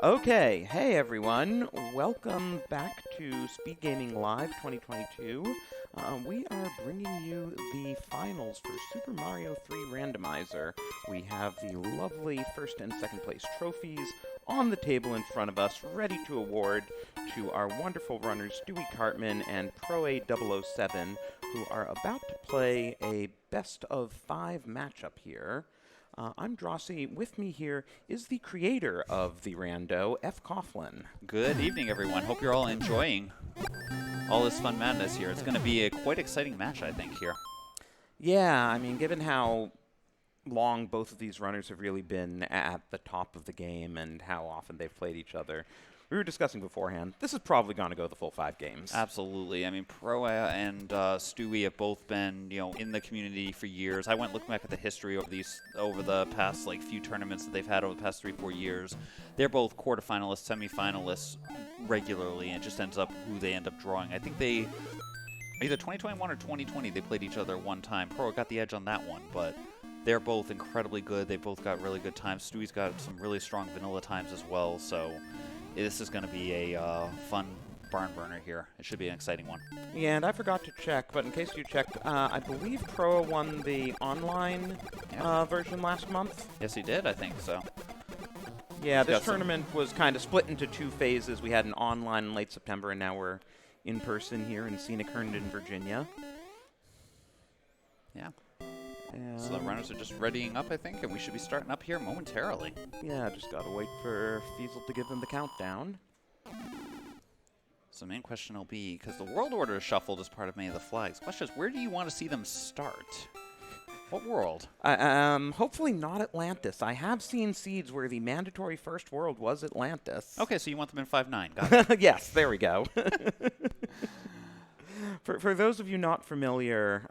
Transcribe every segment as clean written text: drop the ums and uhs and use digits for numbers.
Okay, hey everyone, welcome back to SpeedGaming Live 2022. We are bringing you the finals for Super Mario 3 Randomizer. We have the lovely first and second place trophies on the table in front of us, ready to award to our wonderful runners Stewie Cartman and proa007, who are about to play a best of 5 matchup here. I'm Drossi. With me here is the creator of the Rando, F. Coughlin. Good evening, everyone. Hope you're all enjoying all this fun madness here. It's going to be a quite exciting match, I think, here. Yeah, I mean, given how long both of these runners have really been at the top of the game and how often they've played each other, we were discussing beforehand, this is probably going to go the full 5 games. Absolutely. I mean, Proa and Stewie have both been, in the community for years. I went looking back at the history over the past few tournaments that they've had over the past 3-4 years. They're both quarterfinalists, semifinalists regularly, and it just ends up who they end up drawing. I think they either 2021 or 2020 they played each other one time. Proa got the edge on that one, but they're both incredibly good. They both got really good times. Stewie's got some really strong vanilla times as well, so this is going to be a fun barn burner here. It should be an exciting one. Yeah, and I forgot to check, but in case you checked, I believe Proa won the online version last month. Yes, he did. I think so. Yeah, this tournament was kind of split into 2 phases. We had an online in late September, and now we're in person here in scenic Herndon, Virginia. Yeah. So the runners are just readying up, I think, and we should be starting up here momentarily. Yeah, just gotta wait for Fiesel to give them the countdown. So the main question will be, because the world order is shuffled as part of many of the flags, question is, where do you want to see them start? What world? Hopefully not Atlantis. I have seen seeds where the mandatory first world was Atlantis. Okay, so you want them in 5-9. Got it. Yes, there we go. For those of you not familiar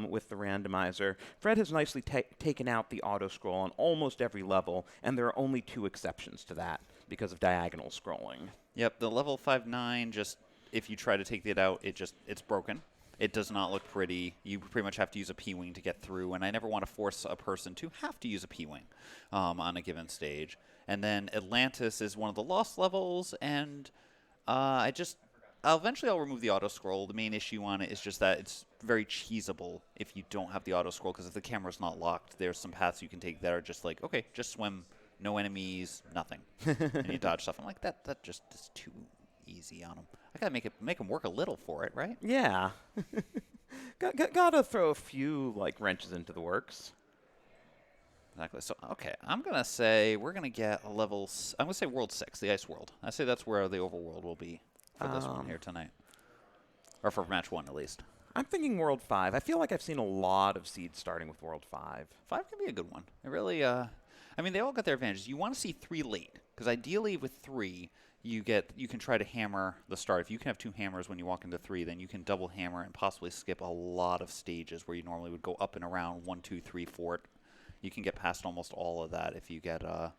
with the randomizer, Fred has nicely taken out the auto-scroll on almost every level, and there are only 2 exceptions to that because of diagonal scrolling. Yep, the level 5-9, just if you try to take it out, it's broken. It does not look pretty. You pretty much have to use a P-Wing to get through, and I never want to force a person to have to use a P-Wing on a given stage. And then Atlantis is one of the lost levels, and eventually I'll remove the auto-scroll. The main issue on it is just that it's very cheesable if you don't have the auto-scroll, because if the camera's not locked, there's some paths you can take that are just like, okay, just swim, no enemies, nothing. And you dodge stuff. I'm like, that just is too easy on them. I gotta make them work a little for it, right? Yeah. Gotta throw a few, wrenches into the works. Exactly. So, okay, I'm going to say we're going to get a level, I'm going to say World 6, the Ice World. I say that's where the overworld will be for this one here tonight. Or for match 1, at least. I'm thinking World 5. I feel like I've seen a lot of seeds starting with World 5. 5 can be a good one. It really, I mean, they all got their advantages. You want to see 3 late, because ideally with 3, you can try to hammer the start. If you can have 2 hammers when you walk into 3, then you can double hammer and possibly skip a lot of stages where you normally would go up and around 1, 2, 3, 4. You can get past almost all of that if you get a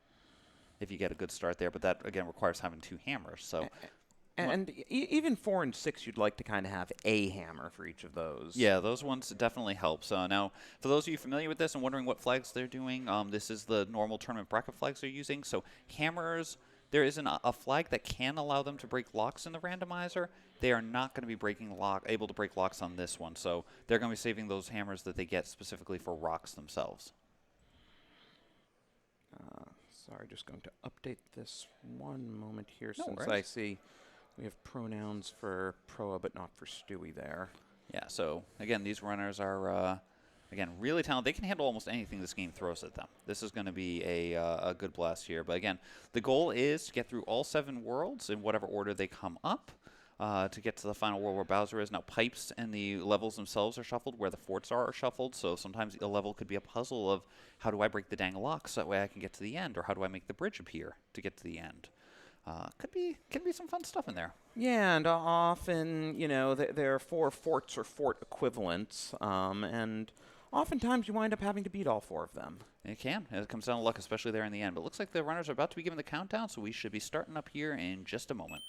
good start there. But that again requires having 2 hammers. So. And even 4 and 6, you'd like to kind of have a hammer for each of those. Yeah, those ones definitely help. So now, for those of you familiar with this and wondering what flags they're doing, this is the normal tournament bracket flags they're using. So hammers, there isn't a flag that can allow them to break locks in the randomizer. They are not going to be able to break locks on this one. So they're going to be saving those hammers that they get specifically for rocks themselves. Sorry, just going to update this one moment here No since worries. I see we have pronouns for Proa but not for Stewie there. Yeah, so again, these runners are, again, really talented. They can handle almost anything this game throws at them. This is going to be a good blast here. But again, the goal is to get through all 7 worlds in whatever order they come up to get to the final world where Bowser is. Now, pipes and the levels themselves are shuffled, where the forts are shuffled. So sometimes a level could be a puzzle of how do I break the dang lock so that way I can get to the end, or how do I make the bridge appear to get to the end. Could be some fun stuff in there. Yeah, and often, there are 4 forts or fort equivalents, and oftentimes you wind up having to beat all 4 of them. It can. It comes down to luck, especially there in the end. But it looks like the runners are about to be given the countdown, so we should be starting up here in just a moment.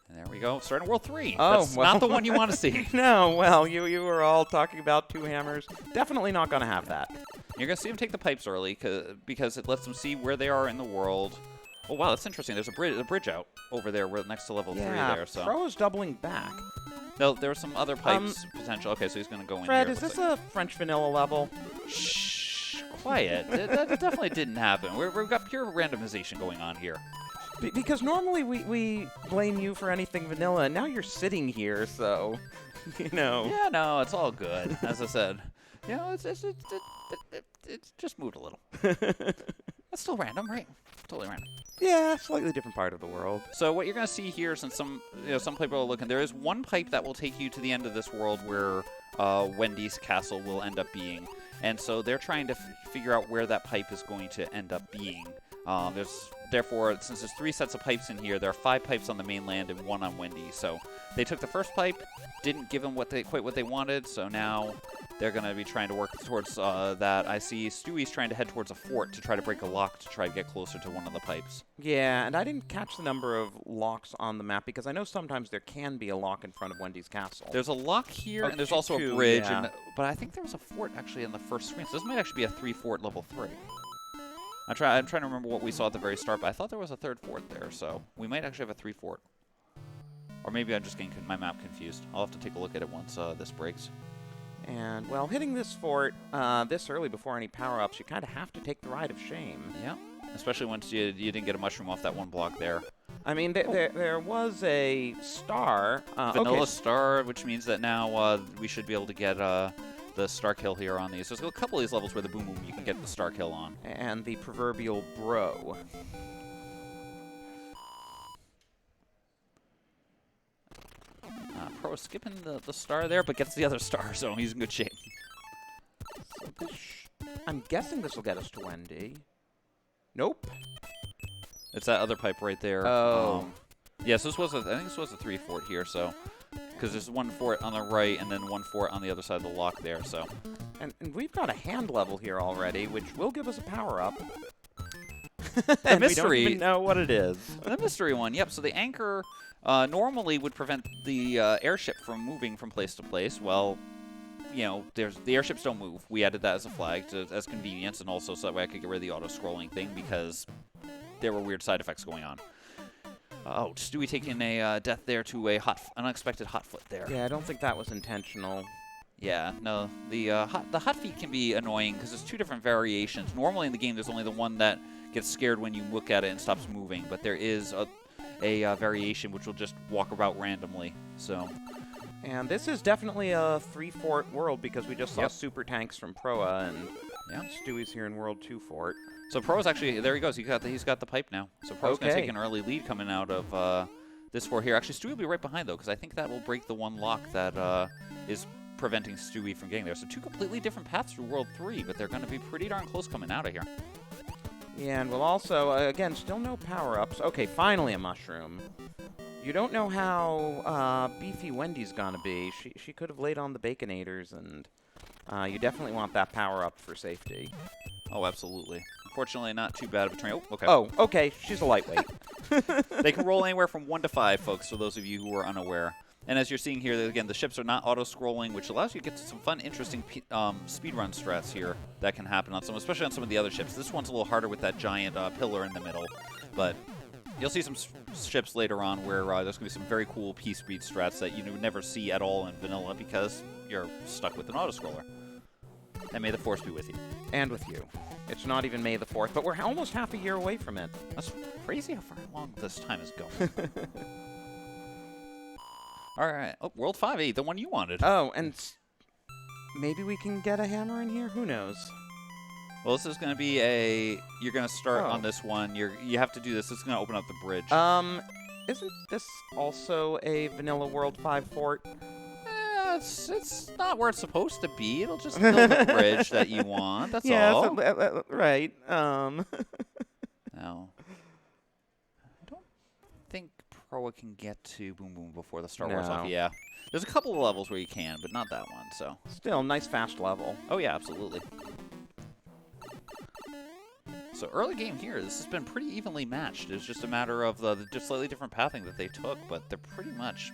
And There we go. Starting World 3. Oh, That's well. not the one you want to see. No, well, you were all talking about 2 hammers. Definitely not going to have that. You're going to see them take the pipes early because it lets them see where they are in the world. Oh, wow, that's interesting. There's a bridge out over there next to level 3 there. So. Pro's doubling back. No, there were some other pipes potential. Okay, so he's going to go in Fred, here. is this a French vanilla level? Shh, quiet. that definitely didn't happen. We've got pure randomization going on here. Because normally we blame you for anything vanilla, and now you're sitting here, so, you know. Yeah, no, it's all good. As I said, you know, it's just moved a little. That's still random, right? Totally random. Yeah, slightly different part of the world. So what you're going to see here, since some people are looking, there is one pipe that will take you to the end of this world where Wendy's castle will end up being. And so they're trying to figure out where that pipe is going to end up being. Therefore, since there's 3 sets of pipes in here, there are 5 pipes on the mainland and 1 on Wendy's. So they took the first pipe, didn't give them quite what they wanted, so now they're going to be trying to work towards that. I see Stewie's trying to head towards a fort to try to break a lock to try to get closer to one of the pipes. Yeah, and I didn't catch the number of locks on the map because I know sometimes there can be a lock in front of Wendy's castle. There's a lock here, and there's also a bridge, but I think there was a fort actually in the first screen, so this might actually be a 3-fort level 3. I'm trying to remember what we saw at the very start, but I thought there was a 3rd fort there, so we might actually have a 3-fort. Or maybe I'm just getting my map confused. I'll have to take a look at it once this breaks. And, well, hitting this fort this early before any power-ups, you kind of have to take the ride of shame. Yeah, especially once you didn't get a mushroom off that one block there. I mean, there was a star. Vanilla star, which means that now we should be able to get the star kill here on these. There's a couple of these levels where the boom boom you can get the star kill on. And the proverbial bro. Pro skipping the star there, but gets the other star, so he's in good shape. So I'm guessing this will get us to Wendy. Nope. It's that other pipe right there. Oh. Yes, I think this was a 3-fort here, so. Because there's 1 fort on the right and then 1 fort on the other side of the lock there, so. And we've got a hand level here already, which will give us a power-up. And we mystery. don't even know what it is. The mystery one, yep. So the anchor normally would prevent the airship from moving from place to place. Well, you know, the airships don't move. We added that as a flag as convenience, and also so that way I could get rid of the auto-scrolling thing because there were weird side effects going on. Oh, Stewie taking a death there to an unexpected hot foot there. Yeah, I don't think that was intentional. Yeah, no, the hot feet can be annoying because there's 2 different variations. Normally in the game, there's only the one that gets scared when you look at it and stops moving, but there is a variation which will just walk about randomly. So. And this is definitely a 3-fort world because we just saw super tanks from Proa, and Stewie's here in World 2 fort. So Pro's actually, there he goes. He's got the pipe now. So Pro's going to take an early lead coming out of this fort here. Actually, Stewie will be right behind, though, because I think that will break the one lock that is preventing Stewie from getting there. So 2 completely different paths through World 3, but they're going to be pretty darn close coming out of here. Yeah, and we'll also, again, still no power-ups. Okay, finally a mushroom. You don't know how beefy Wendy's going to be. She could have laid on the Baconators, and you definitely want that power-up for safety. Oh, absolutely. Unfortunately, not too bad of a train. Oh, okay. Oh, okay. She's a lightweight. They can roll anywhere from 1 to 5, folks, for those of you who are unaware. And as you're seeing here, again, the ships are not auto-scrolling, which allows you to get to some fun, interesting speedrun strats here that can happen on some, especially on some of the other ships. This one's a little harder with that giant pillar in the middle, but you'll see some ships later on where there's going to be some very cool P-speed strats that you would never see at all in vanilla because you're stuck with an auto-scroller. And may the Force be with you. And with you. It's not even May the 4th, but we're almost half a year away from it. That's crazy how far along this time is going. All right. Oh, World 5, the one you wanted. Oh, and maybe we can get a hammer in here? Who knows? Well, this is going to be you're going to start on this one. You have to do this. It's going to open up the bridge. Isn't this also a vanilla World 5 fort? It's not where it's supposed to be. It'll just build the bridge that you want. That's all. Yeah, right. No. I don't think Proa can get to Boom Boom before the Star Wars off. Yeah. There's a couple of levels where you can, but not that one. So. Still, nice fast level. Oh, yeah, absolutely. So early game here, this has been pretty evenly matched. It's just a matter of the just slightly different pathing that they took, but they're pretty much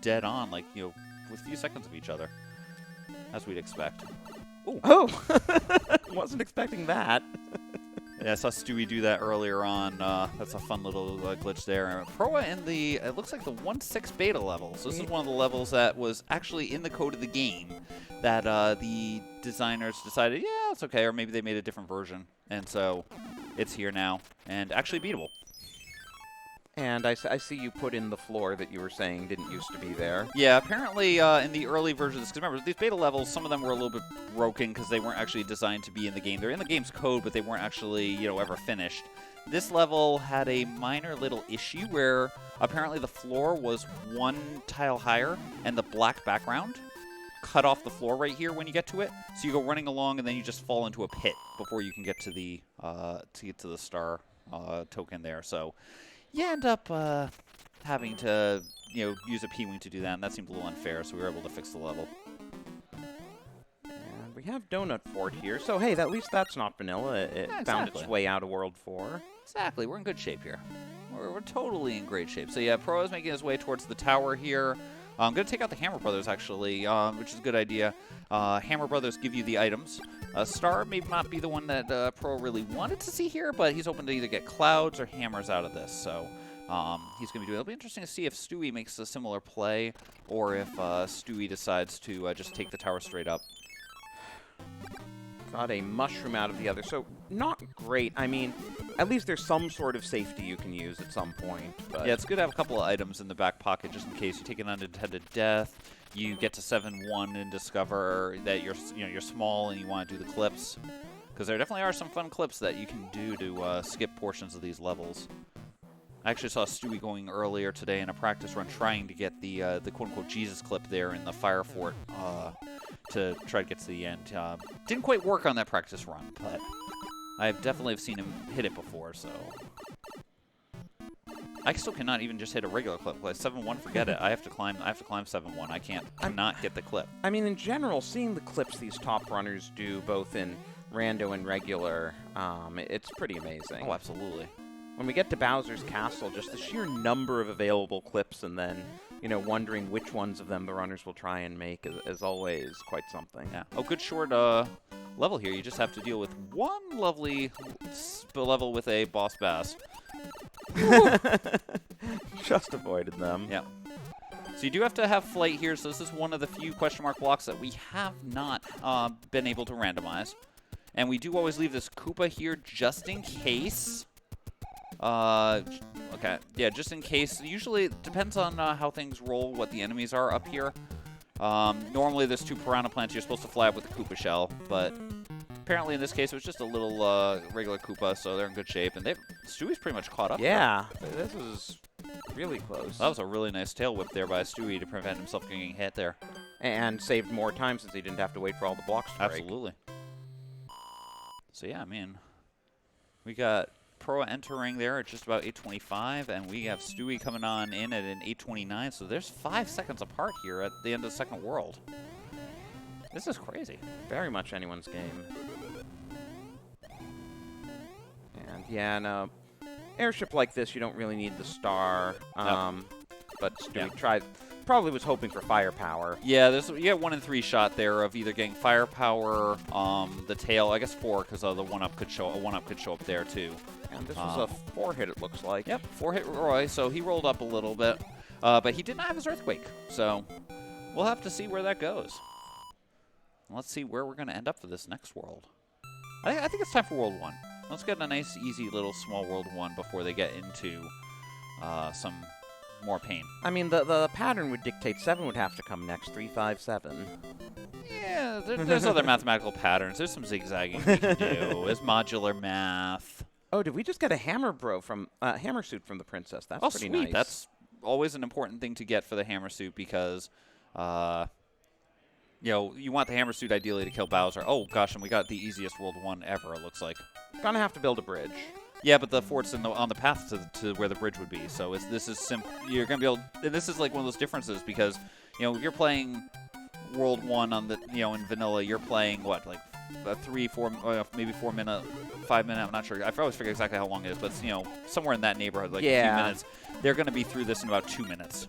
dead on, like, you know, with a few seconds of each other, as we'd expect. Ooh. Oh! Wasn't expecting that. Yeah, I saw Stewie do that earlier on. That's a fun little glitch there. Proa in the, it looks like the 1.6 beta level. So this is one of the levels that was actually in the code of the game that the designers decided, yeah, it's okay, or maybe they made a different version. And so it's here now, and actually beatable. And I see you put in the floor that you were saying didn't used to be there. Yeah, apparently in the early versions, because remember, these beta levels, some of them were a little bit broken because they weren't actually designed to be in the game. They're in the game's code, but they weren't actually, you know, ever finished. This level had a minor little issue where apparently the floor was one tile higher and the black background cut off the floor right here when you get to it. So you go running along and then you just fall into a pit before you can get to the star token there. So you end up having to, you know, use a P-Wing to do that, and that seemed a little unfair, so we were able to fix the level. And we have Donut Fort here, so hey, at least that's not vanilla. It found its way out of World 4. Exactly, we're in good shape here. We're totally in great shape. So yeah, Proa is making his way towards the tower here. I'm going to take out the Hammer Brothers, actually, which is a good idea. Hammer Brothers give you the items. Star may not be the one that Proa really wanted to see here, but he's hoping to either get clouds or hammers out of this. So he's going to be doing it. It'll be interesting to see if Stewie makes a similar play or if Stewie decides to just take the tower straight up. Got a mushroom out of the other, so not great. I mean, at least there's some sort of safety you can use at some point. But yeah, it's good to have a couple of items in the back pocket just in case you take an unintended death. You get to 7-1 and discover that you're small and you want to do the clips, because there definitely are some fun clips that you can do to skip portions of these levels. I actually saw Stewie going earlier today in a practice run trying to get the quote-unquote Jesus clip there in the fire fort to try to get to the end. Didn't quite work on that practice run, but I've definitely seen him hit it before, so I still cannot even just hit a regular clip. Like 7-1, forget it. I have to climb 7-1. I cannot get the clip. I mean, in general, seeing the clips these top runners do, both in rando and regular, it's pretty amazing. Oh, absolutely. When we get to Bowser's Castle, just the sheer number of available clips and then, you know, wondering which ones of them the runners will try and make is always quite something. Yeah. Oh, good short level here. You just have to deal with one lovely level with a boss bass. Just avoided them. Yeah. So you do have to have flight here, so this is one of the few question mark blocks that we have not been able to randomize. And we do always leave this Koopa here just in case. Okay, yeah, just in case. Usually it depends on how things roll, what the enemies are up here. Normally there's 2 piranha plants you're supposed to fly up with the Koopa shell, but apparently in this case it was just a little regular Koopa, so they're in good shape. And Stewie's pretty much caught up. Yeah, this is really close. That was a really nice tail whip there by Stewie to prevent himself from getting hit there. And saved more time since he didn't have to wait for all the blocks to break. Absolutely. So yeah, I mean, we got Proa entering there at just about 8:25, and we have Stewie coming on in at an 8:29, so there's 5 seconds apart here at the end of the second world. This is crazy. Very much anyone's game. And yeah, in an airship like this, you don't really need the star, but Stewie probably was hoping for firepower. Yeah, you get 1 in 3 shot there of either getting firepower, the tail, I guess 4, because the 1-up could show up there too. And this was a 4-hit, it looks like. Yep, 4-hit Roy, so he rolled up a little bit. But he did not have his Earthquake, so we'll have to see where that goes. Let's see where we're going to end up for this next world. I think it's time for World 1. Let's get a nice, easy little small World 1 before they get into some more pain. I mean, the pattern would dictate 7 would have to come next, 3, 5, 7. Yeah, there's other mathematical patterns. There's some zigzagging we can do. There's modular math. Oh, did we just get a hammer suit from the princess? That's pretty sweet. nice. That's always an important thing to get for the hammer suit because, you know, you want the hammer suit ideally to kill Bowser. Oh gosh, and we got the easiest World 1 ever. It looks like. Gonna have to build a bridge. Yeah, but the fort's on the path to where the bridge would be. So this is simple. You're gonna be able. And this is like one of those differences because, you know, you're playing World 1 on the, you know, in vanilla. You're playing what, like a 3, 4, maybe 4 minute 5 minute. I'm not sure. I always forget exactly how long it is, but it's, you know, somewhere in that neighborhood, like a few Yeah. minutes. They're going to be through this in about 2 minutes.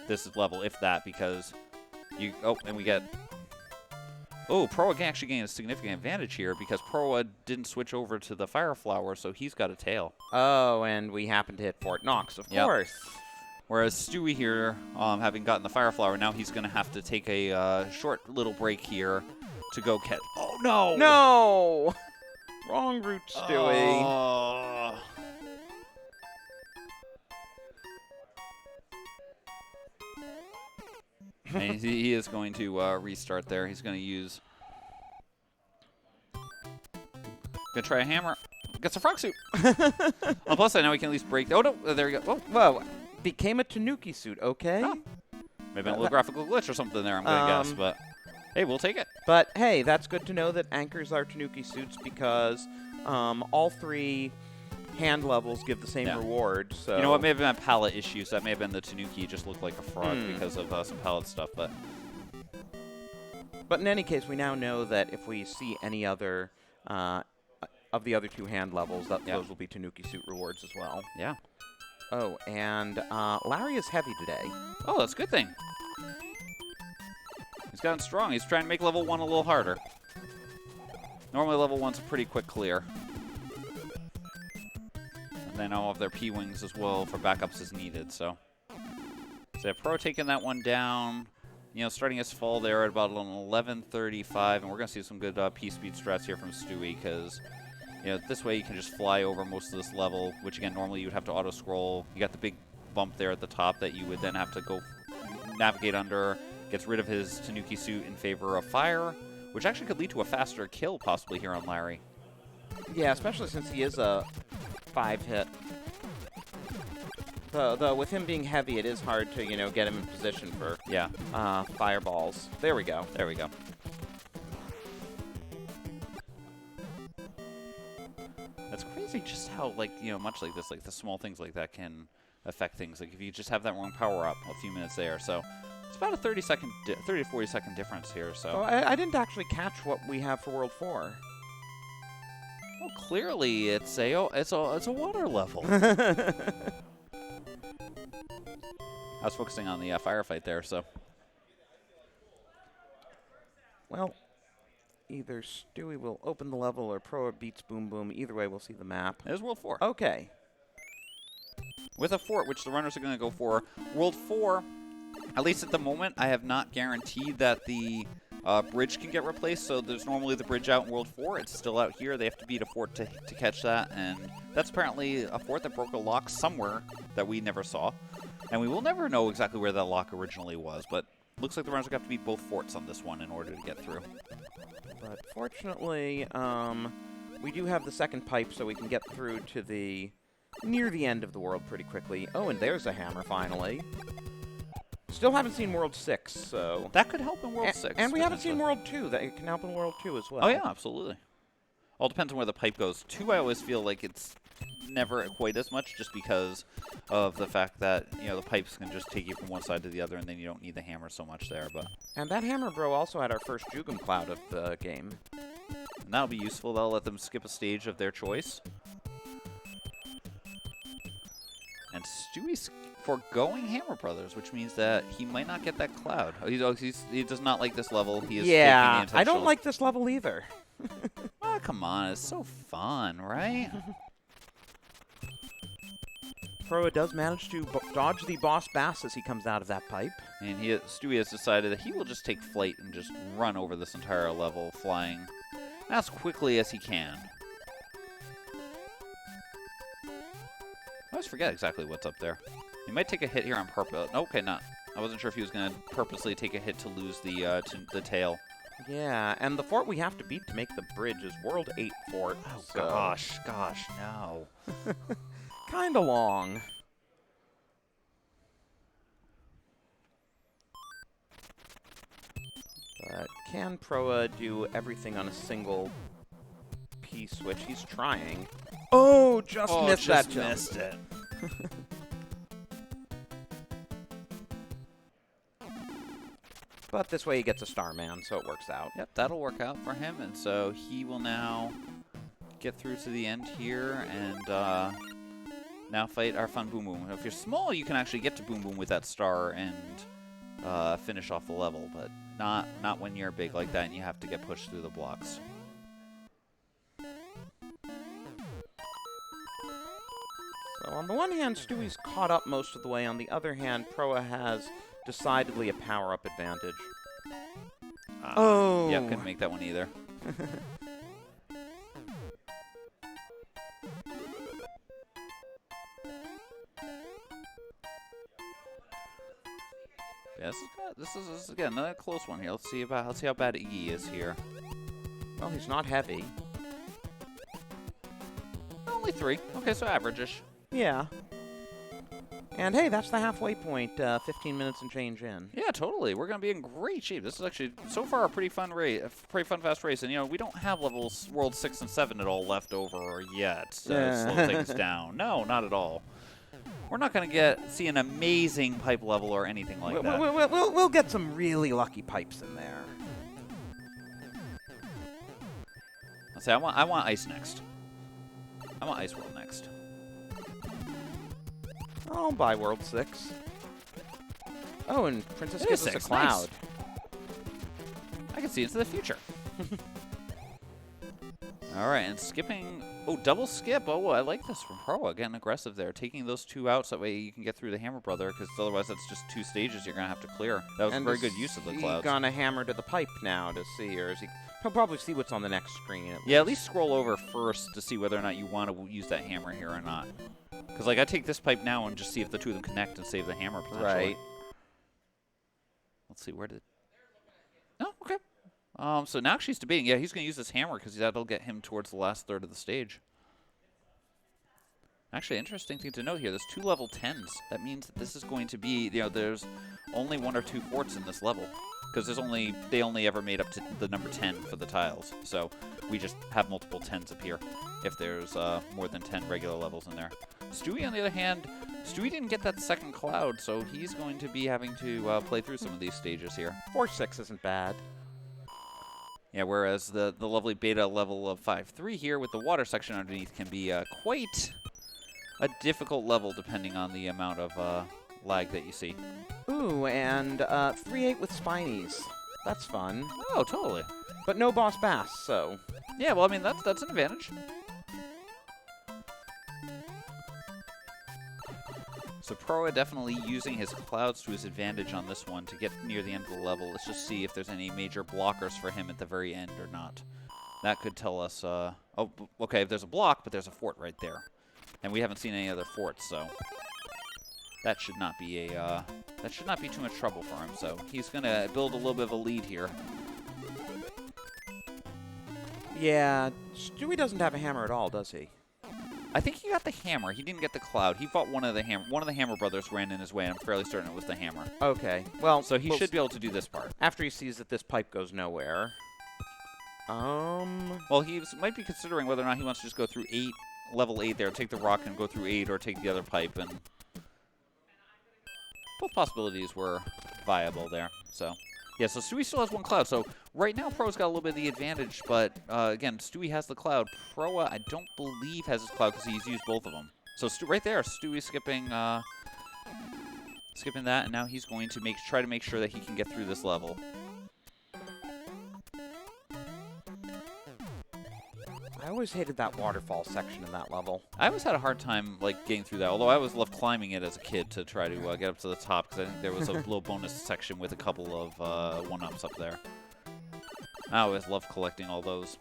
This level, if that, because you. Oh, and we get. Oh, Proa can actually gain a significant advantage here because Proa didn't switch over to the Fire Flower, so he's got a tail. Oh, and we happen to hit Fort Knox, of Yep. course. Whereas Stewie here, having gotten the Fire Flower, now he's going to have to take a short little break here to go catch. Oh, no! No! Wrong route, Stewie. And he is going to restart there. He's going to use. Gonna try a hammer. Gets a frog suit. On plus side, now we can at least break. Oh no! There you go. Whoa! Became a Tanuki suit. Okay. Oh. Maybe a little graphical glitch or something there. I'm gonna guess, but hey, we'll take it. But hey, that's good to know that anchors are Tanuki suits because all 3 hand levels give the same reward. So You know what? May have been a palette issue. So that may have been the Tanuki just looked like a frog because of some palette stuff. But in any case, we now know that if we see any other of the other 2 hand levels, those will be Tanuki suit rewards as well. Yeah. Oh, and Larry is heavy today. Oh, that's a good thing. He's gotten strong. He's trying to make level 1 a little harder. Normally level 1's a pretty quick clear. And they now have their P-Wings as well for backups as needed, so. So Pro taking that one down. You know, starting his fall there at about 11:35, and we're going to see some good P-speed strats here from Stewie, because, you know, this way you can just fly over most of this level, which, again, normally you would have to auto-scroll. You got the big bump there at the top that you would then have to go navigate under. Gets rid of his Tanuki suit in favor of fire, which actually could lead to a faster kill possibly here on Larry. Yeah, especially since he is a 5-hit. Though with him being heavy, it is hard to, you know, get him in position for fireballs. There we go. There we go. That's crazy just how, like, you know, much like this, like the small things like that can affect things. Like if you just have that wrong power up a few minutes there. So it's about a 30 to 40 second difference here. So Oh, I didn't actually catch what we have for World 4. Well, clearly it's a water level. I was focusing on the firefight there, so. Well, either Stewie will open the level or Proa beats Boom Boom. Either way, we'll see the map. There's World 4. Okay. With a fort, which the runners are going to go for. World 4, at least at the moment, I have not guaranteed that the bridge can get replaced. So there's normally the bridge out in World 4. It's still out here. They have to beat a fort to catch that. And that's apparently a fort that broke a lock somewhere that we never saw. And we will never know exactly where that lock originally was. But looks like the runners are going to have to beat both forts on this one in order to get through. But fortunately, we do have the second pipe, so we can get through to the near the end of the world pretty quickly. Oh, and there's a hammer finally. Still haven't seen World 6, so That could help in World 6. and we haven't seen World 2. That can help in World 2 as well. Oh, yeah, absolutely. All depends on where the pipe goes. 2, I always feel like it's never quite as much just because of the fact that, you know, the pipes can just take you from one side to the other, and then you don't need the hammer so much there. But And that hammer bro also had our first Jugum Cloud of the game. and that'll be useful. That'll let them skip a stage of their choice. And Stewie's foregoing Hammer Brothers, which means that he might not get that cloud. He does not like this level. He is taking the Yeah, I intentional. don't like this level either. Oh, come on. It's so fun, right? Proa does manage to dodge the boss bass as he comes out of that pipe. And Stewie has decided that he will just take flight and just run over this entire level, flying as quickly as he can. I always forget exactly what's up there. He might take a hit here on purpose. Okay, not. I wasn't sure if he was going to purposely take a hit to lose the tail. Yeah, and the fort we have to beat to make the bridge is World 8 fort. Oh, so gosh, no. Kinda long. But can Proa do everything on a single P-switch? He's trying. Oh, just missed that jump. Missed it. But this way he gets a Starman, so it works out. Yep, that'll work out for him, and so he will now get through to the end here and now fight our fun Boom Boom. If you're small, you can actually get to Boom Boom with that star and finish off the level, but not when you're big like that and you have to get pushed through the blocks. So on the one hand, Stewie's caught up most of the way. On the other hand, Proa has decidedly a power-up advantage. Oh! Yeah, couldn't make that one either. Yeah, this is again another close one here. Let's see how bad Iggy is here. Well, he's not heavy. Only 3. Okay, so average-ish. Yeah. And hey, that's the halfway point, 15 minutes and change in. Yeah, totally. We're going to be in great shape. This is actually, so far, a pretty fun race, a pretty fun, fast race. And, you know, we don't have levels World 6 and 7 at all left over yet to slow things down. No, not at all. We're not going to see an amazing pipe level or anything like that. We'll get some really lucky pipes in there. Let's say I want Ice next. I want Ice World next. I'll buy World 6. Oh, and Princess gives us a cloud. Nice. I can see into the future. All right, and skipping. Oh, double skip. Oh, I like this from Proa. Getting aggressive there. Taking those 2 out so that way you can get through the Hammer Brother, because otherwise that's just 2 stages you're going to have to clear. That was a very good use of the clouds. He's going to hammer to the pipe now to see, or is he... He'll probably see what's on the next screen. Yeah, at least scroll over first to see whether or not you want to use that hammer here or not. Because, like, I take this pipe now and just see if the 2 of them connect and save the hammer potentially. Right. Let's see, where did... Oh, okay. So now she's debating. Yeah, he's going to use this hammer because that'll get him towards the last third of the stage. Actually, interesting thing to note here, there's 2 level 10s. That means that this is going to be, you know, there's only 1 or 2 forts in this level. Because they only ever made up to the number 10 for the tiles. So we just have multiple 10s appear if there's more than 10 regular levels in there. Stewie, on the other hand, Stewie didn't get that second cloud, so he's going to be having to play through some of these stages here. 4-6 isn't bad. Yeah, whereas the lovely beta level of 5-3 here with the water section underneath can be quite a difficult level depending on the amount of lag that you see. Ooh, and 3-8 with Spinies. That's fun. Oh, totally. But no Boss Bass, so... Yeah, well, I mean, that's an advantage. So Proa definitely using his clouds to his advantage on this one to get near the end of the level. Let's just see if there's any major blockers for him at the very end or not. That could tell us... oh, okay, there's a block, but there's a fort right there. And we haven't seen any other forts, so... That should not be too much trouble for him. So he's going to build a little bit of a lead here. Yeah, Stewie doesn't have a hammer at all, does he? I think he got the hammer. He didn't get the cloud. He fought one of the Hammer Brothers ran in his way, and I'm fairly certain it was the hammer. Okay. Well, so he should be able to do this part. After he sees that this pipe goes nowhere. Well, he might be considering whether or not he wants to just go through level 8 there, take the rock and go through 8, or take the other pipe, and both possibilities were viable there. So, yeah, so Stewie still has 1 cloud. So right now, Proa's got a little bit of the advantage, but again, Stewie has the cloud. Proa, I don't believe, has his cloud because he's used both of them. So right there, Stewie skipping that, and now he's going to try to make sure that he can get through this level. I always hated that waterfall section in that level. I always had a hard time getting through that, although I always loved climbing it as a kid to try to get up to the top, because I think there was a little bonus section with a couple of 1-ups up there. I always loved collecting all those.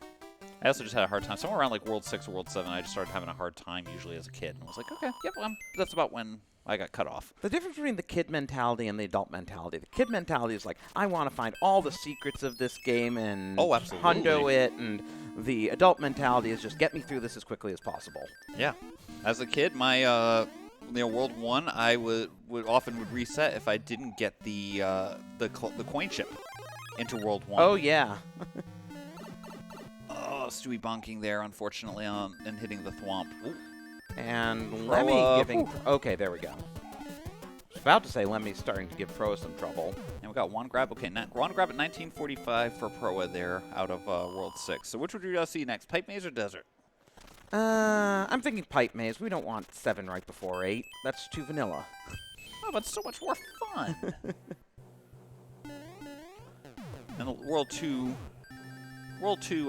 I also just had a hard time. Somewhere around World 6 or World 7, I just started having a hard time usually as a kid. And I was like, okay, yep, that's about when I got cut off. The difference between the kid mentality and the adult mentality. The kid mentality is like, I want to find all the secrets of this game and hundo it, and the adult mentality is just get me through this as quickly as possible. Yeah. As a kid, my World 1, I would often reset if I didn't get the coin chip into World 1. Oh, yeah. Oh, Stewie bonking there, unfortunately, and hitting the thwomp. Ooh. And Lemmy giving... Okay, there we go. I was about to say Lemmy's starting to give Proa some trouble. And we got 1 grab. Okay, 1 grab at 1945 for Proa there out of World 6. So which would you see next, Pipe Maze or Desert? I'm thinking pipe maze. We don't want 7 right before 8. That's too vanilla. Oh, but it's so much more fun. And the World 2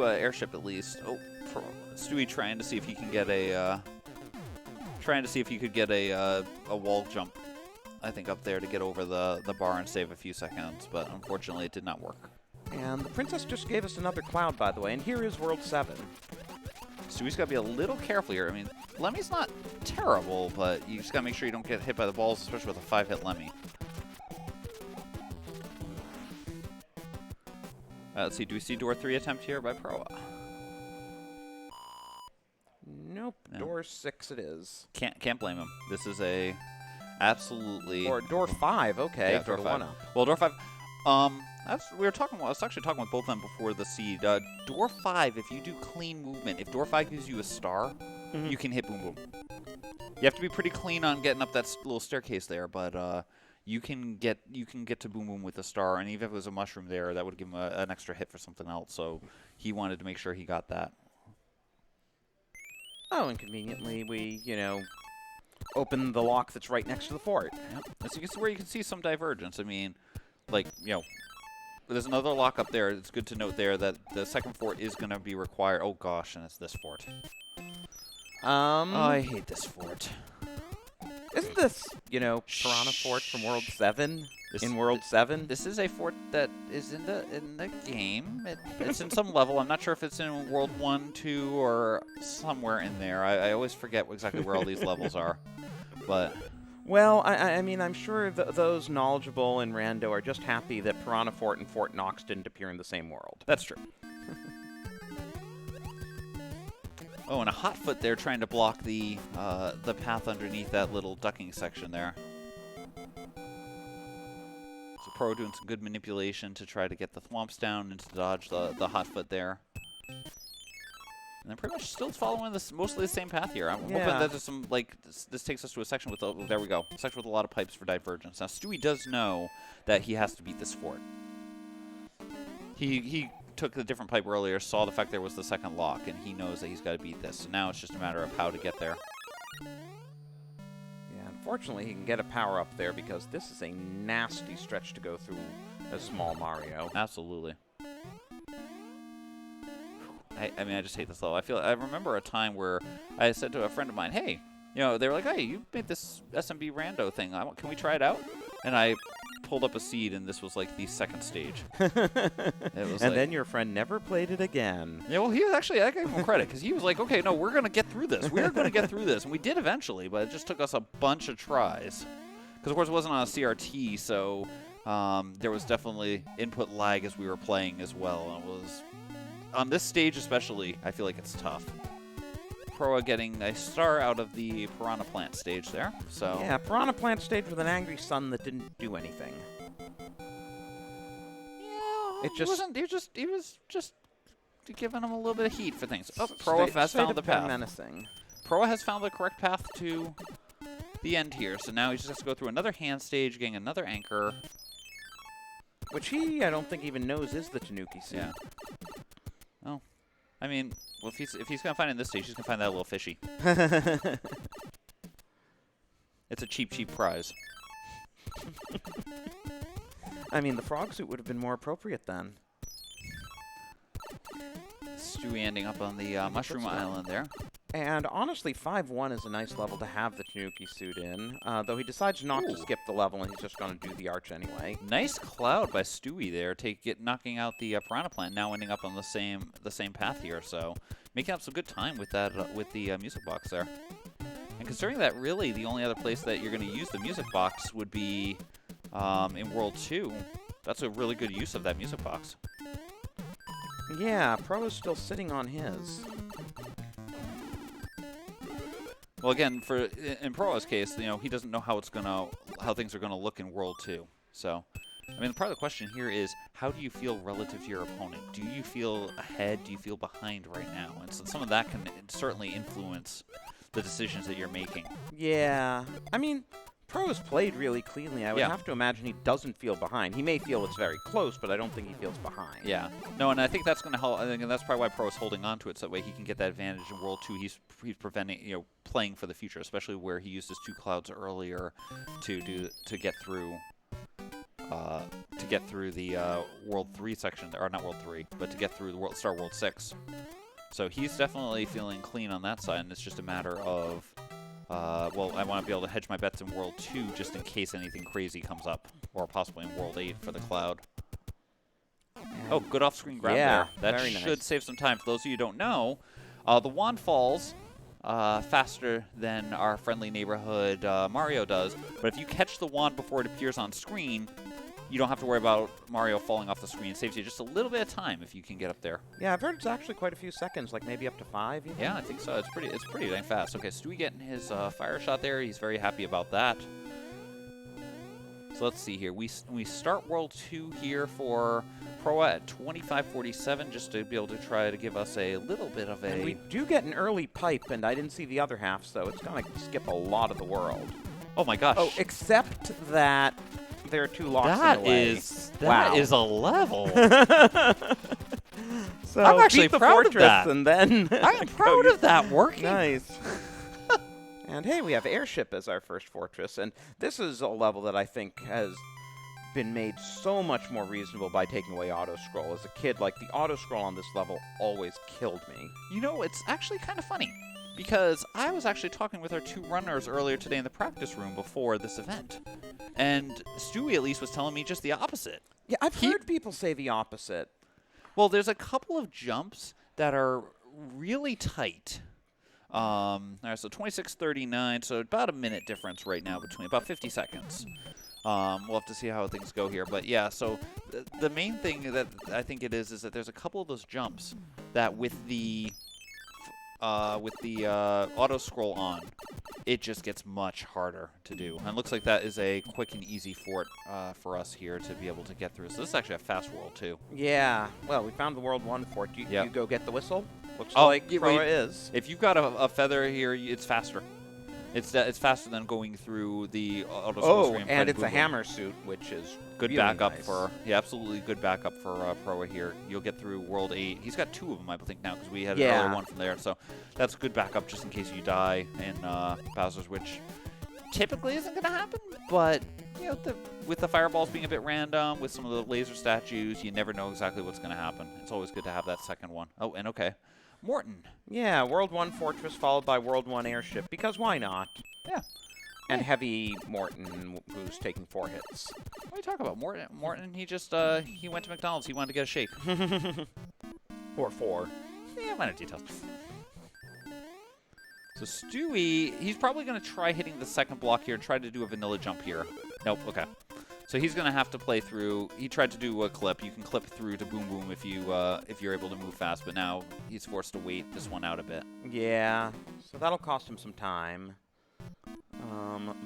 airship at least. Oh, Stewie trying to see if he can get a a wall jump. I think up there to get over the bar and save a few seconds, but unfortunately it did not work. And the princess just gave us another cloud, by the way, and here is World 7. Stewie's got to be a little careful here. I mean, Lemmy's not terrible, but you just got to make sure you don't get hit by the balls, especially with a 5-hit Lemmy. Let's see, do we see door 3 attempt here by Proa? Nope, No. door 6 it is. Can't blame him. This is a absolutely... Or door 5, okay, Yeah, for door the 5. 1-up. Well, door 5... I was actually talking with both of them before the seed. Door 5, if you do clean movement, if door 5 gives you a star, you can hit Boom Boom. You have to be pretty clean on getting up that little staircase there, but you can get to Boom Boom with a star, and even if it was a mushroom there, that would give him an extra hit for something else. So he wanted to make sure he got that. Oh, and conveniently we, open the lock that's right next to the fort. Yep. That's where you can see some divergence. I mean, like, there's another lock up there. It's good to note there that the second fort is going to be required. Oh, gosh, and it's this fort. I hate this fort. Isn't this, Piranha Fort from World 7 in World 7? This is a fort that is in the game. It's in some level. I'm not sure if it's in World 1, 2, or somewhere in there. I always forget exactly where all these levels are. But... Well, I mean, I'm sure those knowledgeable in Rando are just happy that Piranha Fort and Fort Knox didn't appear in the same world. That's true. Oh, and a hot foot there trying to block the path underneath that little ducking section there. So Pro doing some good manipulation to try to get the thwomps down and to dodge the hot foot there. And then pretty much still following mostly the same path here. I'm hoping that there's some, this takes us to a section with, there we go, a section with a lot of pipes for divergence. Now, Stewie does know that he has to beat this fort. He took a different pipe earlier, saw the fact there was the second lock, and he knows that he's got to beat this. So now it's just a matter of how to get there. Yeah, unfortunately, he can get a power up there because this is a nasty stretch to go through as small Mario. Absolutely. I mean, I just hate this level. I remember a time where I said to a friend of mine, hey, they were like, hey, you made this SMB Rando thing. Can we try it out? And I pulled up a seed, and this was like the second stage. And then your friend never played it again. Yeah, well, he was actually, I gave him credit, because he was like, okay, no, we're going to get through this. We're going to get through this. And we did eventually, but it just took us a bunch of tries. Because, of course, it wasn't on a CRT, so there was definitely input lag as we were playing as well. And it was... On this stage especially, I feel like it's tough. Proa getting a star out of the Piranha Plant stage there. So yeah, Piranha Plant stage with an angry sun that didn't do anything. Yeah, it just he was just giving him a little bit of heat for things. Oh, Proa has found the path. Menacing. Proa has found the correct path to the end here. So now he just has to go through another hand stage, getting another anchor. Which I don't think even knows is the Tanuki suit. Yeah. Oh, I mean, well, if he's gonna find it in this stage, he's gonna find that a little fishy. It's a cheap prize. I mean, the frog suit would have been more appropriate then. Stewie ending up on the Mushroom Island there. And honestly, 5-1 is a nice level to have the Tanuki suit in, though he decides not to skip the level and he's just going to do the arch anyway. Nice cloud by Stewie there, knocking out the Piranha Plant, now ending up on the same path here. So making up some good time with that with the music box there. And considering that really the only other place that you're going to use the music box would be in World 2, that's a really good use of that music box. Yeah, Pro is still sitting on his. Well, again, in Proa's case, he doesn't know how things are gonna look in World 2. So, I mean, part of the question here is, how do you feel relative to your opponent? Do you feel ahead? Do you feel behind right now? And so some of that can certainly influence the decisions that you're making. Yeah, I mean, Pro's played really cleanly. I would have to imagine he doesn't feel behind. He may feel it's very close, but I don't think he feels behind. Yeah. No, and I think that's going to help. I think that's probably why Pro is holding on to it, so that way he can get that advantage in World 2. He's preventing, playing for the future, especially where he used his 2 clouds earlier to get through the World 3 section, or not World 3, but to get through the start World 6. So he's definitely feeling clean on that side, and it's just a matter of well, I want to be able to hedge my bets in World 2 just in case anything crazy comes up, or possibly in World 8 for the Cloud. Oh, good off-screen grab there. That should save some time. For those of you who don't know, the wand falls faster than our friendly neighborhood Mario does, but if you catch the wand before it appears on screen, you don't have to worry about Mario falling off the screen. It saves you just a little bit of time if you can get up there. Yeah, I've heard it's actually quite a few seconds, like maybe up to 5 even. Yeah, I think so. It's pretty dang fast. Okay, Stewie getting his fire shot there. He's very happy about that. So let's see here. We start World 2 here for Proa at 25:47, just to be able to try to give us a little bit of a... And we do get an early pipe, and I didn't see the other half, so it's going to skip a lot of the world. Oh my gosh. Oh, except that there are 2 locks in the way. That is a level. So I'm actually beat the proud fortress of that. And then I am proud of that working. Nice. And hey, we have Airship as our first fortress, and this is a level that I think has been made so much more reasonable by taking away auto-scroll. As a kid, like, the auto-scroll on this level always killed me. You know, it's actually kind of funny, because I was actually talking with our 2 runners earlier today in the practice room before this event, and Stewie at least was telling me just the opposite. Yeah, I've heard people say the opposite. Well, there's a couple of jumps that are really tight. All right, so 26:39, so about a minute difference right now between, about 50 seconds. We'll have to see how things go here. But yeah, so the main thing that I think it is that there's a couple of those jumps that with the auto scroll on, it just gets much harder to do. And it looks like that is a quick and easy fort for us here to be able to get through. So this is actually a fast world too. Yeah. Well, we found the World 1 fort. You go get the whistle? Looks oh, like Proa is. If you've got a feather here, it's faster. It's faster than going through the auto scroll screen. Oh, and it's a hammer suit, which is good really backup nice. for absolutely good backup for Proa here. You'll get through World 8. He's got 2 of them, I think, now because we had an earlier one from there. So that's good backup just in case you die in Bowser's, which typically isn't going to happen. But with the fireballs being a bit random, with some of the laser statues, you never know exactly what's going to happen. It's always good to have that second one. Oh, and okay. Morton. Yeah, World 1 Fortress followed by World 1 Airship, because why not? Yeah. And Heavy Morton, who's taking 4 hits. What are you talking about? Morton, he just, he went to McDonald's. He wanted to get a shake. Or 4. Yeah, minor details. So Stewie, he's probably going to try hitting the second block here and try to do a vanilla jump here. Nope, okay. So he's going to have to play through. He tried to do a clip. You can clip through to Boom Boom if you're able to move fast, but now he's forced to wait this one out a bit. Yeah, so that'll cost him some time.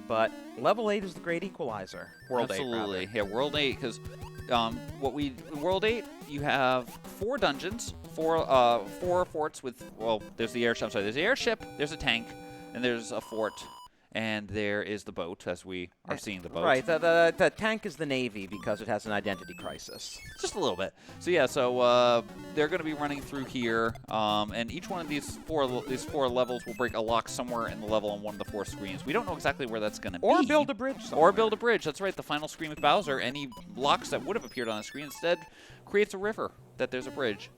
But level 8 is the great equalizer. World 8, Absolutely. Yeah, World 8, because in World 8, you have 4 dungeons, 4 forts with, well, there's the airship. Sorry, there's the airship, there's a tank, and there's a fort. And there is the boat, as we are seeing the boat. Right, the tank is the Navy because it has an identity crisis. Just a little bit. So yeah, so they're going to be running through here, and each one of these four levels will break a lock somewhere in the level on one of the 4 screens. We don't know exactly where that's going to be. Or build a bridge somewhere. Or build a bridge, that's right. The final screen with Bowser, any locks that would have appeared on the screen instead creates a river that there's a bridge.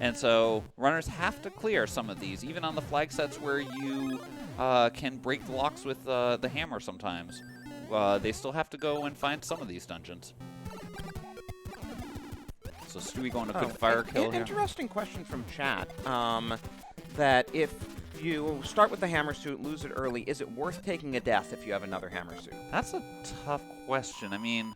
And so runners have to clear some of these, even on the flag sets where you can break the locks with the hammer sometimes. They still have to go and find some of these dungeons. So Stewie going a good fire kill here. Interesting question from chat. That if you start with the hammer suit, lose it early, is it worth taking a death if you have another hammer suit? That's a tough question. I mean,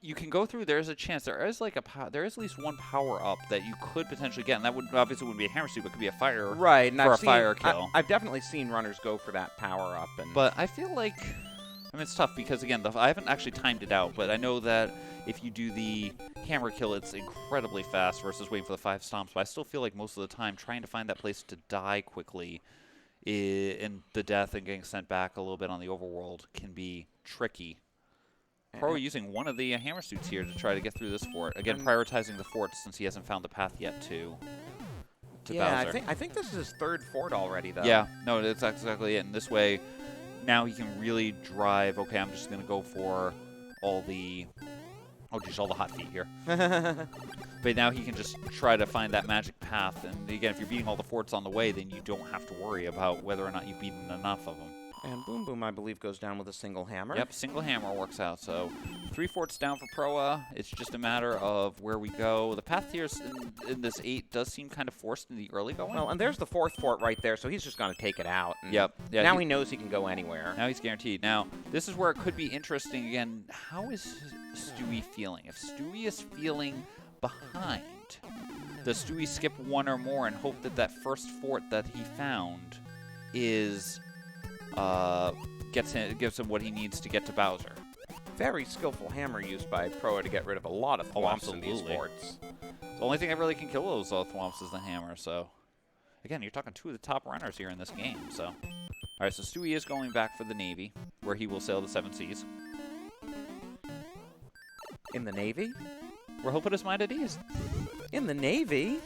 you can go through. There's a chance. There is like there is at least one power up that you could potentially get, and that would obviously wouldn't be a hammer suit, but could be a fire. Right, and for a fire kill. I've definitely seen runners go for that power up, but I feel like, I mean, it's tough because again, I haven't actually timed it out, but I know that if you do the hammer kill, it's incredibly fast versus waiting for the 5 stomps. But I still feel like most of the time, trying to find that place to die quickly and the death and getting sent back a little bit on the overworld can be tricky. Pro using one of the hammer suits here to try to get through this fort. Again, prioritizing the forts since he hasn't found the path yet to Bowser. I think this is his third fort already, though. Yeah, no, that's exactly it. And this way, now he can really drive. Okay, I'm just going to go for all the... Oh, geez, all the hot feet here. But now he can just try to find that magic path. And again, if you're beating all the forts on the way, then you don't have to worry about whether or not you've beaten enough of them. And Boom Boom, I believe, goes down with a single hammer. Yep, single hammer works out. So 3 forts down for Proa. It's just a matter of where we go. The path here in this 8 does seem kind of forced in the early going. Well, and there's the 4th fort right there, so he's just going to take it out. Yep. Yeah, now he knows he can go anywhere. Now he's guaranteed. Now, this is where it could be interesting again. How is Stewie feeling? If Stewie is feeling behind, does Stewie skip 1 or more and hope that that first fort that he found is... gives him what he needs to get to Bowser. Very skillful hammer used by Proa to get rid of a lot of thwomps in these forts. The only thing that really can kill those thwomps is the hammer, so... Again, you're talking 2 of the top runners here in this game, so... Alright, so Stewie is going back for the Navy, where he will sail the 7 seas. In the Navy? Where he'll put his mind at ease. In the Navy?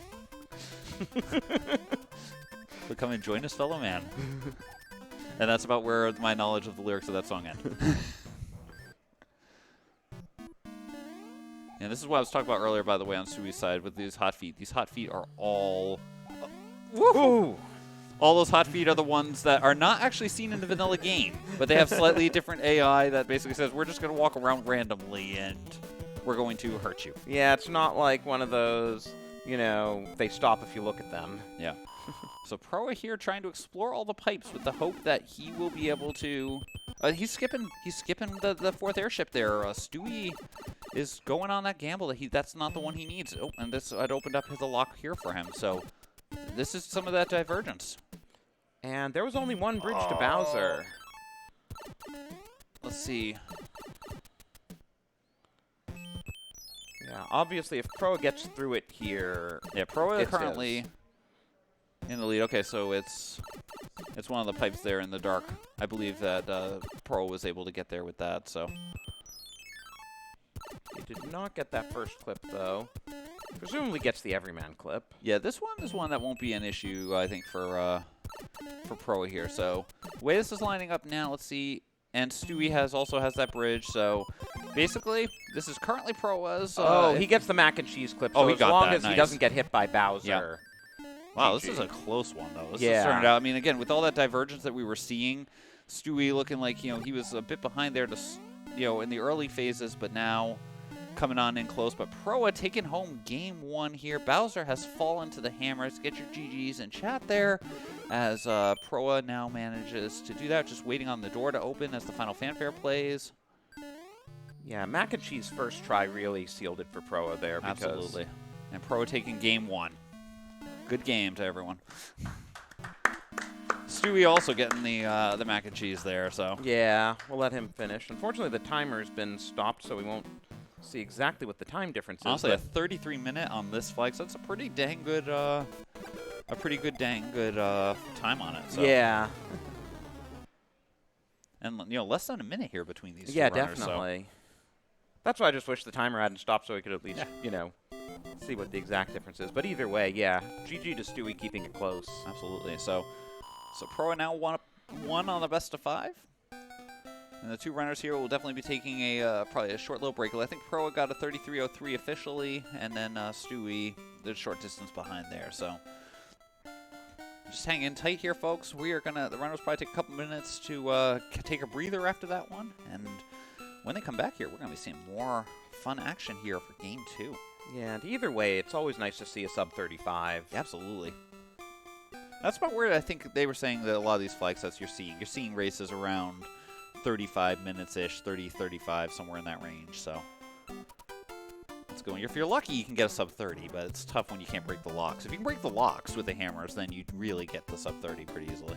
But come and join his fellow man. And that's about where my knowledge of the lyrics of that song end. And this is what I was talking about earlier, by the way, on Stewie's side with these hot feet. These hot feet are all... Woohoo! All those hot feet are the ones that are not actually seen in the vanilla game, but they have slightly different AI that basically says, we're just going to walk around randomly and we're going to hurt you. Yeah, it's not like one of those, you know, they stop if you look at them. Yeah. So Proa here trying to explore all the pipes with the hope that he will be able to... he's skipping the 4th airship there. Stewie is going on that gamble that that's not the one he needs. Oh, and this had opened up the lock here for him. So this is some of that divergence. And there was only one bridge to Bowser. Let's see. Yeah, obviously if Proa gets through it here... Yeah, Proa currently... in the lead. Okay, so it's one of the pipes there in the dark. I believe that Pro was able to get there with that, so. He did not get that first clip, though. Presumably gets the Everyman clip. Yeah, this one is one that won't be an issue, I think, for Pro here. So, the way this is lining up now, let's see. And Stewie also has that bridge, so basically, this is currently Proa's. He gets the mac and cheese clip, so he as got long that. as Nice. he doesn't get hit by Bowser. Yeah. Wow, this is a close one, though. This Yeah. turned out, I mean, again, with all that divergence that we were seeing, Stewie looking like, he was a bit behind there to, in the early phases, but now coming on in close. But Proa taking home game 1 here. Bowser has fallen to the hammers. Get your GGs in chat there as Proa now manages to do that, just waiting on the door to open as the final fanfare plays. Yeah, mac and cheese first try really sealed it for Proa there. Because Absolutely. And Proa taking game 1. Good game to everyone. Stewie also getting the mac and cheese there, so. Yeah, we'll let him finish. Unfortunately, the timer's been stopped, so we won't see exactly what the time difference is. Honestly, a 33-minute on this flight, so that's a pretty dang good, time on it. So. Yeah. And less than a minute here between these two Yeah, runners, definitely. So. That's why I just wish the timer hadn't stopped so we could at least, see what the exact difference is. But either way, yeah, GG to Stewie keeping it close. Absolutely. So Proa now won on the best of 5. And the 2 runners here will definitely be taking probably a short little break. I think Proa got a 33.03 officially, and then Stewie the short distance behind there. So just hang in tight here, folks. The runners probably take a couple minutes to take a breather after that one, and when they come back here, we're going to be seeing more fun action here for game 2. Yeah, and either way, it's always nice to see a sub-35. Absolutely. That's about where I think they were saying that a lot of these flag sets you're seeing races around 35 minutes-ish, 30, 35, somewhere in that range. So let's go. If you're lucky, you can get a sub-30, but it's tough when you can't break the locks. If you can break the locks with the hammers, then you really get the sub-30 pretty easily.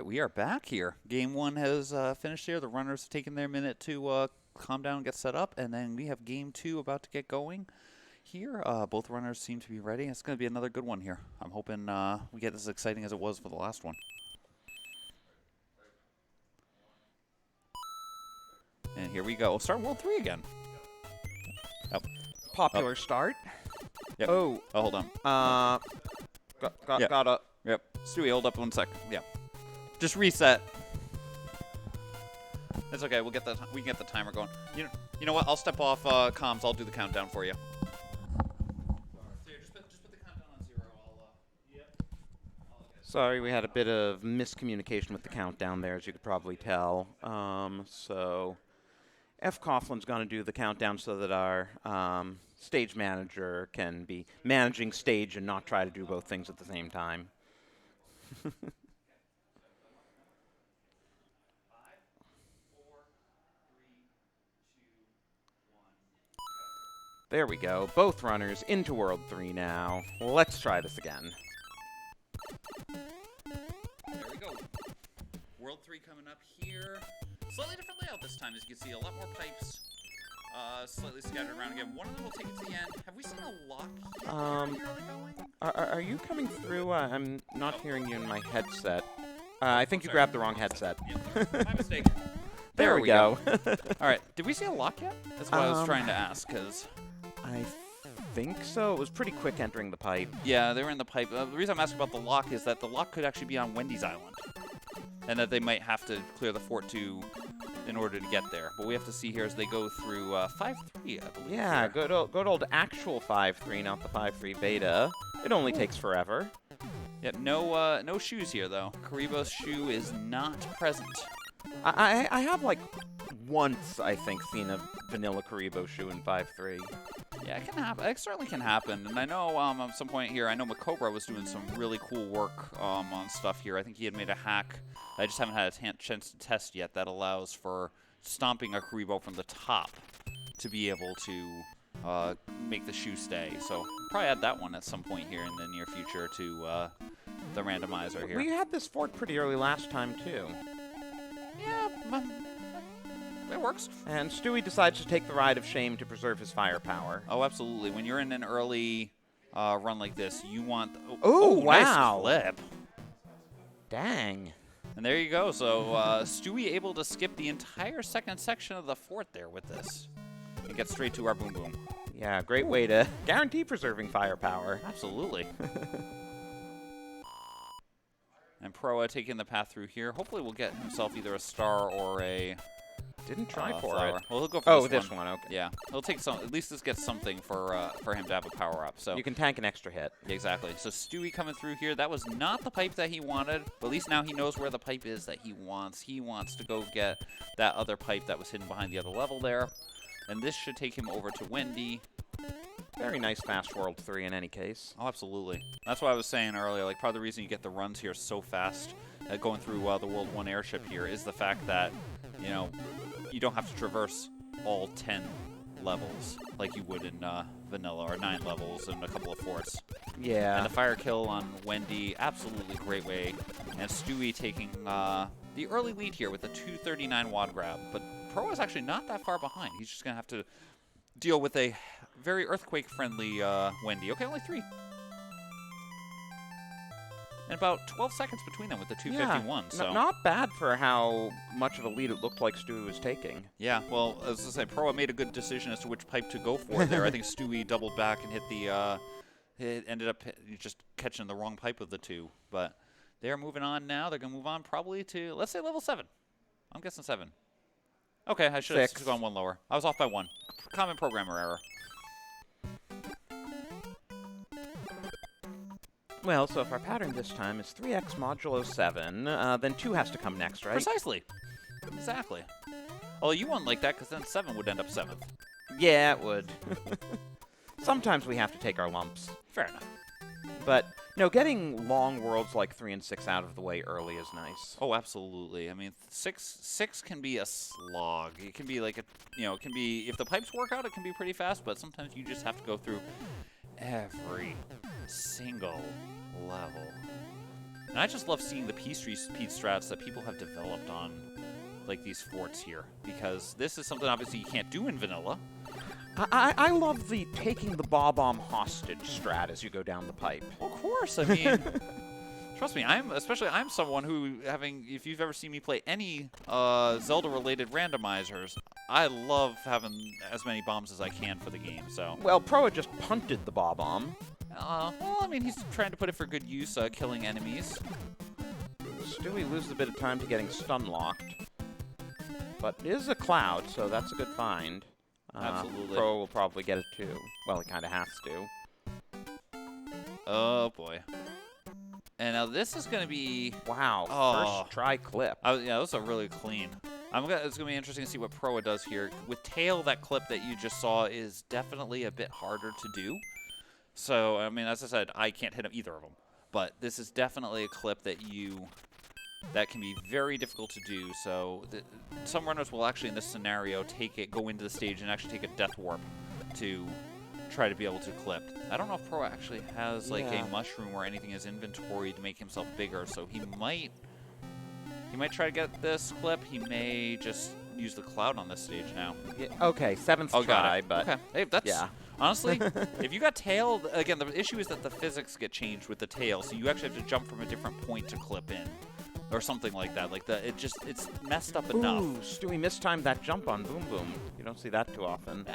right, we are back here. Game 1 has finished here. The runners have taken their minute to calm down and get set up, and then we have Game 2 about to get going here. Both runners seem to be ready. It's going to be another good one here. I'm hoping we get as exciting as it was for the last one. And here we go. We'll start World 3 again. Oh. Popular start. Yep. Oh, hold on. Got a. Yep. Stewie, hold up 1 sec. Yeah. Just reset. It's okay. We can get the timer going. You know what? I'll step off comms. I'll do the countdown for you. Here, just put the countdown on 0. Sorry, we had a bit of miscommunication with the countdown there, as you could probably tell. So F. Coughlin's going to do the countdown so that our stage manager can be managing stage and not try to do both things at the same time. There we go. Both runners into World 3 now. Let's try this again. There we go. World 3 coming up here. Slightly different layout this time, as you can see. A lot more pipes. Slightly scattered around again. One of them will take it to the end. Have we seen a lock yet? Are you coming through? I'm not hearing you in my headset. I think you grabbed the wrong headset. Yeah, my mistake. There we go. All right. Did we see a lock yet? That's what I was trying to ask, because I think so. It was pretty quick entering the pipe. yeah, they were in the pipe. The reason I'm asking about the lock is that the lock could actually be on Wendy's Island, and that they might have to clear the fort in order to get there. But we have to see here as they go through 5.3, I believe. Yeah, here. good old actual 5.3, not the 5.3 beta. It only takes forever. Yep, no shoes here, though. Karibo's shoe is not present. I have, like, once, I think, seen a vanilla Karibo shoe in 5.3. Yeah, it can happen. It certainly can happen. And I know at some point here, I know Macobra was doing some really cool work on stuff here. I think he had made a hack. I just haven't had a chance to test yet that allows for stomping a Karibo from the top to be able to make the shoe stay. So probably add that one at some point here in the near future to the randomizer here. We had this fort pretty early last time, too. Yeah, it works. And Stewie decides to take the ride of shame to preserve his firepower. Oh, absolutely. When you're in an early run like this, you want... Oh, Nice wow. flip. Dang. And there you go. So Stewie able to skip the entire second section of the fort there with this. And get straight to our boom boom. Yeah, great way to guarantee preserving firepower. Absolutely. And Proa taking the path through here. Hopefully we'll get himself either a star or a... Didn't try for flower. it. Well, he'll go for this one. Okay. Yeah, he'll take some. At least this gets something for him to have a power up. So you can tank an extra hit. Exactly. So Stewie coming through here. That was not the pipe that he wanted, but at least now he knows where the pipe is that he wants. He wants to go get that other pipe that was hidden behind the other level there, and this should take him over to Wendy. Very nice fast World 3 in any case. Oh, absolutely. That's what I was saying earlier. Like, part of the reason you get the runs here so fast, going through the World 1 airship here, is the fact that, you know, you don't have to traverse all 10 levels like you would in vanilla, or 9 levels and a couple of forts. Yeah. And the fire kill on Wendy, absolutely great way. And Stewie taking the early lead here with a 239 wad grab. But Pro is actually not that far behind. He's just going to have to deal with a very earthquake-friendly Wendy. Okay, only 3. And about 12 seconds between them with the 251. Yeah, so not bad for how much of a lead it looked like Stewie was taking. Yeah, well, as I say, Proa made a good decision as to which pipe to go for there. I think Stewie doubled back and hit the, ended up just catching the wrong pipe of the 2. But they're moving on now. They're going to move on probably to, let's say, level 7. I'm guessing 7. Okay, I should have gone 1 lower. I was off by 1. Common programmer error. Well, so if our pattern this time is 3x modulo 7, then 2 has to come next, right? Precisely. Exactly. Although you wouldn't like that, because then 7 would end up 7th. Yeah, it would. Sometimes we have to take our lumps. Fair enough. But, no, getting long worlds like 3 and 6 out of the way early is nice. Oh, absolutely. I mean, 6 can be a slog. It can be like a, it can be, if the pipes work out, it can be pretty fast, but sometimes you just have to go through every single level. And I just love seeing the speed strats that people have developed on, like, these forts here. Because this is something, obviously, you can't do in vanilla. I love the taking the bomb hostage strat as you go down the pipe. Well, of course, I mean... Trust me, I'm someone who, if you've ever seen me play any Zelda-related randomizers, I love having as many bombs as I can for the game, so... Well, Proa just punted the bomb. Well, I mean, he's trying to put it for good use, killing enemies. Stewie loses a bit of time to getting stun-locked. But it is a cloud, so that's a good find. Absolutely. Proa will probably get it too. Well, he kind of has to. Oh, boy. And now this is going to be... Wow, first try clip. Yeah, this is really clean. It's going to be interesting to see what Proa does here. With Tail, that clip that you just saw is definitely a bit harder to do. So, I mean, as I said, I can't hit either of them. But this is definitely a clip that can be very difficult to do. So, some runners will actually, in this scenario, go into the stage and actually take a death warp to try to be able to clip. I don't know if Proa actually has like a mushroom or anything in his inventory to make himself bigger, so he might try to get this clip. He may just use the cloud on this stage now. Yeah, okay, seventh try, but okay. Hey, that's honestly, if you got tail, again, the issue is that the physics get changed with the tail, so you actually have to jump from a different point to clip in. Or something like that. Like it's messed up enough. Ooh, Stewie mistimed that jump on Boom Boom. You don't see that too often. Yeah.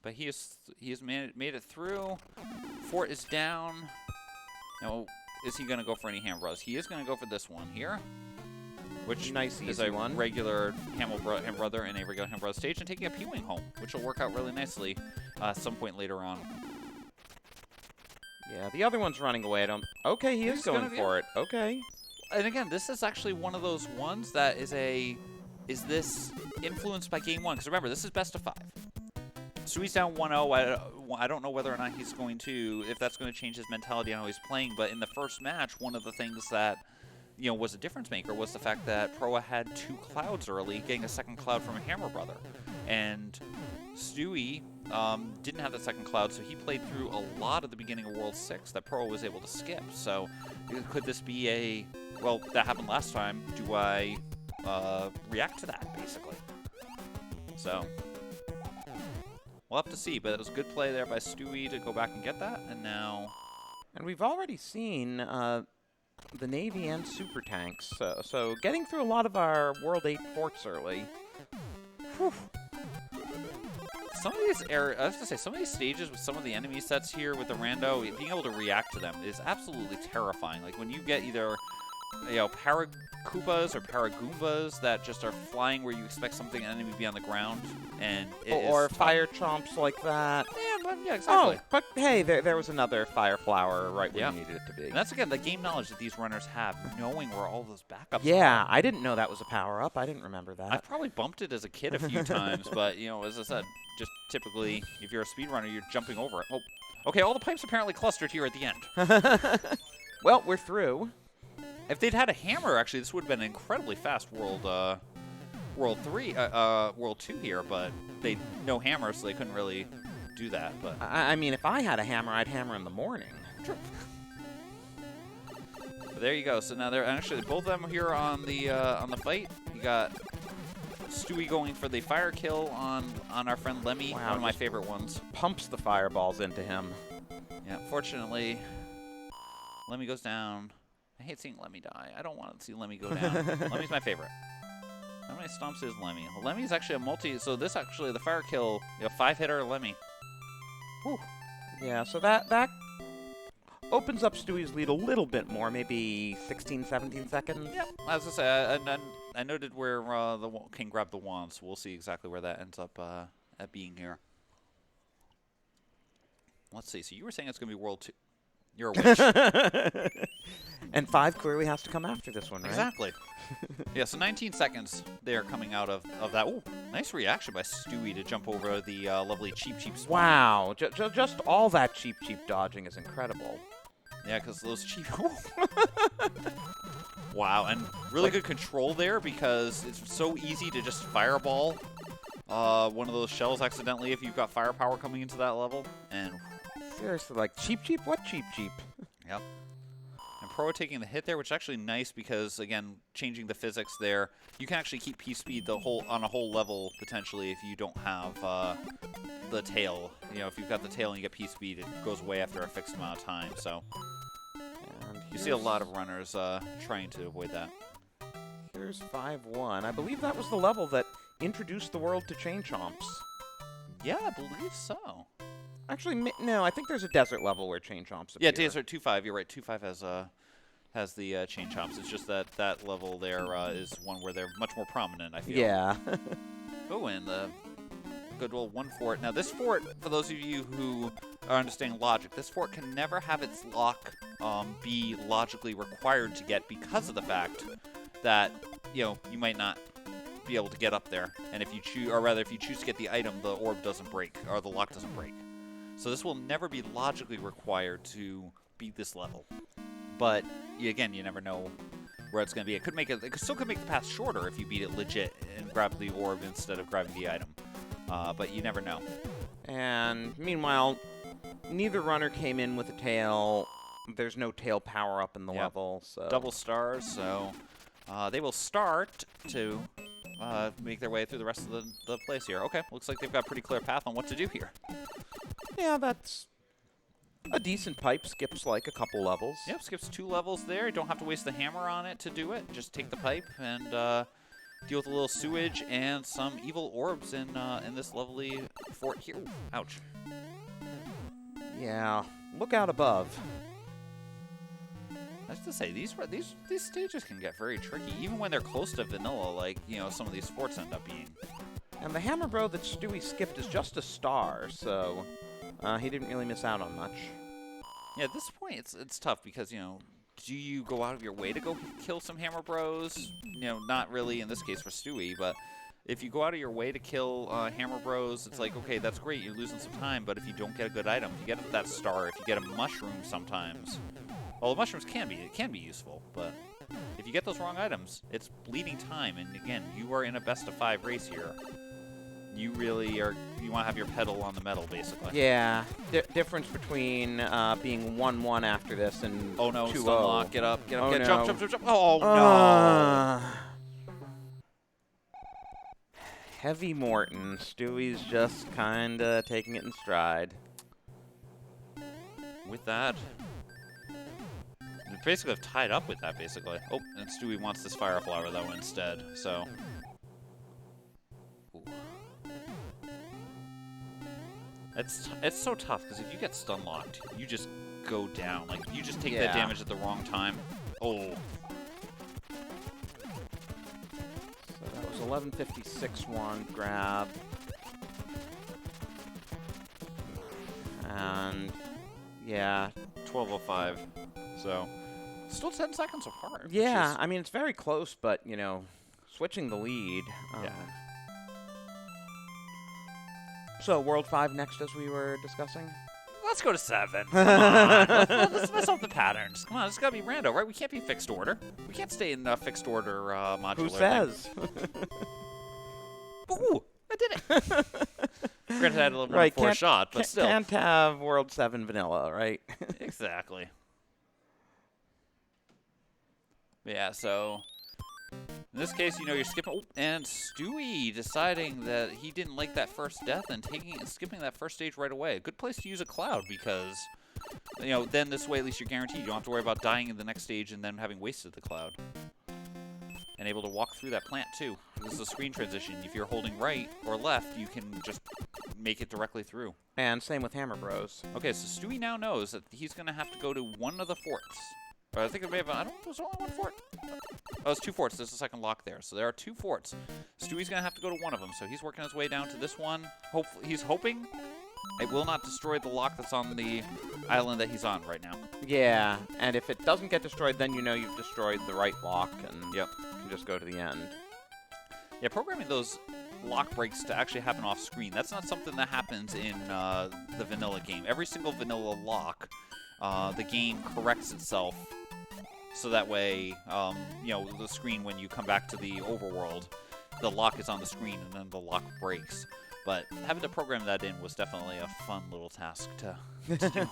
But he has made it through. Fort is down. Now, is he going to go for any hammer bros? He is going to go for this one here, which nice, is easy a one. regular Ham Brother and a regular Ham Brother stage, and taking a P-Wing home, which will work out really nicely some point later on. Yeah, the other one's running away. Okay, he's going for it. Okay. And again, this is actually one of those ones that is this influenced by game one? Because remember, this is best of 5. So he's down 1-0. I don't know whether or not he's going to, if that's going to change his mentality on how he's playing. But in the first match, one of the things that, was a difference maker was the fact that Proa had 2 clouds early, getting a second cloud from a Hammer Brother. And Stewie didn't have that second cloud, so he played through a lot of the beginning of World 6 that Proa was able to skip. So could this be well, that happened last time. Do I react to that, basically? So... we'll have to see, but it was a good play there by Stewie to go back and get that, and now... And we've already seen the Navy and super tanks, so getting through a lot of our World 8 forts early. Whew. Some of these I have to say, some of these stages with some of the enemy sets here with the rando, being able to react to them is absolutely terrifying. Like when you get either... Paragoombas or Paragoombas that just are flying where you expect something an enemy to be on the ground, and or fire chomps like that. Yeah, exactly. Oh, but hey, there was another fire flower right where you needed it to be. And that's again the game knowledge that these runners have, knowing where all those backups are. Yeah, I didn't know that was a power up. I didn't remember that. I probably bumped it as a kid a few times, but as I said, just typically if you're a speedrunner, you're jumping over it. Oh, okay, all the pipes apparently clustered here at the end. Well, we're through. If they'd had a hammer, actually, this would have been an incredibly fast World 2 here, but no hammer, so they couldn't really do that. But I mean, if I had a hammer, I'd hammer in the morning. True. But there you go. So now they're actually both of them here on the fight. You got Stewie going for the fire kill on our friend Lemmy, one of my favorite ones. Pumps the fireballs into him. Yeah, fortunately, Lemmy goes down. I hate seeing Lemmy die. I don't want to see Lemmy go down. Lemmy's my favorite. How many stomps is Lemmy? Lemmy's actually a multi... So this actually, the fire kill, 5-hitter Lemmy. Whew. Yeah, so that opens up Stewie's lead a little bit more, maybe 16, 17 seconds. Yeah, as I say, I noted where the king grabbed the wand, so we'll see exactly where that ends up at being here. Let's see. So you were saying it's going to be World 2. You're a witch. And 5 clearly has to come after this one, right? Exactly. Yeah, so 19 seconds there coming out of that. Ooh, nice reaction by Stewie to jump over the lovely cheap spawn. Wow, just all that cheap dodging is incredible. Yeah, because those cheap... Wow, and really good control there because it's so easy to just fireball one of those shells accidentally if you've got firepower coming into that level. And Seriously, like, cheap, cheap? What cheap, cheap? Yep. And Proa taking the hit there, which is actually nice because, again, changing the physics there, you can actually keep P-Speed on a whole level, potentially, if you don't have the tail. You know, if you've got the tail and you get P-Speed, it goes away after a fixed amount of time, so. And you see a lot of runners trying to avoid that. Here's 5-1. I believe that was the level that introduced the world to Chain Chomps. Yeah, I believe so. Actually, no, I think there's a desert level where Chain Chomps appear. Yeah, Desert 2.5, you're right. 2.5 has the Chain Chomps. It's just that that level there is one where they're much more prominent, I feel. Yeah. Oh, and the good old one fort. Now, this fort, for those of you who are understanding logic, this fort can never have its lock be logically required to get because of the fact that, you know, you might not be able to get up there. And if you choose, or rather, if you choose to get the item, the orb doesn't break, or the lock doesn't break. So this will never be logically required to beat this level. But, again, you never know where it's going to be. It still could make the path shorter if you beat it legit and grab the orb instead of grabbing the item. But you never know. And meanwhile, neither runner came in with a tail. There's no tail power-up in the level. So double stars, so they will start to make their way through the rest of the place here. Okay, looks like they've got a pretty clear path on what to do here. Yeah, that's a decent pipe. Skips like a couple levels. Yep, skips 2 levels there. You don't have to waste the hammer on it to do it. Just take the pipe and deal with a little sewage and some evil orbs in this lovely fort here. Ooh, ouch. Yeah, look out above. I have to say, these stages can get very tricky, even when they're close to vanilla, like, you know, some of these forts end up being. And the hammer bro that Stewie skipped is just a star, so he didn't really miss out on much. Yeah, at this point, it's tough because, you know, do you go out of your way to go kill some hammer bros? You know, not really in this case for Stewie, but if you go out of your way to kill hammer bros, it's like, okay, that's great, you're losing some time, but if you don't get a good item, if you get that star, if you get a mushroom sometimes, well, the mushrooms can be useful, but if you get those wrong items, it's bleeding time, and again, you are in a best-of-5 race here. You really are, you want to have your pedal on the metal, basically. Yeah, difference between being 1-1 after this and 2-0. Oh no, stunlock, get up, oh, get no. Jump. Oh no! Heavy Morton. Stewie's just kind of taking it in stride. With that, we basically have tied up with that, basically. Oh, and Stewie wants this fire flower, though, instead, so. Ooh. It's so tough, because if you get stun locked, you just go down. Like, you just take that damage at the wrong time. Oh. So that was 1156 wand grab. And, yeah. 12:05. So, still 10 seconds apart. Yeah, I mean, it's very close, but, you know, switching the lead. Yeah. So, World 5 next, as we were discussing? Let's go to 7. Come on. Let's mess up the patterns. Come on, it's got to be rando, right? We can't be fixed order. We can't stay in fixed order modular. Who says? Ooh, I did it. Granted, I had a little bit of a poor shot, but still. Can't have World 7 vanilla, right? Exactly. Yeah, so in this case, you know, you're skipping. Oh, and Stewie deciding that he didn't like that first death and skipping that first stage right away. A good place to use a cloud because, you know, then this way at least you're guaranteed. You don't have to worry about dying in the next stage and then having wasted the cloud. And able to walk through that plant too. This is a screen transition. If you're holding right or left, you can just make it directly through. And same with Hammer Bros. Okay, so Stewie now knows that he's going to have to go to one of the forts. But I think it may have, I don't know if there's only one fort. Oh, it's 2 forts. There's a second lock there. So there are 2 forts. Stewie's going to have to go to one of them. So he's working his way down to this one. He's hoping it will not destroy the lock that's on the island that he's on right now. Yeah, and if it doesn't get destroyed, then you know you've destroyed the right lock and you can just go to the end. Yeah, programming those lock breaks to actually happen off screen, that's not something that happens in the vanilla game. Every single vanilla lock, the game corrects itself so that way, you know, the screen, when you come back to the overworld, the lock is on the screen and then the lock breaks. But having to program that in was definitely a fun little task to do.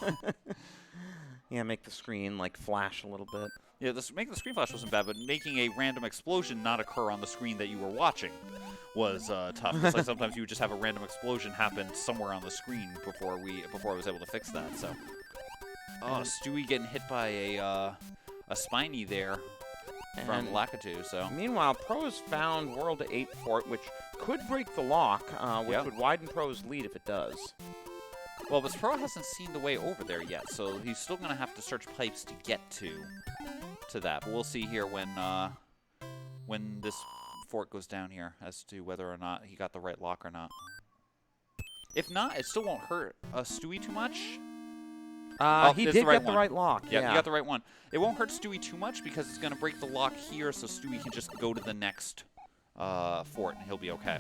Yeah, make the screen like flash a little bit. Yeah, making the screen flash wasn't bad, but making a random explosion not occur on the screen that you were watching was tough. Because like, sometimes you would just have a random explosion happen somewhere on the screen before I was able to fix that. So, oh, Stewie getting hit by a spiny there from Lakitu. So meanwhile, Pro's found World 8 Fort, which could break the lock, which would widen Pro's lead if it does. Well, but Pro hasn't seen the way over there yet, so he's still going to have to search pipes to get to that. But we'll see here when this fort goes down here as to whether or not he got the right lock or not. If not, it still won't hurt Stewie too much. He did get the right lock. Yeah, he got the right one. It won't hurt Stewie too much because it's going to break the lock here, so Stewie can just go to the next fort and he'll be okay.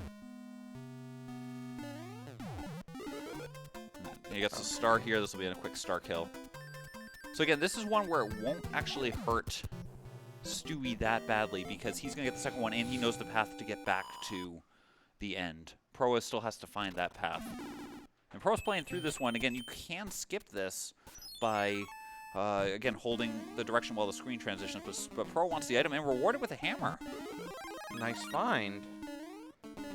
He gets a star here. This will be a quick star kill. So again, this is one where it won't actually hurt Stewie that badly because he's going to get the second one and he knows the path to get back to the end. Proa still has to find that path. And Proa's playing through this one. Again, you can skip this by, again, holding the direction while the screen transitions. But Pro wants the item and rewarded with a hammer. Nice find.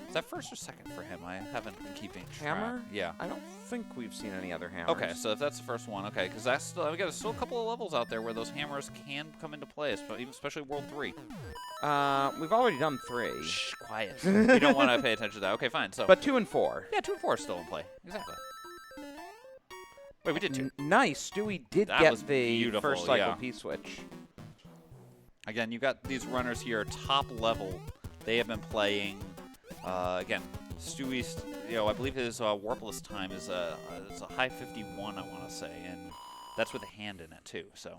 Is that first or second for him? I haven't been keeping track. Hammer? Yeah. I don't think we've seen any other hammers. Okay, so if that's the first one, okay, because that's still, there's still a couple of levels out there where those hammers can come into play, especially World 3. We've already done 3. Shh, quiet. You don't want to pay attention to that. Okay, fine. So. But 2 and 4. Yeah, 2 and 4 are still in play. Exactly. Wait, we did 2. Nice. Stewie did get the first cycle P-switch. Again, you've got these runners here, top level. They have been playing. Again, Stewie's, I believe his warpless time is it's a high 51, I want to say, and that's with a hand in it too. So,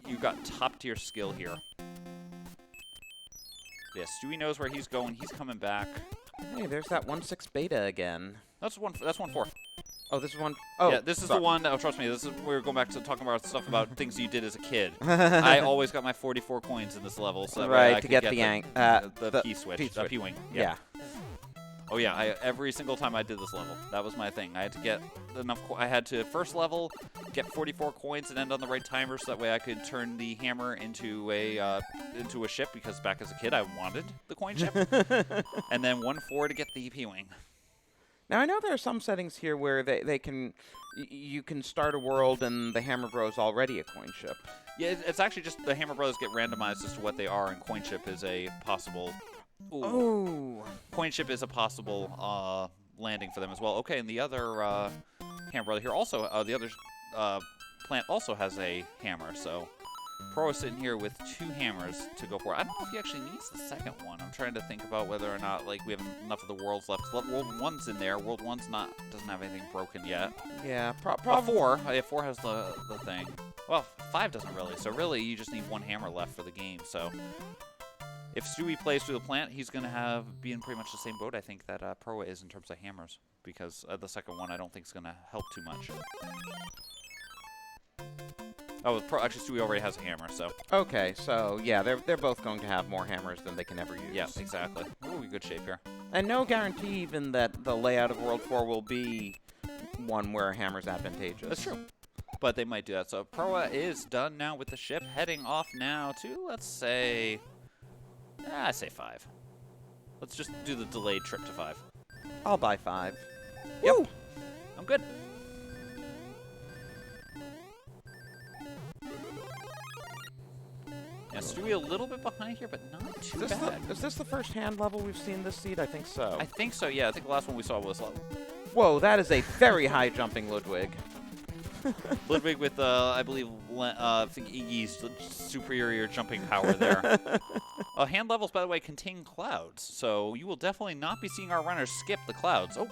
you've got top tier skill here. Yeah, Stewie knows where he's going. He's coming back. Hey, there's that 1.6 beta again. That's 1.4. Oh, this is one. Oh, yeah, this is the one. Oh, trust me. This is we're going back to talking about stuff about things you did as a kid. I always got my 44 coins in this level, so that way I could get the P-switch, the P-wing. Yeah. Oh yeah, every single time I did this level, that was my thing. I had to get enough. I had to first level get 44 coins and end on the right timer, so that way I could turn the hammer into a ship. Because back as a kid, I wanted the coin ship, and then 1.4 to get the P-wing. Now, I know there are some settings here where you can start a world and the Hammer Bros already a coin ship. Yeah, it's actually just the Hammer Bros get randomized as to what they are, and coin ship is a possible. Ooh. Oh. Coin ship is a possible landing for them as well. Okay, and the other Hammer Brother here also, the other plant also has a hammer, so Pro is sitting here with 2 hammers to go for. I don't know if he actually needs the second one. I'm trying to think about whether or not we have enough of the worlds left. World 1's in there. World 1's doesn't have anything broken yet. Yeah, probably 4. Yeah, 4 has the thing. Well, 5 doesn't really. So really, you just need 1 hammer left for the game. So if Stewie plays through the plant, he's going to be in pretty much the same boat, I think, that Proa is in terms of hammers. Because the second one, I don't think is going to help too much. Oh, actually, Stewie already has a hammer, so. Okay, so yeah, they're both going to have more hammers than they can ever use. Yes, exactly. Ooh, good shape here. And no guarantee even that the layout of World 4 will be one where a hammer's advantageous. That's true. But they might do that. So Proa is done now with the ship, heading off now to, let's say, I say 5. Let's just do the delayed trip to 5. I'll buy 5. Yep. Woo! I'm good. Yeah, Stewie a little bit behind here, but not too bad. Is this the first hand level we've seen this seed? I think so. I think so, yeah. I think the last one we saw was level. Whoa, that is a very high jumping Ludwig. Ludwig with, I believe, I think Iggy's superior jumping power there. Hand levels, by the way, contain clouds, so you will definitely not be seeing our runners skip the clouds. Oh,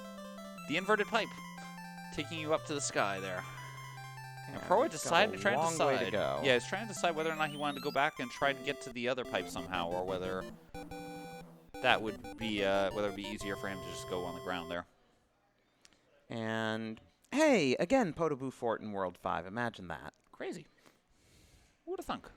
the inverted pipe, taking you up to the sky there. And Proa decided to try and decide. Way to go. Yeah, he's trying to decide whether or not he wanted to go back and try to get to the other pipe somehow, or whether that would be whether it'd be easier for him to just go on the ground there. And hey, again, Podoboo Fort in World 5. Imagine that. Crazy. Who would have thunk?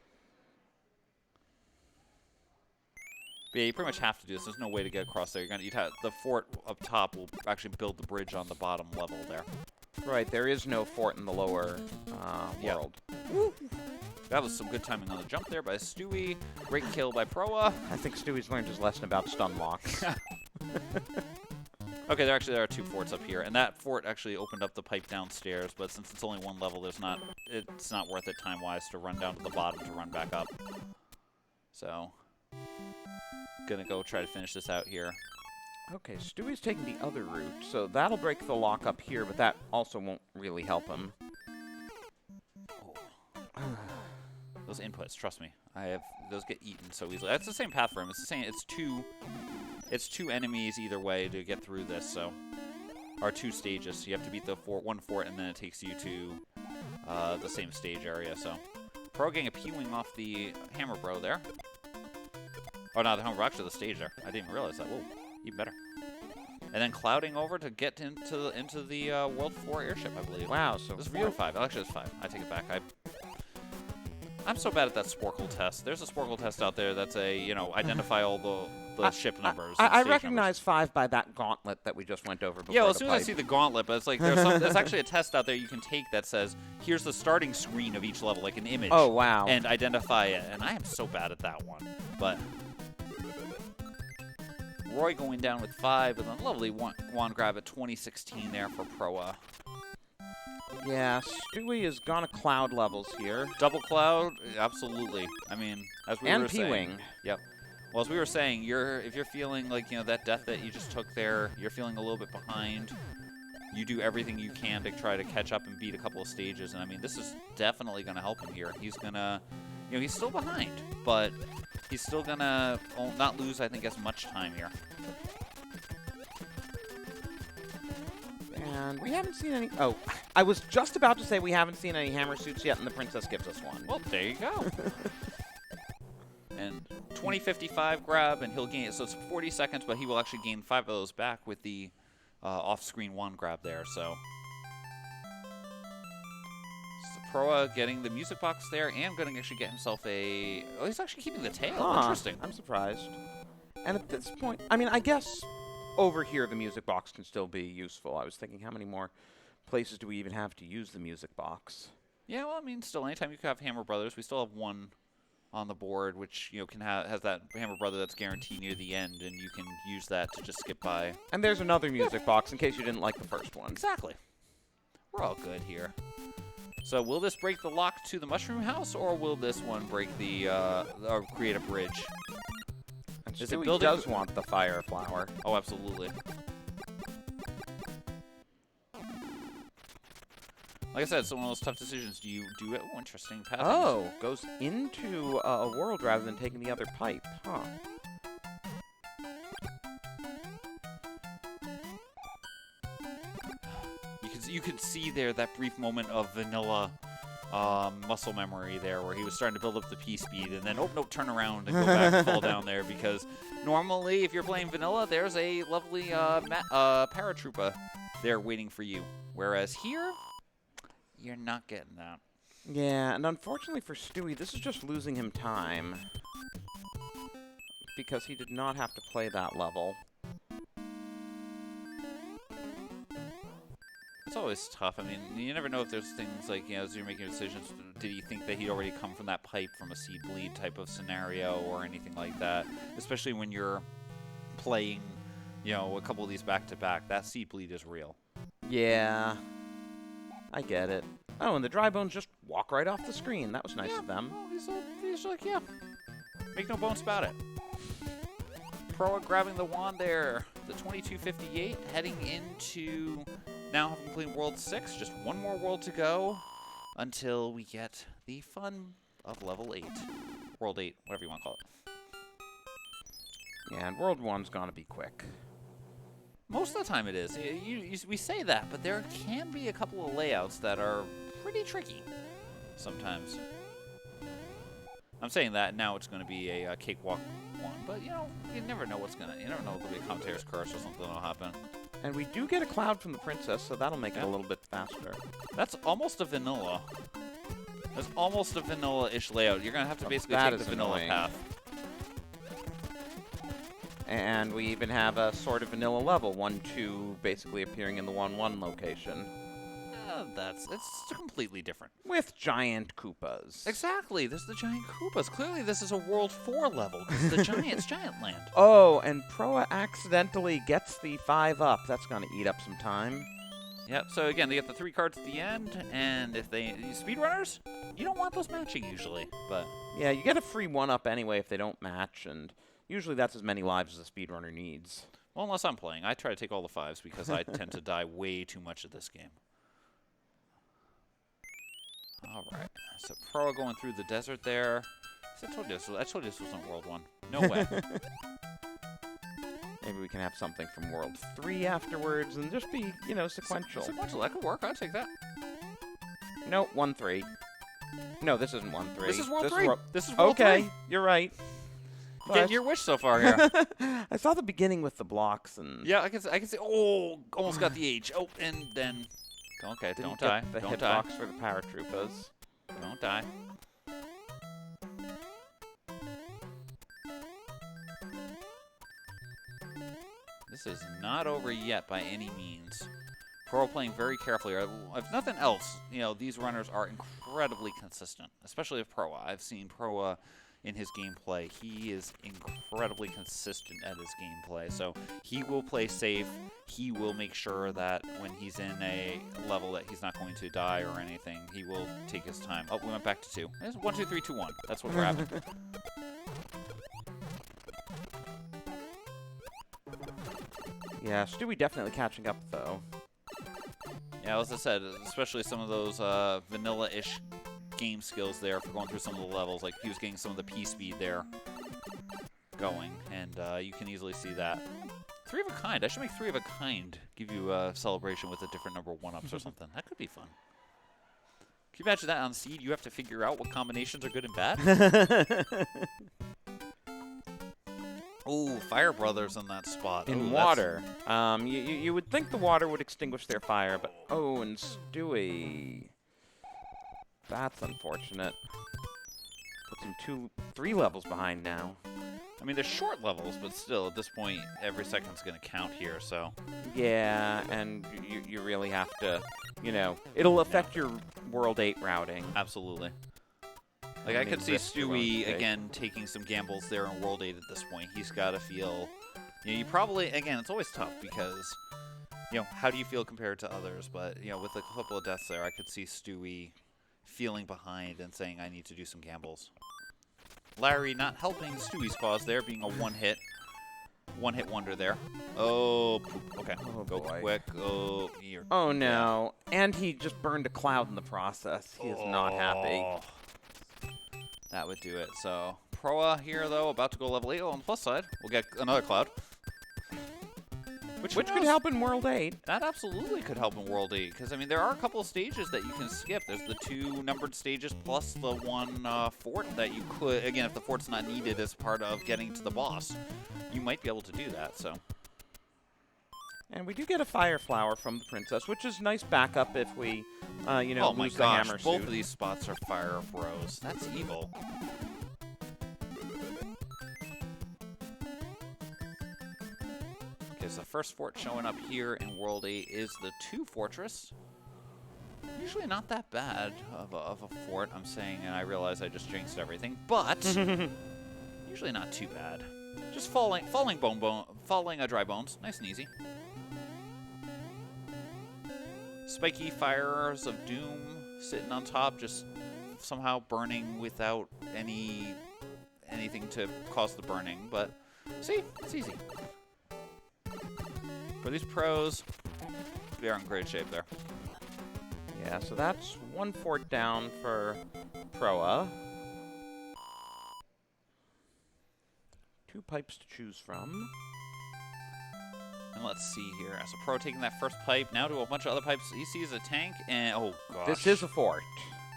Yeah, you pretty much have to do this. There's no way to get across there. You'd have the fort up top will actually build the bridge on the bottom level there. Right, there is no fort in the lower world. Woo. That was some good timing on the jump there by Stewie. Great kill by Proa. I think Stewie's learned his lesson about stun locks. Okay, there are 2 forts up here, and that fort actually opened up the pipe downstairs. But since it's only 1 level, it's not worth it time-wise to run down to the bottom to run back up. So, gonna go try to finish this out here. Okay, Stewie's taking the other route, so that'll break the lock up here, but that also won't really help him. Oh. Those inputs, trust me, those get eaten so easily. That's the same path for him. It's the same. It's two enemies either way to get through this. So, or 2 stages. So you have to beat the one fort, and then it takes you to the same stage area. So, Pro getting a pewing off the Hammer Bro there. Oh, no, the Hammer Bro, actually the stage there. I didn't even realize that. Whoa, even better. And then clouding over to get into the World 4 airship, I believe. Wow, so this is 4 or 5. Actually, it's 5. I take it back. I'm so bad at that Sporkle test. There's a Sporkle test out there that's identify all the ship numbers. I recognize 5 by that gauntlet that we just went over before. Yeah, well, as soon as I see the gauntlet, but it's like there's actually a test out there you can take that says, here's the starting screen of each level, like an image. Oh, wow. And identify it. And I am so bad at that one. But Roy going down with 5, and then lovely wand grab at 2016 there for Proa. Yeah, Stewie has gone to cloud levels here. Double cloud, absolutely. I mean, as we were saying. Yep. Well, as we were saying, if you're feeling like that death that you just took there, you're feeling a little bit behind. You do everything you can to try to catch up and beat a couple of stages, and I mean, this is definitely going to help him here. He's gonna, he's still behind, but he's still gonna not lose, I think, as much time here. And we haven't seen any... Oh, I was just about to say we haven't seen any hammer suits yet, and the princess gives us one. Well, there you go. And 2055 grab, and he'll gain it. So it's 40 seconds, but he will actually gain 5 of those back with the off-screen wand grab there. So Proa getting the music box there, and going to actually get himself a... Oh, he's actually keeping the tail. Interesting. I'm surprised. And at this point, I mean, I guess... Over here, the music box can still be useful. I was thinking, how many more places do we even have to use the music box? Yeah, well, I mean, still, anytime you can have Hammer Brothers, we still have one on the board, which has that Hammer Brother that's guaranteed near the end, and you can use that to just skip by. And there's another music box in case you didn't like the first one. Exactly. We're all good here. So, will this break the lock to the Mushroom House, or will this one break or create a bridge? Stewie does want the fire flower. Oh, absolutely. Like I said, it's one of those tough decisions. Do you do it? Oh, interesting path. Oh, goes into a world rather than taking the other pipe. Huh. You could see there that brief moment of vanilla muscle memory there where he was starting to build up the P speed and then, oh, no, turn around and go back and fall down there, because normally if you're playing vanilla, there's a lovely paratrooper there waiting for you. Whereas here, you're not getting that. Yeah, and unfortunately for Stewie, this is just losing him time, because he did not have to play that level. It's always tough. I mean, you never know if there's things like, as you're making decisions, did he think that he'd already come from that pipe from a seed bleed type of scenario or anything like that? Especially when you're playing, a couple of these back-to-back. That seed bleed is real. Yeah, I get it. Oh, and the dry bones just walk right off the screen. That was nice of them. Well, he's like, yeah, make no bones about it. Proa grabbing the wand there. The 2258 heading into... Now having completed World 6, just one more world to go until we get the fun of Level 8. World 8, whatever you want to call it. Yeah, and World 1's going to be quick. Most of the time it is. We say that, but there can be a couple of layouts that are pretty tricky sometimes. I'm saying that now it's going to be a cakewalk one, but you never know what's going to... You never know if there'll be a commentator's curse or something that'll happen. And we do get a cloud from the princess, so that'll make it a little bit faster. That's almost a vanilla. That's almost a vanilla-ish layout. You're going to have to basically take the vanilla path. And we even have a sort of vanilla level, 1-2 basically appearing in the 1-1 location. It's completely different. With giant Koopas. Exactly. This is the giant Koopas. Clearly, this is a World 4 level. This is the Giant Land. Oh, and Proa accidentally gets the 5-up. That's going to eat up some time. Yep. So again, they get the 3 cards at the end, and if these speedrunners, you don't want those matching usually, but yeah, you get a free 1-up anyway if they don't match, and usually that's as many lives as a speedrunner needs. Well, unless I'm playing, I try to take all the 5s because I tend to die way too much at this game. All right, so Proa going through the desert there. I told you this wasn't World 1. No way. Maybe we can have something from World 3 afterwards and just be, you know, sequential. Sequential, that could work. I'd take that. No, 1-3. No, this isn't 1-3. This is World 3. This is World 3. Okay, you're right. Getting your wish so far here. I saw the beginning with the blocks and... Yeah, I can see. Oh, almost got the H. Oh, and then... Okay, don't die. The Don't die. hitbox for the paratroopers. Don't die. This is not over yet by any means. Pro playing very carefully. If nothing else, you know, these runners are incredibly consistent, especially with Proa. I've seen Proa in his gameplay. He is incredibly consistent at his gameplay. So he will play safe. He will make sure that when he's in a level that he's not going to die or anything. He will take his time. Oh, we went back to 2. It's 1, 2, 3, 2, 1. That's what we're having. Yeah, Stewie definitely catching up, though. Yeah, as I said, especially some of those vanilla-ish game skills there for going through some of the levels. Like, he was getting some of the P-speed there going, and you can easily see that. 3 of a kind. I should make 3 of a kind. Give you a celebration with a different number of 1-ups or something. That could be fun. Can you imagine that on Seed? You have to figure out what combinations are good and bad? Oh, Fire Brothers in that spot. In water. You would think the water would extinguish their fire, but... Oh, and Stewie... That's unfortunate. Puts him 3 levels behind now. I mean, they're short levels, but still, at this point, every second's going to count here, so... Yeah, and you really have to, you know... It'll affect your World 8 routing. Absolutely. Like, I could see Stewie, again, taking some gambles there in World 8 at this point. He's got to feel... You know, you probably... Again, it's always tough because, you know, how do you feel compared to others? But, you know, with a couple of deaths there, I could see Stewie feeling behind and saying, I need to do some gambles. Larry not helping Stewie's cause there, being a one-hit wonder there. Oh, poop. Okay. Oh, go boy. quick. Oh, here. Oh, no. Yeah. And he just burned a cloud in the process. He is not happy. That would do it. So, Proa here, though, about to go level 8. Oh, on the plus side, we'll get another cloud. Which could help in World 8. That absolutely could help in World 8, because, I mean, there are a couple of stages that you can skip. There's the 2 numbered stages plus the 1 fort that you could, again, if the fort's not needed as part of getting to the boss, you might be able to do that, so. And we do get a Fire Flower from the Princess, which is nice backup if we, you know, oh my lose gosh, the hammer both suit. of these spots are fire throws. That's evil. Okay, so the first fort showing up here in World 8 is the 2 Fortress. Usually not that bad of a fort, I'm saying, and I realize I just jinxed everything, but usually not too bad. Just falling a dry bones, nice and easy. Spiky Fires of Doom sitting on top, just somehow burning without anything to cause the burning. But see, it's easy. For these pros, they are in great shape there. Yeah, so that's 1 fort down for Proa. 2 pipes to choose from. And let's see here. So Pro taking that first pipe, now to a bunch of other pipes. He sees a tank, and oh gosh. This is a fort.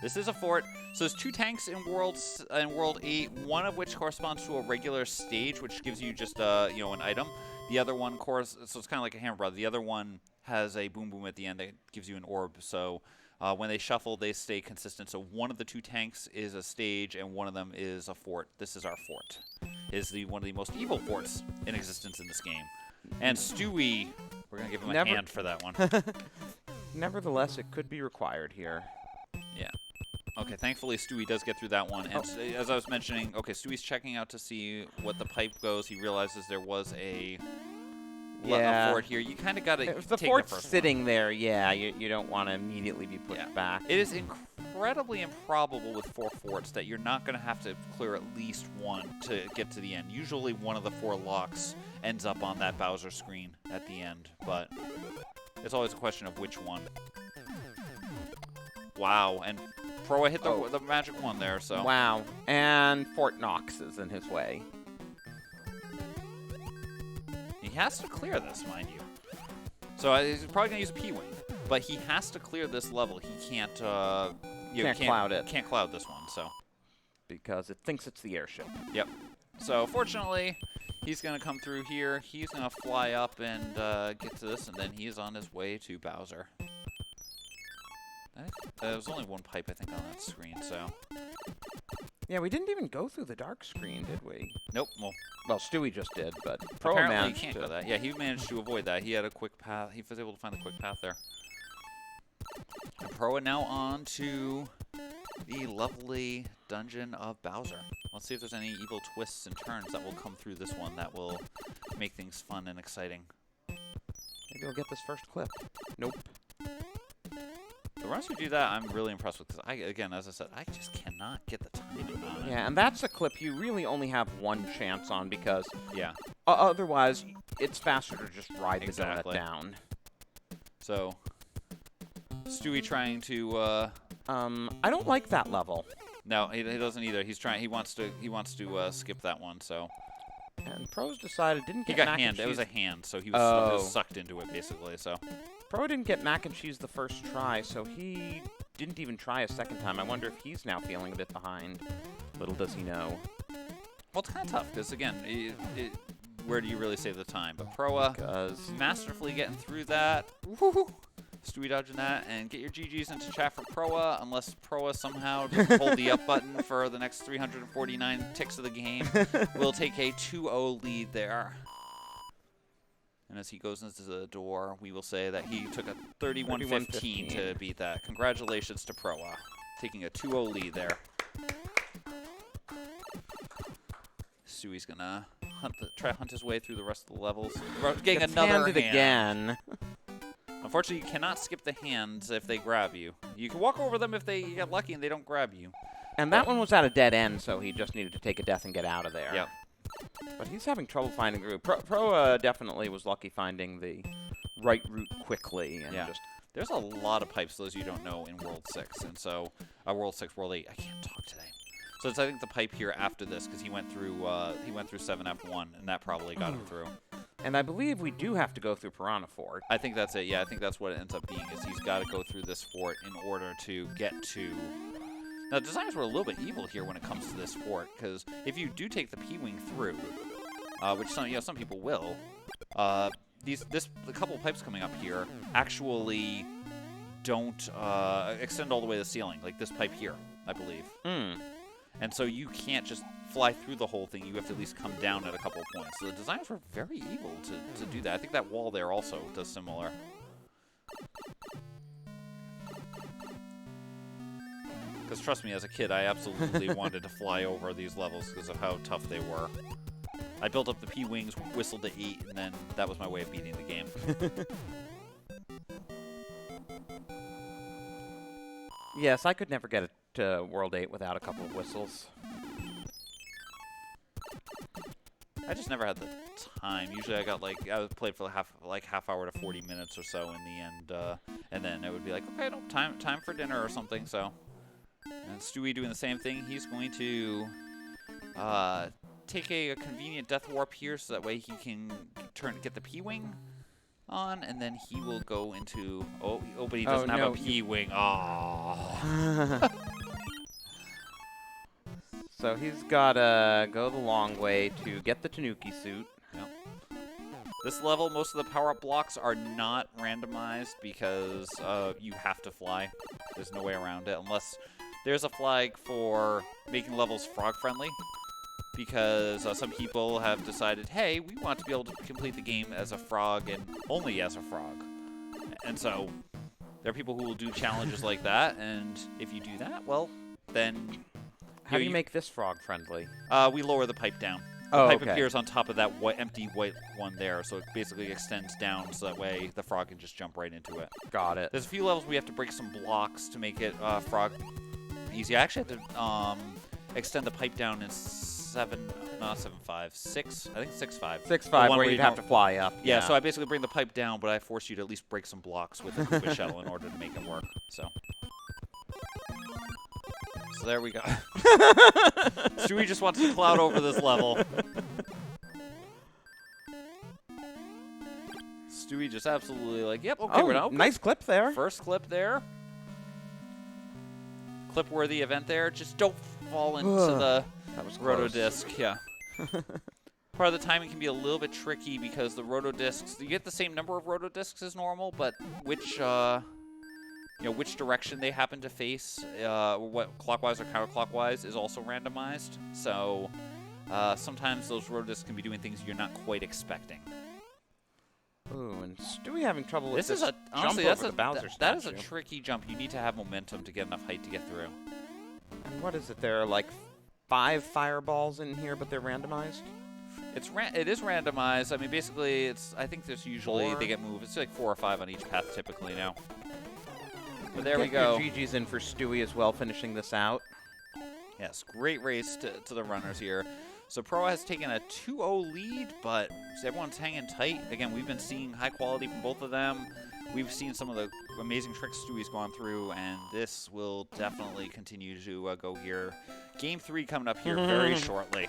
This is a fort. So there's 2 tanks in World 8, one of which corresponds to a regular stage, which gives you just you know, an item. The other one, so it's kind of like a hammer brother. The other one has a boom boom at the end that gives you an orb. So When they shuffle, they stay consistent. So one of the 2 tanks is a stage, and one of them is a fort. This is our fort. Is one of the most evil forts in existence in this game. And Stewie, we're going to give him a hand for that one. Nevertheless, it could be required here. Yeah. Okay, thankfully Stewie does get through that one. And as I was mentioning, okay, Stewie's checking out to see what the pipe goes. He realizes there was a fort here. You kind of got to take the fort's first sitting one. there, yeah, you don't want to immediately be put back. It is incredibly improbable with 4 forts that you're not going to have to clear at least one to get to the end. Usually one of the 4 locks ends up on that Bowser screen at the end, but it's always a question of which one. Wow, and Proa hit the magic one there, so. Wow, and Fort Knox is in his way. He has to clear this, mind you. So he's probably going to use a P-Wing, but he has to clear this level. He can't, can't cloud it. Can't cloud this one, so. Because it thinks it's the airship. Yep. So fortunately, he's going to come through here. He's going to fly up and get to this, and then he's on his way to Bowser. There was only one pipe, I think, on that screen, so. Yeah, we didn't even go through the dark screen, did we? Nope. Well, Stewie just did, but Proa apparently managed he can't to. go that. Yeah, he managed to avoid that. He had a quick path. He was able to find the quick path there. And Proa now on to the lovely dungeon of Bowser. Let's see if there's any evil twists and turns that will come through this one that will make things fun and exciting. Maybe we'll get this first clip. Nope. The runs who do that, I'm really impressed with, because again, as I said, I just cannot get the timing on it. Yeah, and that's a clip you really only have one chance on, because otherwise, it's faster to just ride the donut down. So, Stewie trying to. I don't like that level. No, he doesn't either. He's trying. He wants to skip that one. So. And Pro's decided didn't get. He got mac hand. and cheese. It was a hand, so he was sucked into it basically. So. Pro didn't get mac and cheese the first try, so he didn't even try a second time. I wonder if he's now feeling a bit behind. Little does he know. Well, it's kind of tough because again, where do you really save the time? But Proa masterfully getting through that. Woo-hoo. Stewie dodging that, and get your GGs into chat for Proa, unless Proa somehow doesn't hold the up button for the next 349 ticks of the game. We'll take a 2-0 lead there. And as he goes into the door, we will say that he took a 31-15 to beat that. Congratulations to Proa, taking a 2-0 lead there. Stewie's gonna try to hunt his way through the rest of the levels. Getting another hand. Again. Unfortunately, you cannot skip the hands if they grab you. You can walk over them if they get lucky and they don't grab you. And that one was at a dead end, so he just needed to take a death and get out of there. Yep. But he's having trouble finding the route. Pro definitely was lucky finding the right route quickly. And just there's a lot of pipes, those you don't know, in World 6. And so, World 6, World 8, I can't talk today. So it's, I think, the pipe here after this, because he went through 7F1, and that probably got him through. And I believe we do have to go through Piranha Fort. I think that's it. Yeah, I think that's what it ends up being, is he's got to go through this fort in order to get to... Now, designers were a little bit evil here when it comes to this fort, because if you do take the P-Wing through, which some people will, the couple of pipes coming up here actually don't extend all the way to the ceiling, like this pipe here, I believe. And so you can't just fly through the whole thing. You have to at least come down at a couple of points. So the designers were very evil to do that. I think that wall there also does similar. Because trust me, as a kid, I absolutely wanted to fly over these levels because of how tough they were. I built up the P-Wings, whistled to 8, and then that was my way of beating the game. Yes, I could never get it to World 8 without a couple of whistles. I just never had the time. Usually I would play for half hour to 40 minutes or so in the end, and then it would be like, okay, time for dinner or something. So, and Stewie doing the same thing. He's going to take a convenient death warp here, so that way he can get the P-Wing on, and then he will go into but he doesn't have a P-Wing. Oh. So he's got to go the long way to get the Tanuki suit. Yep. This level, most of the power-up blocks are not randomized because you have to fly. There's no way around it unless there's a flag for making levels frog-friendly. Because some people have decided, hey, we want to be able to complete the game as a frog and only as a frog. And so there are people who will do challenges like that, and if you do that, well, then... How do you make this frog-friendly? We lower the pipe down. The Oh, pipe okay. appears on top of that empty white one there, so it basically extends down so that way the frog can just jump right into it. Got it. There's a few levels we have to break some blocks to make it frog easy. I actually had to extend the pipe down in 6, I think 6.5. 6.5, where you'd have to fly up. Yeah, so I basically bring the pipe down, but I force you to at least break some blocks with the Koopa shell in order to make it work. So there we go. Stewie just wants to cloud over this level. Stewie just absolutely like, yep, okay, we're done. Nice clip there. First clip there. Clip-worthy event there. Just don't fall into the rotodisc. Yeah. Part of the timing can be a little bit tricky because the rotodiscs, you get the same number of rotodiscs as normal, but which direction they happen to face, what clockwise or counterclockwise, is also randomized. So sometimes those rotodiscs can be doing things you're not quite expecting. Ooh, and Stewie having trouble with this honestly, jump over the Bowser statue. That is a tricky jump. You need to have momentum to get enough height to get through. And what is it? There are like 5 fireballs in here, but they're randomized? It is randomized. I mean, basically, I think there's usually 4? they get moved. It's like 4 or 5 on each path typically now. But there Get we go. Your GG's in for Stewie as well, finishing this out. Yes, great race to the runners here. So Proa has taken a 2-0 lead, but everyone's hanging tight. Again, we've been seeing high quality from both of them. We've seen some of the amazing tricks Stewie's gone through, and this will definitely continue to go here. Game 3 coming up here very shortly.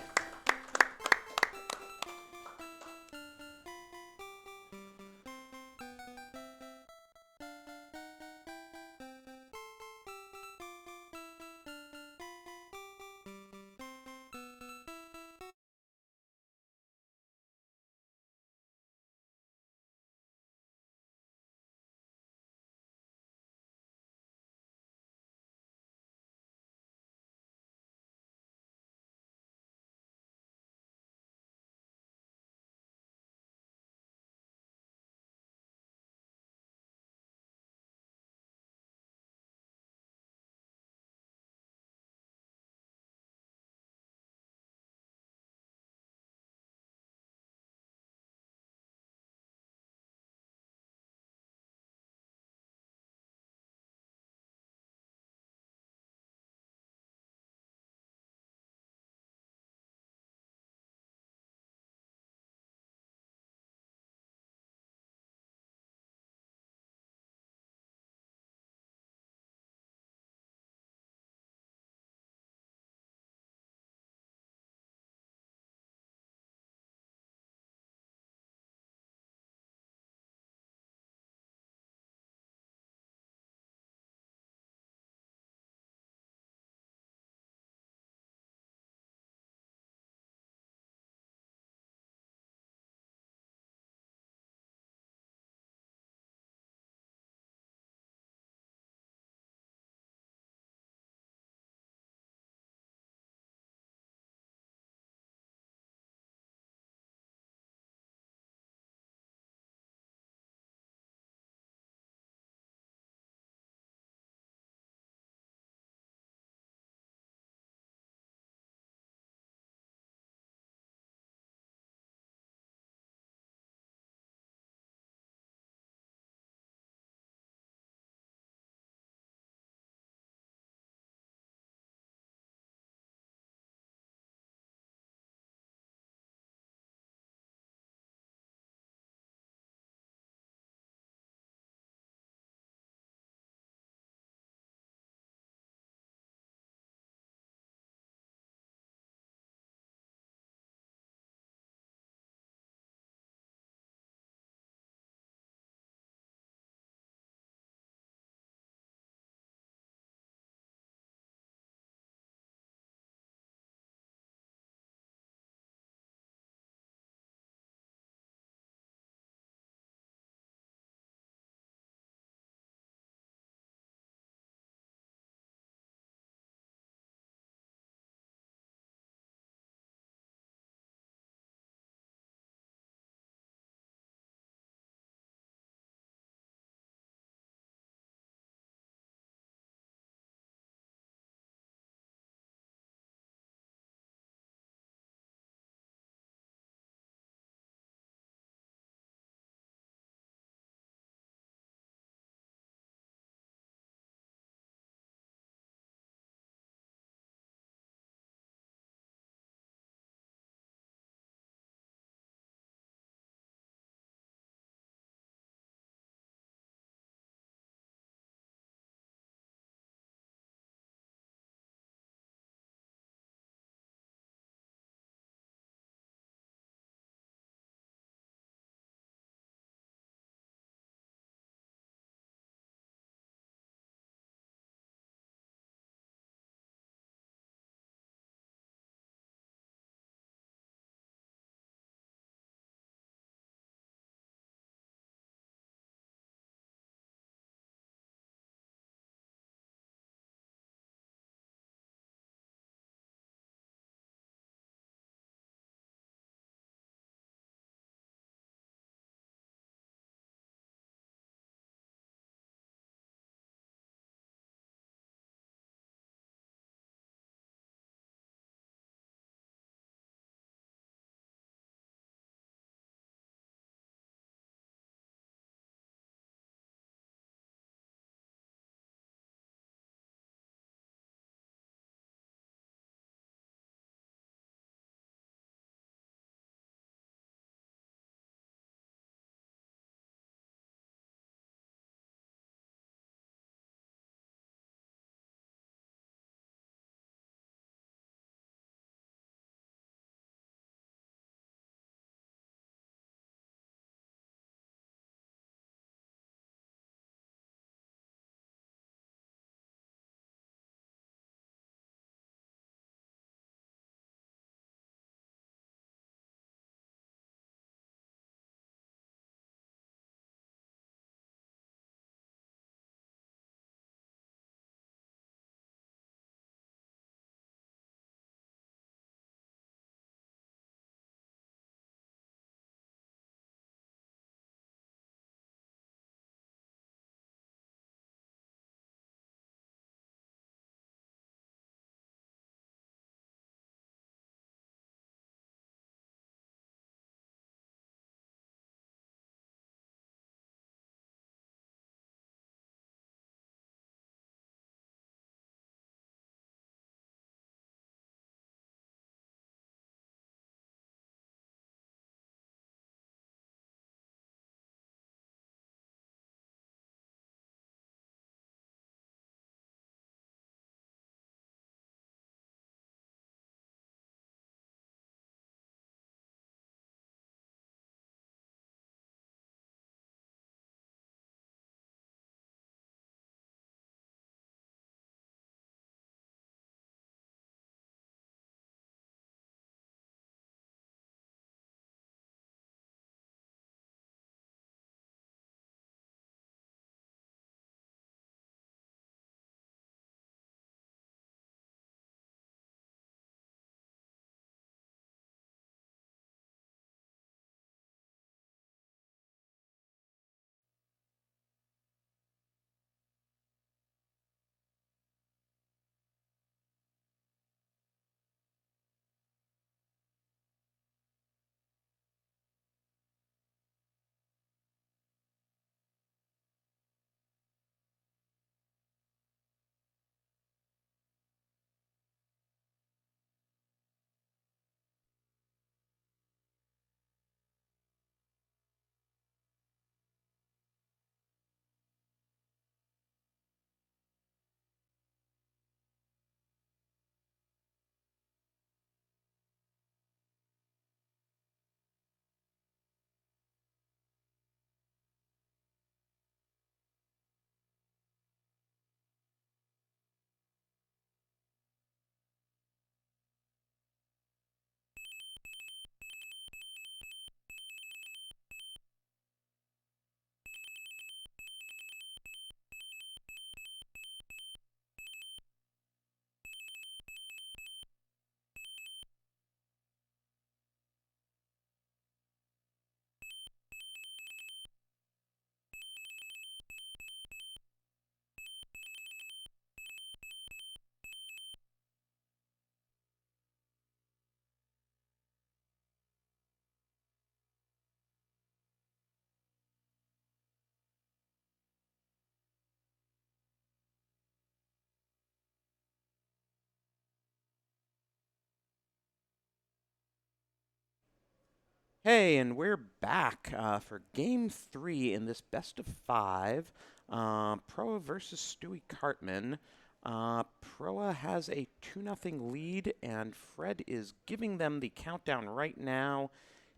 Hey, and we're back for Game 3 in this best of 5. Proa versus Stewie Cartman. Proa has a 2-0 lead, and Fred is giving them the countdown right now.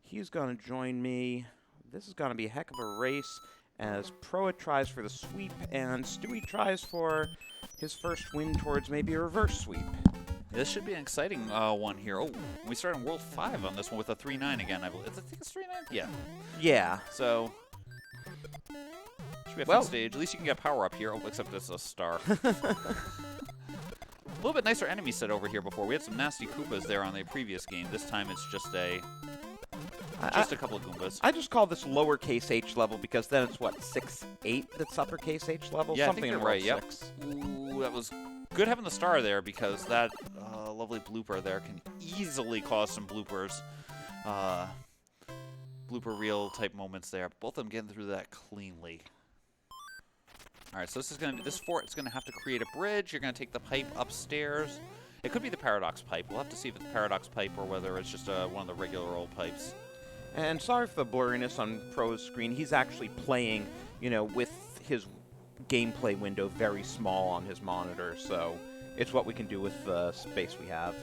He's going to join me. This is going to be a heck of a race as Proa tries for the sweep, and Stewie tries for his first win towards maybe a reverse sweep. This should be an exciting one here. Oh, we start in World 5 on this one with a 3-9 again, I believe. I think it's 3-9? Yeah. Yeah. So, should be a fun stage. At least you can get power up here, except it's a star. A little bit nicer enemy set over here before. We had some nasty Koopas there on the previous game. This time it's just a couple of Goombas. I just call this lowercase h level because then it's, what, 6-8 that's uppercase h level? Yeah, Something I think in you're right, World yep. 6. Ooh, that was good having the star there because that lovely blooper there can easily cause some bloopers. Blooper reel type moments there. Both of them getting through that cleanly. Alright, so this fort is gonna have to create a bridge. You're gonna take the pipe upstairs. It could be the paradox pipe. We'll have to see if it's a paradox pipe or whether it's just one of the regular old pipes. And sorry for the blurriness on Pro's screen. He's actually playing, you know, with his gameplay window very small on his monitor, so it's what we can do with the space we have.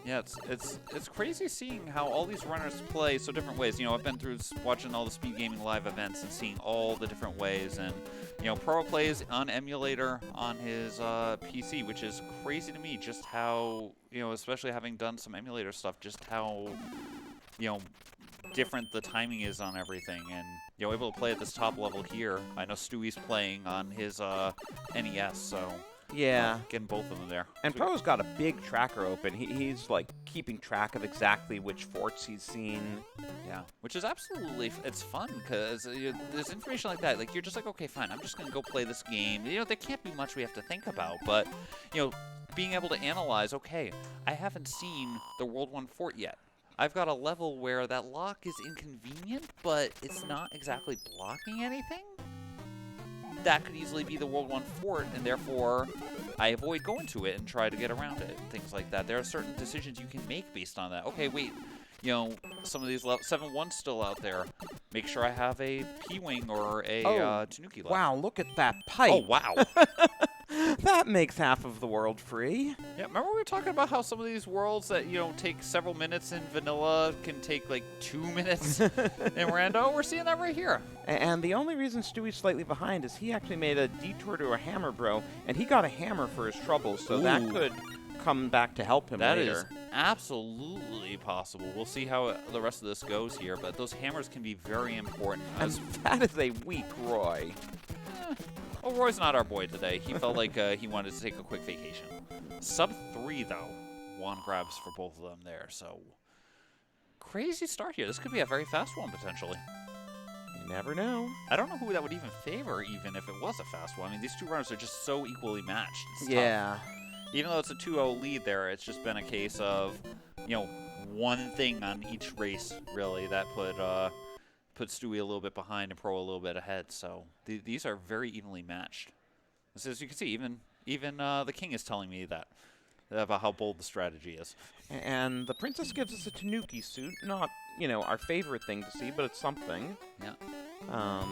Yeah, it's crazy seeing how all these runners play so different ways. You know, I've been through watching all the SpeedGaming live events and seeing all the different ways. And, you know, Pro plays on emulator on his PC, which is crazy to me just how, you know, especially having done some emulator stuff, just how, you know, different the timing is on everything. And, you know, able to play at this top level here. I know Stewie's playing on his NES, so... Yeah. Getting both of them there. And Pro's got a big tracker open. He's, like, keeping track of exactly which forts he's seen. Yeah. Which is absolutely, it's fun, because there's information like that. Like, you're just like, okay, fine, I'm just going to go play this game. You know, there can't be much we have to think about, but, you know, being able to analyze, okay, I haven't seen the World 1 fort yet. I've got a level where that lock is inconvenient, but it's not exactly blocking anything. That could easily be the World 1 fort, and therefore I avoid going to it and try to get around it, and things like that. There are certain decisions you can make based on that. Okay, wait, you know, some of these 7-1's still out there. Make sure I have a P-Wing or a Tanuki left. Wow, look at that pipe. Oh, wow. That makes half of the world free. Yeah, remember we were talking about how some of these worlds that, you know, take several minutes in vanilla can take, like, 2 minutes in rando? We're seeing that right here. And the only reason Stewie's slightly behind is he actually made a detour to a hammer bro, and he got a hammer for his troubles, so that could come back to help him later. That is absolutely possible. We'll see how the rest of this goes here, but those hammers can be very important. And that is a weak Roy. Well, Roy's not our boy today. He felt like he wanted to take a quick vacation. Sub 3, though. 1 grabs for both of them there, so... Crazy start here. This could be a very fast one, potentially. You never know. I don't know who that would even favor, even if it was a fast one. I mean, these two runners are just so equally matched. It's yeah. Tough. Even though it's a 2-0 lead there, it's just been a case of, you know, one thing on each race, really, that put Stewie a little bit behind and Pro a little bit ahead. So these are very evenly matched. As you can see, even the King is telling me that about how bold the strategy is. And the Princess gives us a Tanuki suit. Not, you know, our favorite thing to see, but it's something. Yeah.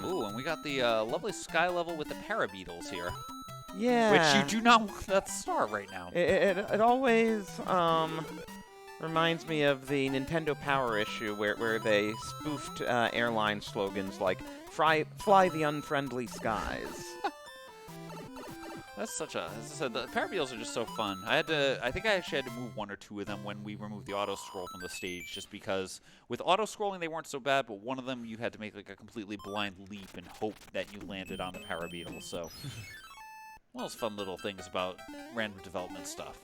Ooh, and we got the lovely sky level with the Parabeetles here. Yeah. Which you do not want that star right now. It always reminds me of the Nintendo Power issue where they spoofed airline slogans like "Fly the unfriendly skies." That's such a... As I said, the Parabeetles are just so fun. I think I actually had to move 1 or 2 of them when we removed the auto-scroll from the stage, just because with auto-scrolling they weren't so bad, but one of them you had to make like a completely blind leap and hope that you landed on the Parabeetle, so... One of those fun little things about random development stuff.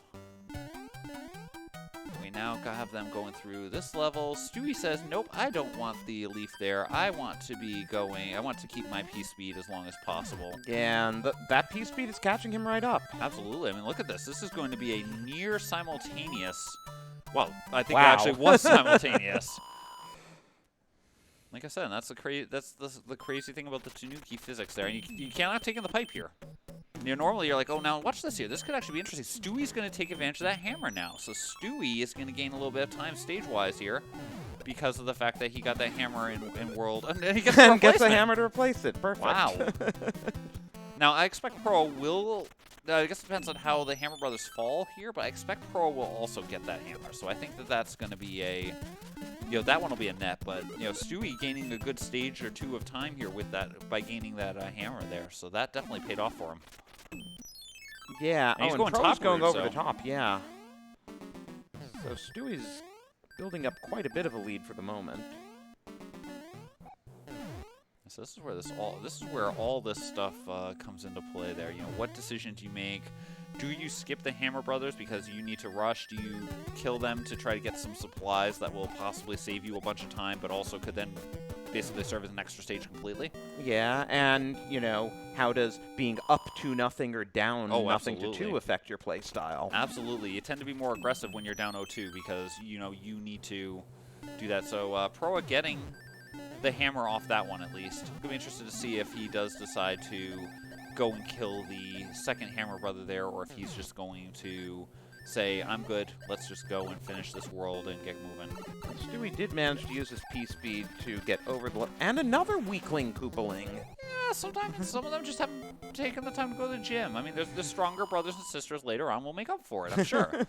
We now have them going through this level. Stewie says, nope, I don't want the leaf there. I want to keep my P-speed as long as possible. Yeah, and that P-speed is catching him right up. Absolutely. I mean, look at this. This is going to be a near simultaneous... Well, I think it actually was simultaneous. Like I said, that's the crazy thing about the Tanuki physics there. And you cannot take in the pipe here. You know, normally you're like, oh, now watch this here. This could actually be interesting. Stewie's going to take advantage of that hammer now. So Stewie is going to gain a little bit of time stage-wise here because of the fact that he got that hammer in World. And he gets and gets a hammer to replace it. Perfect. Wow. Now, I expect Proa will... I guess it depends on how the Hammer Brothers fall here, but I expect Proa will also get that hammer. So I think that that's going to be a... You know, that one will be a net, but, you know, Stewie gaining a good stage or two of time here with that, by gaining that hammer there. So that definitely paid off for him. Yeah, and he's and Proa's going over so. the top, yeah. So Stewie's building up quite a bit of a lead for the moment. So this is where all this stuff comes into play there. You know, what decision do you make? Do you skip the Hammer Brothers because you need to rush? Do you kill them to try to get some supplies that will possibly save you a bunch of time, but also could then basically serve as an extra stage completely? Yeah, and, you know, how does being up 2-0 or down nothing to 2 affect your play style? Absolutely. You tend to be more aggressive when you're down 0-2 because, you know, you need to do that. So Proa getting the hammer off that one at least. I'll be interested to see if he does decide to go and kill the second Hammer Brother there, or if he's just going to say, I'm good, let's just go and finish this world and get moving. Stewie did manage to use his P-Speed to get over the... And another weakling Koopaling. Yeah, sometimes some of them just haven't taken the time to go to the gym. I mean, there's the stronger brothers and sisters later on will make up for it, I'm sure.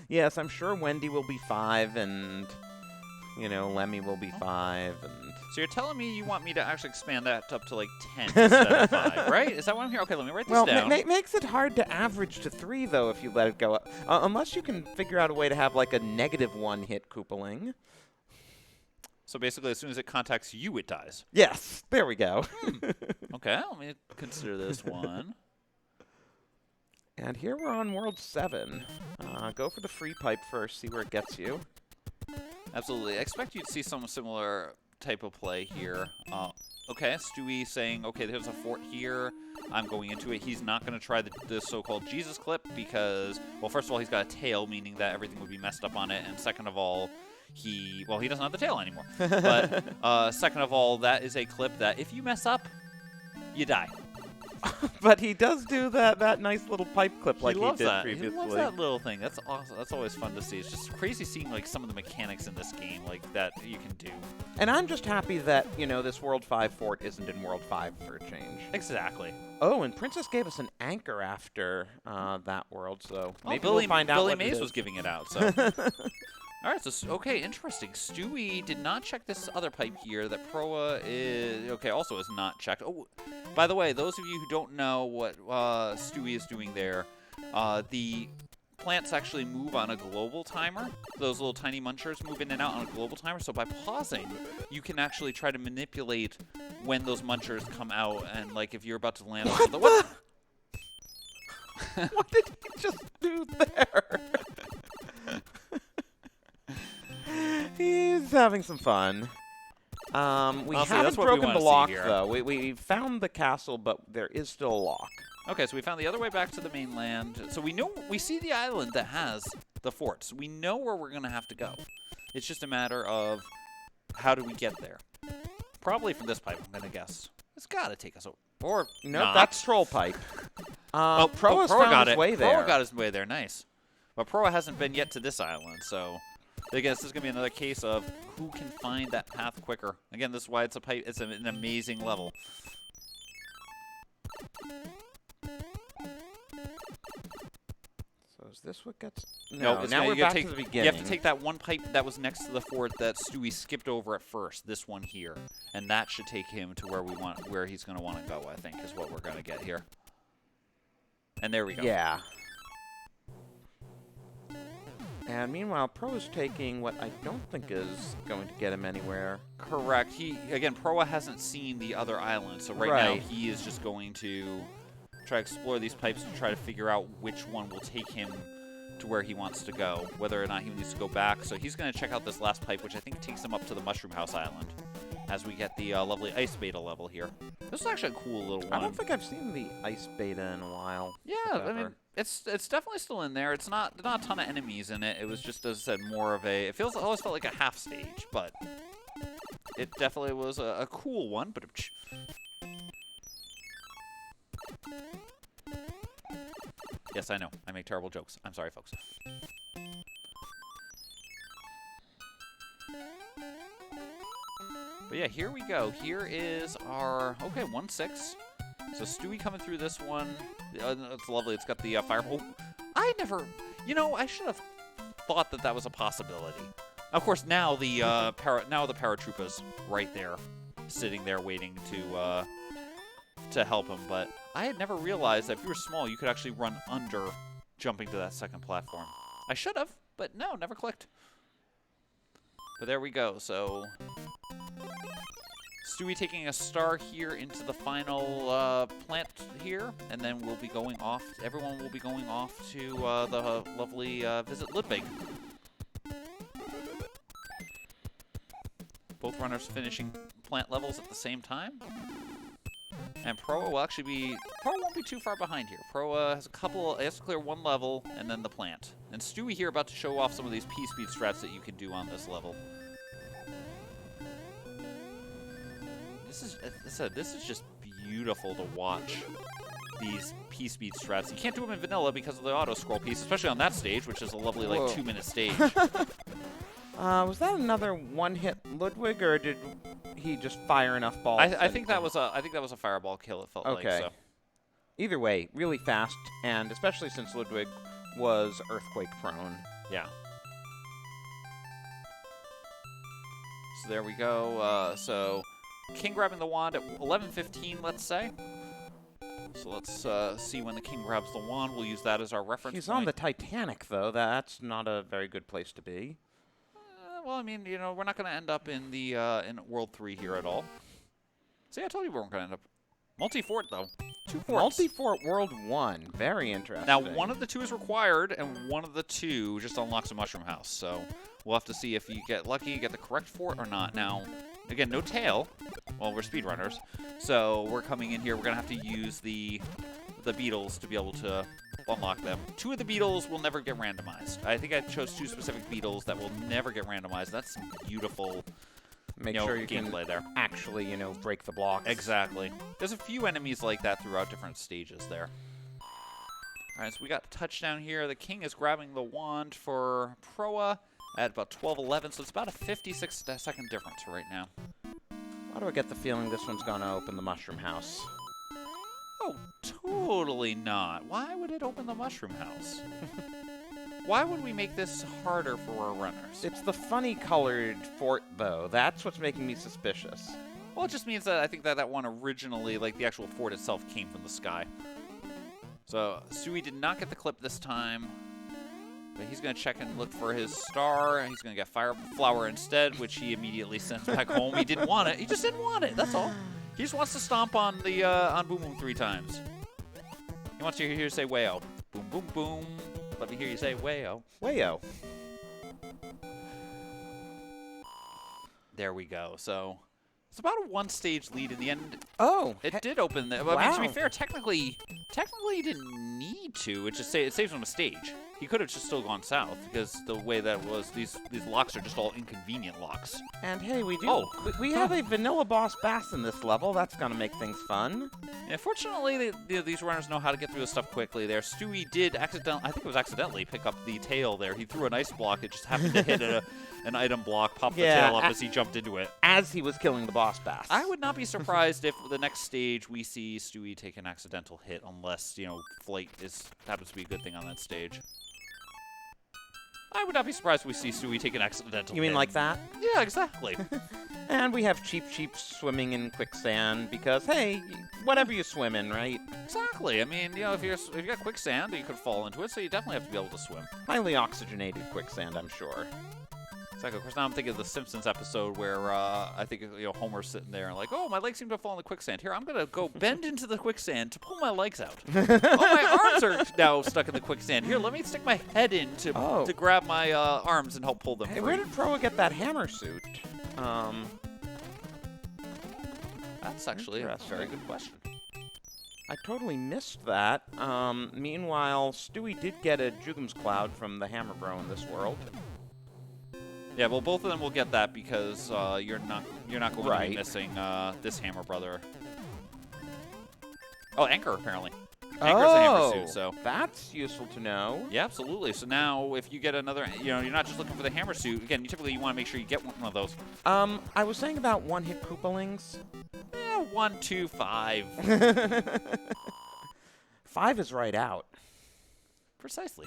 Yes, I'm sure Wendy will be 5, and, you know, Lemmy will be 5, and... So you're telling me you want me to actually expand that up to like 10 instead of 5, right? Is that what I'm hearing? Okay, let me write this down. Well, makes it hard to average to 3, though, if you let it go up. Unless you can figure out a way to have, like, a -1 hit Koopaling. So basically, as soon as it contacts you, it dies. Yes, there we go. Okay, let me consider this one. And here we're on World 7. Go for the free pipe first, see where it gets you. Absolutely. I expect you to see some similar type of play here. Okay, Stewie saying, okay, there's a fort here. I'm going into it. He's not going to try the so-called Jesus clip because, well, first of all, he's got a tail, meaning that everything would be messed up on it. And second of all, he doesn't have the tail anymore. But second of all, that is a clip that if you mess up, you die. But he does do that nice little pipe clip like he did previously. He loves that little thing. That's awesome. That's always fun to see. It's just crazy seeing like some of the mechanics in this game like that you can do. And I'm just happy that, you know, this World 5 fort isn't in World 5 for a change. Exactly. Oh, and Princess gave us an anchor after that world, so maybe we'll find out Billy what Mays it was is. giving it out, so. All right, so, okay, interesting. Stewie did not check this other pipe here that Proa is, okay, also is not checked. Oh, by the way, those of you who don't know what Stewie is doing there, the plants actually move on a global timer. Those little tiny munchers move in and out on a global timer, so by pausing, you can actually try to manipulate when those munchers come out, and, like, if you're about to land on something. What? What did he just do there? He's having some fun. We Honestly, haven't that's what we broken wanna the see lock, here. though. We found the castle, but there is still a lock. Okay, so we found the other way back to the mainland. So we see the island that has the forts. We know where we're going to have to go. It's just a matter of how do we get there. Probably from this pipe, I'm going to guess. It's got to take us over. Or no, not. that's Troll Pipe. Proa's Proa found got his it. way there. Proa got his way there, nice. But Proa hasn't been yet to this island, so I guess this is going to be another case of who can find that path quicker. Again, this is why it's a pipe. It's an amazing level. So is this what gets... No, now we're back to the beginning. You have to take that one pipe that was next to the fort that Stewie skipped over at first, this one here. And that should take him to where he's going to want to go, I think, is what we're going to get here. And there we go. Yeah. And meanwhile, Proa's taking what I don't think is going to get him anywhere. Correct. Again, Proa hasn't seen the other island, so right now he is just going to try to explore these pipes to try to figure out which one will take him to where he wants to go, whether or not he needs to go back. So he's going to check out this last pipe, which I think takes him up to the Mushroom House Island, as we get the lovely Ice Beta level here. This is actually a cool little one. I don't think I've seen the Ice Beta in a while. Yeah, I mean, it's definitely still in there. It's not a ton of enemies in it. It was just, as I said, more of a... It always felt like a half stage, but it definitely was a cool one. But Yes, I know. I make terrible jokes. I'm sorry, folks. But yeah, here we go. Here is our... Okay, 1-6. So Stewie coming through this one. It's lovely. It's got the fire... Oh, I never... You know, I should have thought that that was a possibility. Of course, now the paratrooper's right there, sitting there waiting to help him. But I had never realized that if you were small, you could actually run under jumping to that second platform. I should have, but no, never clicked. But there we go. So Stewie taking a star here into the final plant here, and then we'll be going off. Everyone will be going off to the lovely Visit Ludwig. Both runners finishing plant levels at the same time. And Proa will actually be... Proa won't be too far behind here. Proa has a couple... He has to clear one level, and then the plant. And Stewie here about to show off some of these P-speed strats that you can do on this level. This is... As I said, this is just beautiful to watch. These P-speed strats. You can't do them in vanilla because of the auto-scroll piece, especially on that stage, which is a lovely, like, 2-minute stage. Was that another one-hit Ludwig, or did he just fire enough balls? I think that was a fireball kill. It felt like so. Either way, really fast, and especially since Ludwig was earthquake prone. Yeah. So there we go. So King grabbing the wand at 11:15, let's say. So let's see when the King grabs the wand. We'll use that as our reference. He's point. on the Titanic, though. That's not a very good place to be. Well, I mean, you know, we're not going to end up in the in World 3 here at all. See, I told you we weren't going to end up. Multi-fort, though. 2 forts. Multi-fort World 1. Very interesting. Now, one of the 2 is required, and one of the 2 just unlocks a mushroom house. So we'll have to see if you get lucky, you get the correct fort or not. Now, again, no tail. Well, we're speedrunners. So we're coming in here. We're going to have to use the beetles to be able to unlock them. 2 of the beetles will never get randomized. I think I chose 2 specific beetles that will never get randomized. That's some beautiful Make sure you gameplay can there. actually, break the blocks. Exactly. There's a few enemies like that throughout different stages there. All right, so we got a touchdown here. The King is grabbing the wand for Proa at about 12:11, so it's about a 56-second difference right now. Why do I get the feeling this one's going to open the mushroom house? Oh, totally not. Why would it open the mushroom house? Why would we make this harder for our runners? It's the funny-colored fort, though. That's what's making me suspicious. Well, it just means that I think that one originally, like the actual fort itself, came from the sky. So, Stewie did not get the clip this time. But he's going to check and look for his star. And he's going to get Fire Flower instead, which he immediately sends back home. He didn't want it. He just didn't want it. That's all. He just wants to stomp on the on Boom Boom 3 times. He wants you to hear you say "wayo." Boom boom boom. Let me hear you say "wayo." Wayo. There we go. So it's about a 1-stage lead in the end. Oh, It did open. Well, wow. I mean, to be fair, technically he didn't need to. It saves him a stage. He could have just still gone south because the way that was, these locks are just all inconvenient locks. And hey, we do. Oh. We have a vanilla boss bass in this level. That's gonna make things fun. Yeah, fortunately, these runners know how to get through this stuff quickly. There, Stewie did accidentally pick up the tail there. He threw an ice block. It just happened to hit an item block, pop the tail up as he jumped into it. As he was killing the boss bass. I would not be surprised if the next stage we see Stewie take an accidental hit, unless flight happens to be a good thing on that stage. I would not be surprised if we see Stewie take an accidental hit. You mean like that? Yeah, exactly. And we have Cheep swimming in quicksand because, hey, whatever you swim in, right? Exactly. I mean, if you got quicksand, you could fall into it, so you definitely have to be able to swim. Highly oxygenated quicksand, I'm sure. Exactly. Of course, now I'm thinking of the Simpsons episode where I think Homer's sitting there and like, oh, my legs seem to fall in the quicksand. Here, I'm gonna go bend into the quicksand to pull my legs out. Oh, my arms are now stuck in the quicksand. Here, let me stick my head in to grab my arms and help pull them. Hey, free. where did Proa get that hammer suit? That's actually a very good question. I totally missed that. Meanwhile, Stewie did get a Jugum's Cloud from the Hammer Bro in this world. Yeah, well, both of them will get that because you're not going to be missing this Hammer Brother. Oh, Anchor apparently. Anchor's a hammer suit, so. That's useful to know. Yeah, absolutely. So now, if you get another, you're not just looking for the hammer suit. Again, you want to make sure you get one of those. I was saying about one-hit Koopalings. 1, 2, 5. 5 is right out. Precisely.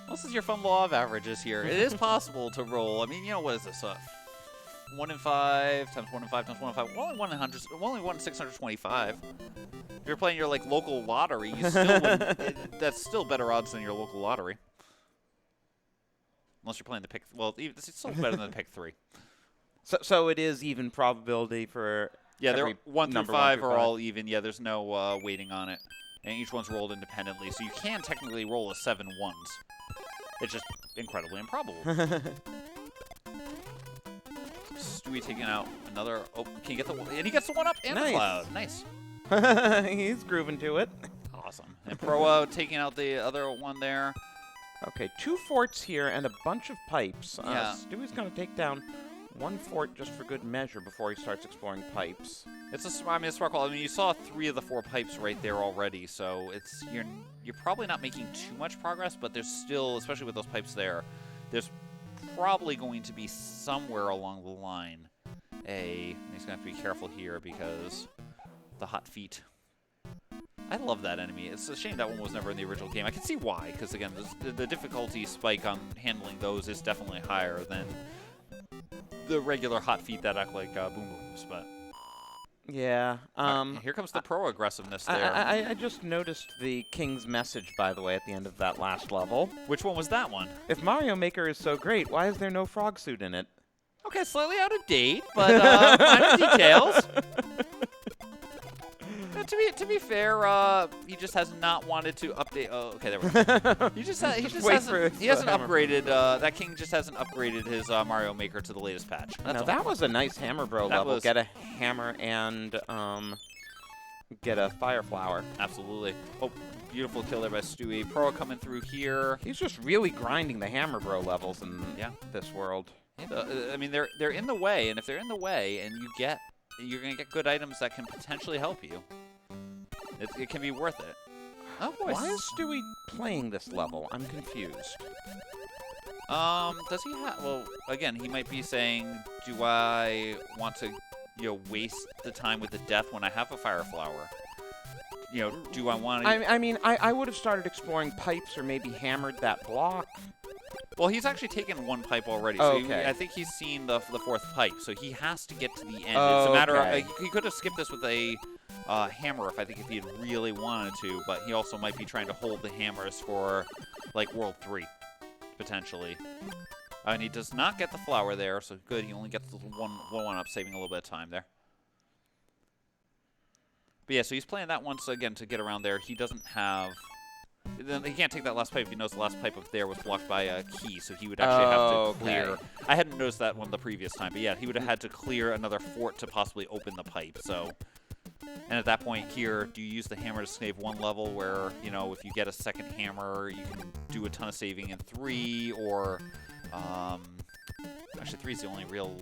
Well, this is your fun law of averages here. It is possible to roll. I mean, what is this? 1 in 5 times 1 in 5 times 1 in 5. Only 1 in 100. Only 1 in 625. If you're playing your local lottery, you still wouldn't, that's still better odds than your local lottery. Unless you're playing the pick. Well, it's still better than the pick 3. So it is even probability for. Yeah, they're 1 through 5 are 5. all even. Yeah, there's no weighting on it, and each one's rolled independently. So you can technically roll a 7 ones. It's just incredibly improbable. Stewie taking out another. Oh, can you get the one? And he gets the one up and the cloud. Nice. He's grooving to it. Awesome. And Proa taking out the other one there. Okay, 2 forts here and a bunch of pipes. Yeah. Stewie's going to take down 1 fort just for good measure before he starts exploring pipes. It's a smart call. I mean, you saw 3 of the 4 pipes right there already, so it's you're probably not making too much progress, but there's still, especially with those pipes there, there's probably going to be somewhere along the line he's going to have to be careful here because the hot feet. I love that enemy. It's a shame that one was never in the original game. I can see why, because again, the difficulty spike on handling those is definitely higher than the regular hot feet that act like boom booms, but. Yeah. Right, here comes the pro aggressiveness there. I just noticed the King's message, by the way, at the end of that last level. Which one was that one? If Mario Maker is so great, why is there no frog suit in it? Okay, slightly out of date, but minor details. To be fair, he just has not wanted to update. Oh, okay, there we go. He hasn't upgraded. That King just hasn't upgraded his Mario Maker to the latest patch. Now that was a nice Hammer Bro level. Get a hammer and get a fire flower. Absolutely. Oh, beautiful kill there by Stewie. Pro coming through here. He's just really grinding the Hammer Bro levels in this world. Yeah, I mean, they're in the way, and if they're in the way, and you're gonna get good items that can potentially help you. It can be worth it. Oh boy. Why is Stewie playing this level? I'm confused. Does he have? Well, again, he might be saying, "Do I want to, waste the time with the death when I have a fire flower? Do I want to?" I mean, I would have started exploring pipes or maybe hammered that block. Well, he's actually taken 1 pipe already. So I think he's seen the 4th pipe, so he has to get to the end. It's a matter of he could have skipped this with a hammer if he had really wanted to, but he also might be trying to hold the hammers for World 3 potentially. And he does not get the flower there, so good. He only gets the one up, saving a little bit of time there. But yeah, so he's playing that one, so again, to get around there, he doesn't have. Then he can't take that last pipe if he knows the last pipe up there was blocked by a key, so he would actually have to clear. I hadn't noticed that one the previous time, but yeah, he would have had to clear another fort to possibly open the pipe. So, and at that point here, do you use the hammer to save 1 level where, if you get a second hammer, you can do a ton of saving in 3, or actually 3 is the only real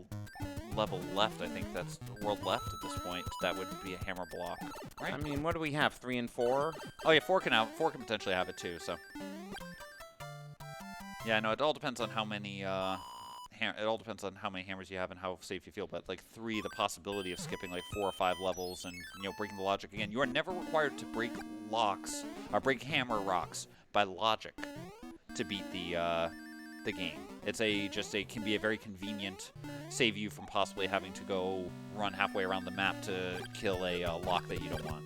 level left. I think that's world left at this point. That would be a hammer block, right? I mean, what do we have? 3 and 4? Oh yeah, 4 can potentially have it too. So yeah, no, it all depends on how many hammers you have and how safe you feel. But 3, the possibility of skipping 4 or 5 levels and breaking the logic again. You are never required to break locks or break hammer rocks by logic to beat the game. It's can be a very convenient save you from possibly having to go run halfway around the map to kill a lock that you don't want.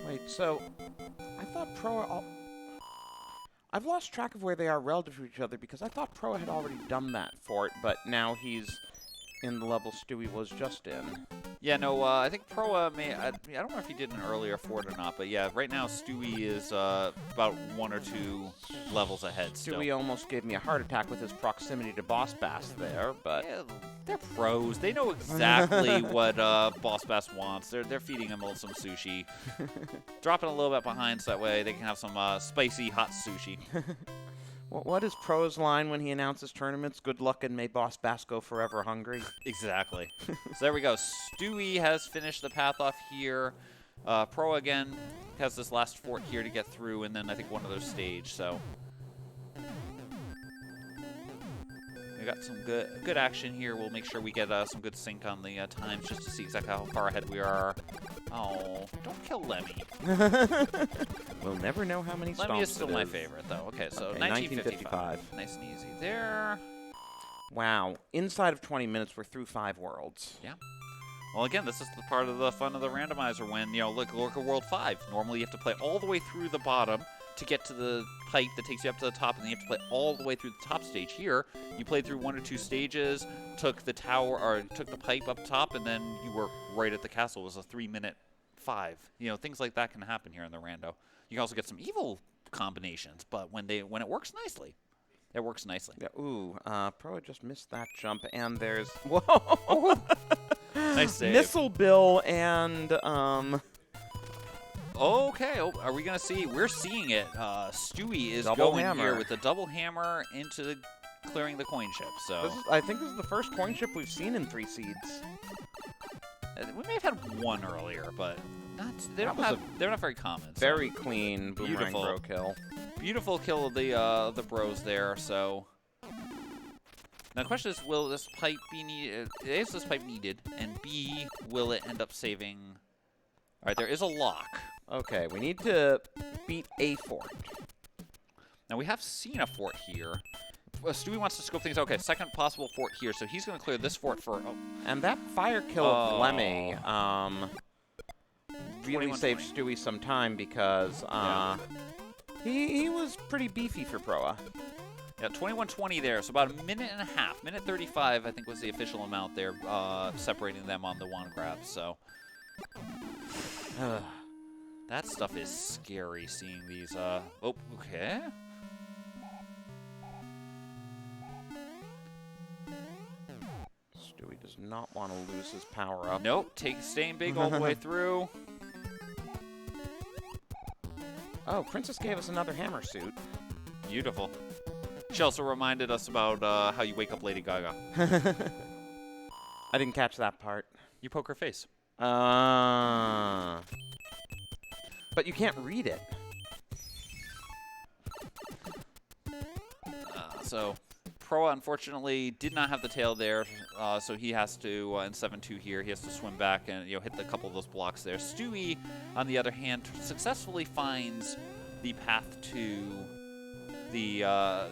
Wait, so I thought Proa. I've lost track of where they are relative to each other because I thought Proa had already done that fort, but now he's in the level Stewie was just in. Yeah, no, I think Proa may. I don't know if he did an earlier fort or not, but yeah, right now Stewie is about 1 or 2 levels ahead. Stewie almost gave me a heart attack with his proximity to Boss Bass there, but yeah, they're pros. They know exactly what Boss Bass wants. They're feeding him some sushi, dropping a little bit behind so that way they can have some spicy hot sushi. What is Pro's line when he announces tournaments? Good luck and may Boss Bass go forever hungry. Exactly. So there we go. Stewie has finished the path off here. Pro again has this last fort here to get through, and then I think one other stage. So we got some good action here. We'll make sure we get some good sync on the times just to see exactly how far ahead we are. Oh, don't kill Lemmy. We'll never know how many stomps Lemmy is still it my is. favorite, though. Okay, so Okay, 1955. Nice and easy there. Wow. Inside of 20 minutes, we're through 5 worlds. Yeah. Well, again, this is the part of the fun of the randomizer when, you know, look at World 5. Normally you have to play all the way through the bottom to get to the pipe that takes you up to the top, and then you have to play all the way through the top stage. Here, you played through 1 or 2 stages, took the tower, or took the pipe up top, and then you were right at the castle. It was a 3-minute 5. You know, things like that can happen here in the rando. You can also get some evil combinations, but when it works nicely, it works nicely. Yeah, ooh, Pro just missed that jump, and there's... Whoa! Nice save. Missile Bill and, Okay, are we going to see? We're seeing it. Stewie is Double going hammer. here with the double hammer into clearing the coin chip. So I think this is the first coin chip we've seen in 3 seeds. We may have had one earlier, but they're not very common. So. Very clean boomerang Beautiful. bro kill. Beautiful kill of the bros there. So now the question is, will this pipe be needed? Is this pipe needed? And B, will it end up saving? All right, there is a lock. Okay, we need to beat a fort. Now we have seen a fort here. Stewie wants to scope things. Okay, second possible fort here, so he's going to clear this fort for. Oh. And that fire kill of Lemmy really saved Stewie some time because he was pretty beefy for Proa. Yeah, 21:20 there, so about a minute and a half. Minute 35, I think, was the official amount there, separating them on the one grab. So that stuff is scary. Seeing these. Oh, okay. Stewie does not want to lose his power up. Nope, staying big all the way through. Oh, Princess gave us another hammer suit. Beautiful. She also reminded us about how you wake up Lady Gaga. I didn't catch that part. You poke her face. But you can't read it. So Proa, unfortunately, did not have the tail there, so he has to, in 7-2 here, he has to swim back and hit a couple of those blocks there. Stewie, on the other hand, successfully finds the path to the,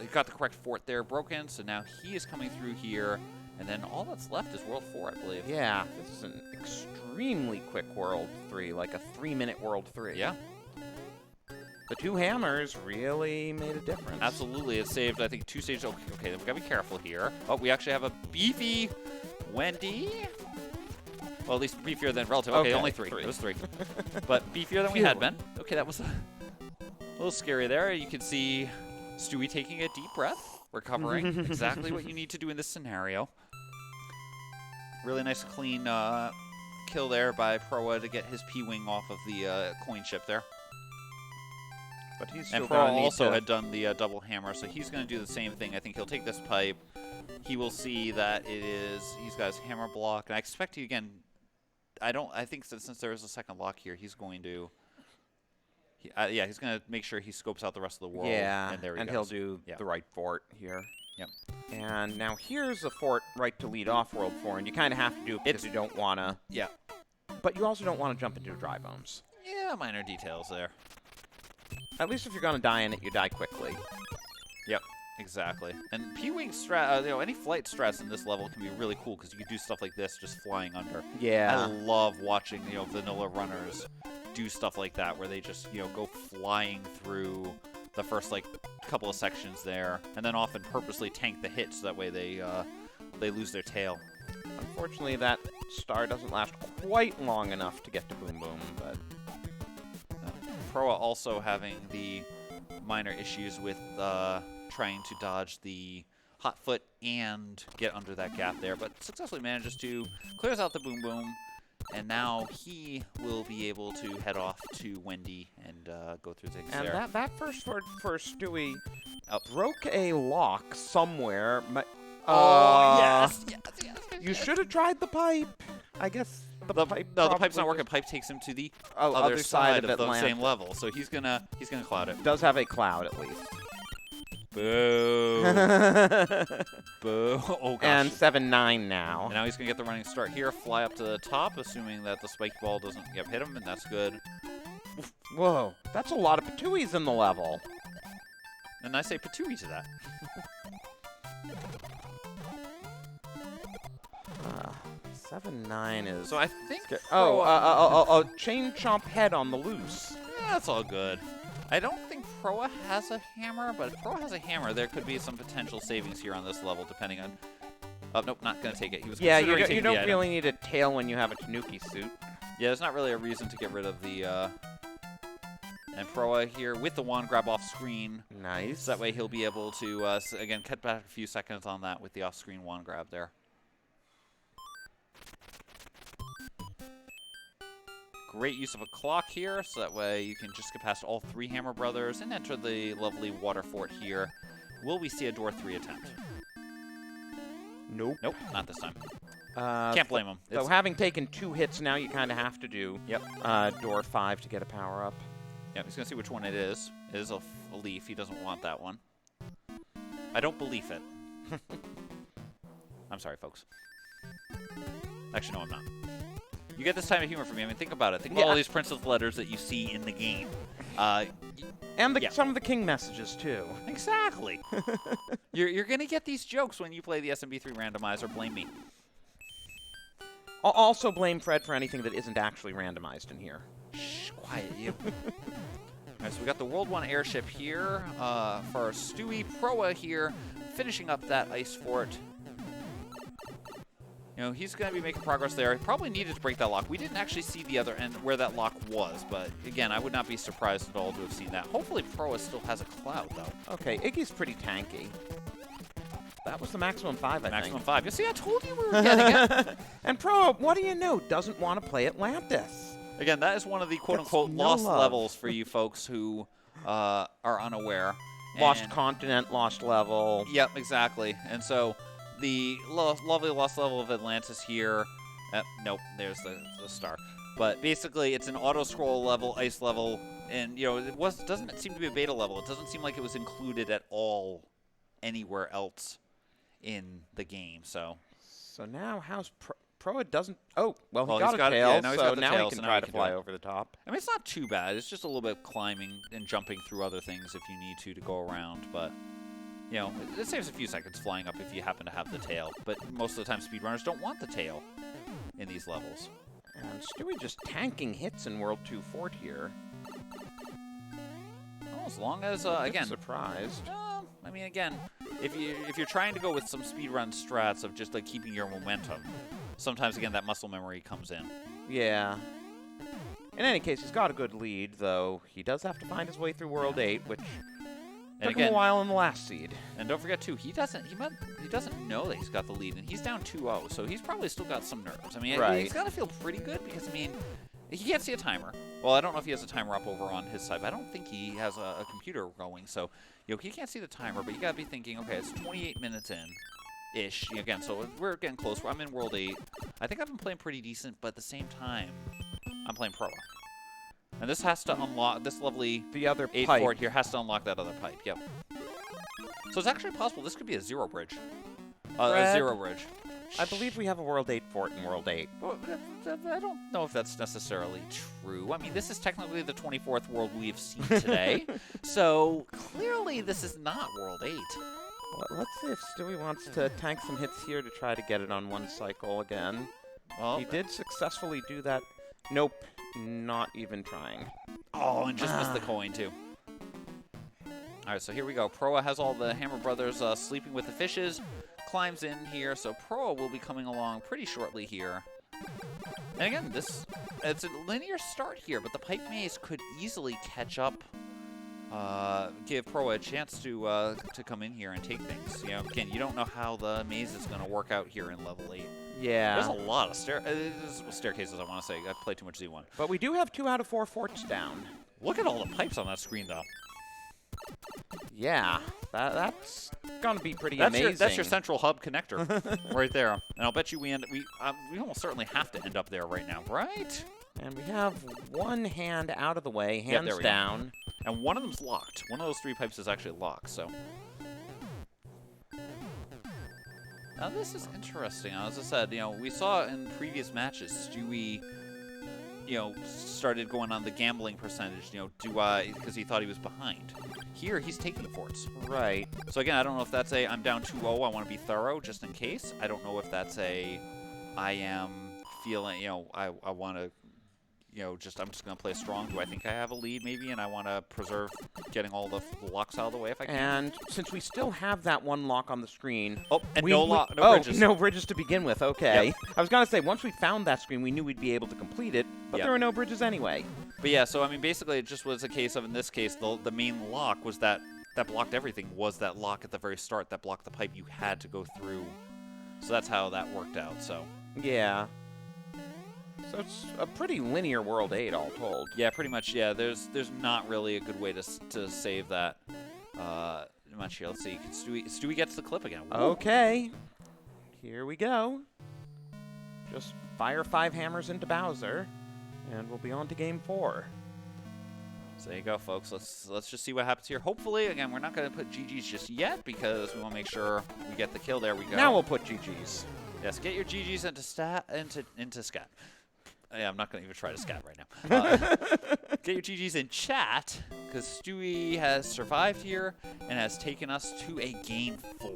he got the correct fort there broken, so now he is coming through here, and then all that's left is World 4, I believe. Yeah, this is an extremely quick World 3, like a 3-minute World 3. Yeah. The 2 hammers really made a difference. Absolutely. It saved, I think, 2 stages. Okay, we've got to be careful here. Oh, we actually have a beefy Wendy. Well, at least beefier than relative. Okay, only 3. It was 3. But beefier than we had been. Okay, that was a little scary there. You can see Stewie taking a deep breath, recovering. Exactly what you need to do in this scenario. Really nice, clean kill there by Proa to get his P-Wing off of the coin chip there. But he's still and Proa also had done the double hammer, so he's going to do the same thing. I think he'll take this pipe. He will see that he's got his hammer block. And I expect again, I think since there is a second lock here, he's going to, he's going to make sure he scopes out the rest of the world. Yeah, and there he and goes. He'll do the right fort here. Yep. And now here's a fort right to lead off World 4, and you kind of have to do it because you don't want to. Yeah. But you also don't want to jump into dry bones. Yeah, minor details there. At least if you're going to die in it, you die quickly. Yep, exactly. And P-Wing any flight strats in this level can be really cool because you can do stuff like this just flying under. Yeah. I love watching, vanilla runners do stuff like that where they just, go flying through the first, couple of sections there and then often purposely tank the hit so that way they lose their tail. Unfortunately, that star doesn't last quite long enough to get to Boom Boom, but... Proa also having the minor issues with trying to dodge the hot foot and get under that gap there, but successfully manages to clears out the Boom Boom, And now he will be able to head off to Wendy and go through things And there. that first for Stewie broke a lock somewhere. Yes. You should have tried the pipe. I guess the pipe. No, the pipe's not working. Pipe takes him to the other side of the same level, so he's gonna cloud it. Does have a cloud at least. Boo. Boo. Oh gosh. And 7-9 now. And now he's gonna get the running start here. Fly up to the top, assuming that the spike ball doesn't hit him, and that's good. Whoa, that's a lot of patooies in the level. And I say patooey to that. 7-9 is. So I think. Chain chomp head on the loose. Yeah, that's all good. I don't think Proa has a hammer, but if Proa has a hammer, there could be some potential savings here on this level, depending on. Oh nope, not gonna take it. He was. Yeah, you don't really need a tail when you have a Tanuki suit. Yeah, there's not really a reason to get rid of the. And Proa here with the wand grab off screen. Nice. So that way he'll be able to again cut back a few seconds on that with the off-screen wand grab there. Great use of a clock here, so that way you can just get past all three Hammer Brothers and enter the lovely water fort here. Will we see a door 3 attempt? Nope. Nope, not this time. Can't blame him. So having taken 2 hits now, you kind of have to do Yep. door 5 to get a power-up. Yep, he's going to see which one it is. It is a leaf. He doesn't want that one. I don't believe it. I'm sorry, folks. Actually, no, I'm not. You get this time of humor from me. I mean, think about it. Think about all these princess letters that you see in the game. And some of the king messages, too. Exactly. You're going to get these jokes when you play the SMB3 Randomizer. Blame me. I'll also blame Fred for anything that isn't actually randomized in here. Shh, quiet, you. Alright, so we got the World 1 airship here for Stewie. Proa here, finishing up that ice fort. You know, he's going to be making progress there. He probably needed to break that lock. We didn't actually see the other end where that lock was, but again, I would not be surprised at all to have seen that. Hopefully Proa still has a cloud, though. Okay, Iggy's pretty tanky. That was the maximum 5, I think. Maximum 5. You see, I told you we were getting it. And Proa, what do you know, doesn't want to play Atlantis. Again, that is one of the quote-unquote lost levels for you folks who are unaware. Lost continent, lost level. Yep, exactly. And so the lovely lost level of Atlantis here. Nope, there's the star. But basically, it's an auto-scroll level, ice level, and you know it doesn't seem to be a beta level. It doesn't seem like it was included at all anywhere else in the game. So now how's Proa doesn't? Oh, well, he he's got a tail, yeah, now he's got the now tail, he can so now try he to can fly do it. over the top. I mean, it's not too bad. It's just a little bit of climbing and jumping through other things if you need to go around. But, you know, it saves a few seconds flying up if you happen to have the tail. But most of the time, speedrunners don't want the tail in these levels. And Stewie just tanking hits in World 2 Fort here. Well, as long as, again... surprised. I mean, again, if you're trying to go with some speedrun strats of just, like, keeping your momentum, sometimes, again, that muscle memory comes in. Yeah. In any case, he's got a good lead, though. He does have to find his way through World 8, which took him a while in the last seed. And don't forget, too, he doesn't know that he's got the lead, and he's down 2-0, so he's probably still got some nerves. I mean, he's got to feel pretty good because, I mean, he can't see a timer. Well, I don't know if he has a timer up over on his side, but I don't think he has a computer going, so, you know, he can't see the timer, but you got to be thinking, okay, it's 28 minutes in-ish. Again, so we're getting close. I'm in World 8. I think I've been playing pretty decent, but at the same time, I'm playing Proa. And this has to unlock, this lovely the other 8 pipe. fort here has to unlock that other pipe, yep. So it's actually possible this could be a zero bridge. A zero bridge. I believe we have a World 8 fort in World 8. Well, I don't know if that's necessarily true. I mean, this is technically the 24th world we've seen today. So clearly this is not World 8. Well, let's see if Stewie wants to tank some hits here to try to get it on one cycle again. Well, he did successfully do that. Nope, not even trying. Oh, and just missed the coin, too. All right, so here we go. Proa has all the Hammer Brothers sleeping with the fishes. Climbs in here, so Proa will be coming along pretty shortly here. And again, it's a linear start here, but the pipe maze could easily catch up, give Proa a chance to come in here and take things. You know, again, you don't know how the maze is going to work out here in level 8. Yeah. There's a lot of staircases, I want to say. I played too much Z1. But we do have 2 out of 4 forts down. Look at all the pipes on that screen, though. Yeah, that's gonna be pretty amazing. That's your central hub connector right there. And I'll bet you we almost certainly have to end up there right now, right? And we have one hand out of the way, hands there we down. Go. And one of them's locked. One of those 3 pipes is actually locked, so. Now this is interesting. As I said, we saw in previous matches, Stewie, started going on the gambling percentage, because he thought he was behind. Here, he's taking the forts. Right. So again, I don't know if that's I'm down 2-0, I want to be thorough just in case. I don't know if that's I am feeling, I want to, I'm just going to play strong. Do I think I have a lead maybe, and I want to preserve getting all the locks out of the way if I can? And since we still have that one lock on the screen... Oh, and no bridges. No bridges to begin with, okay. Yep. I was going to say, once we found that screen, we knew we'd be able to complete it, but there were no bridges anyway. But yeah, so I mean, basically it just was a case of, in this case, the main lock was that blocked everything, was that lock at the very start that blocked the pipe you had to go through. So that's how that worked out, so. Yeah. So it's a pretty linear World 8, all told. Yeah, pretty much, yeah. There's not really a good way to save that much here. Let's see. Stewie gets the clip again. Whoa. Okay. Here we go. Just fire 5 hammers into Bowser, and we'll be on to game 4. So there you go, folks. Let's just see what happens here. Hopefully, again, we're not going to put GGs just yet because we want to make sure we get the kill. There we go. Now we'll put GGs. Yes, get your GGs into scat. Yeah, I'm not going to even try to scat right now. Get your GGs in chat, because Stewie has survived here and has taken us to a game 4.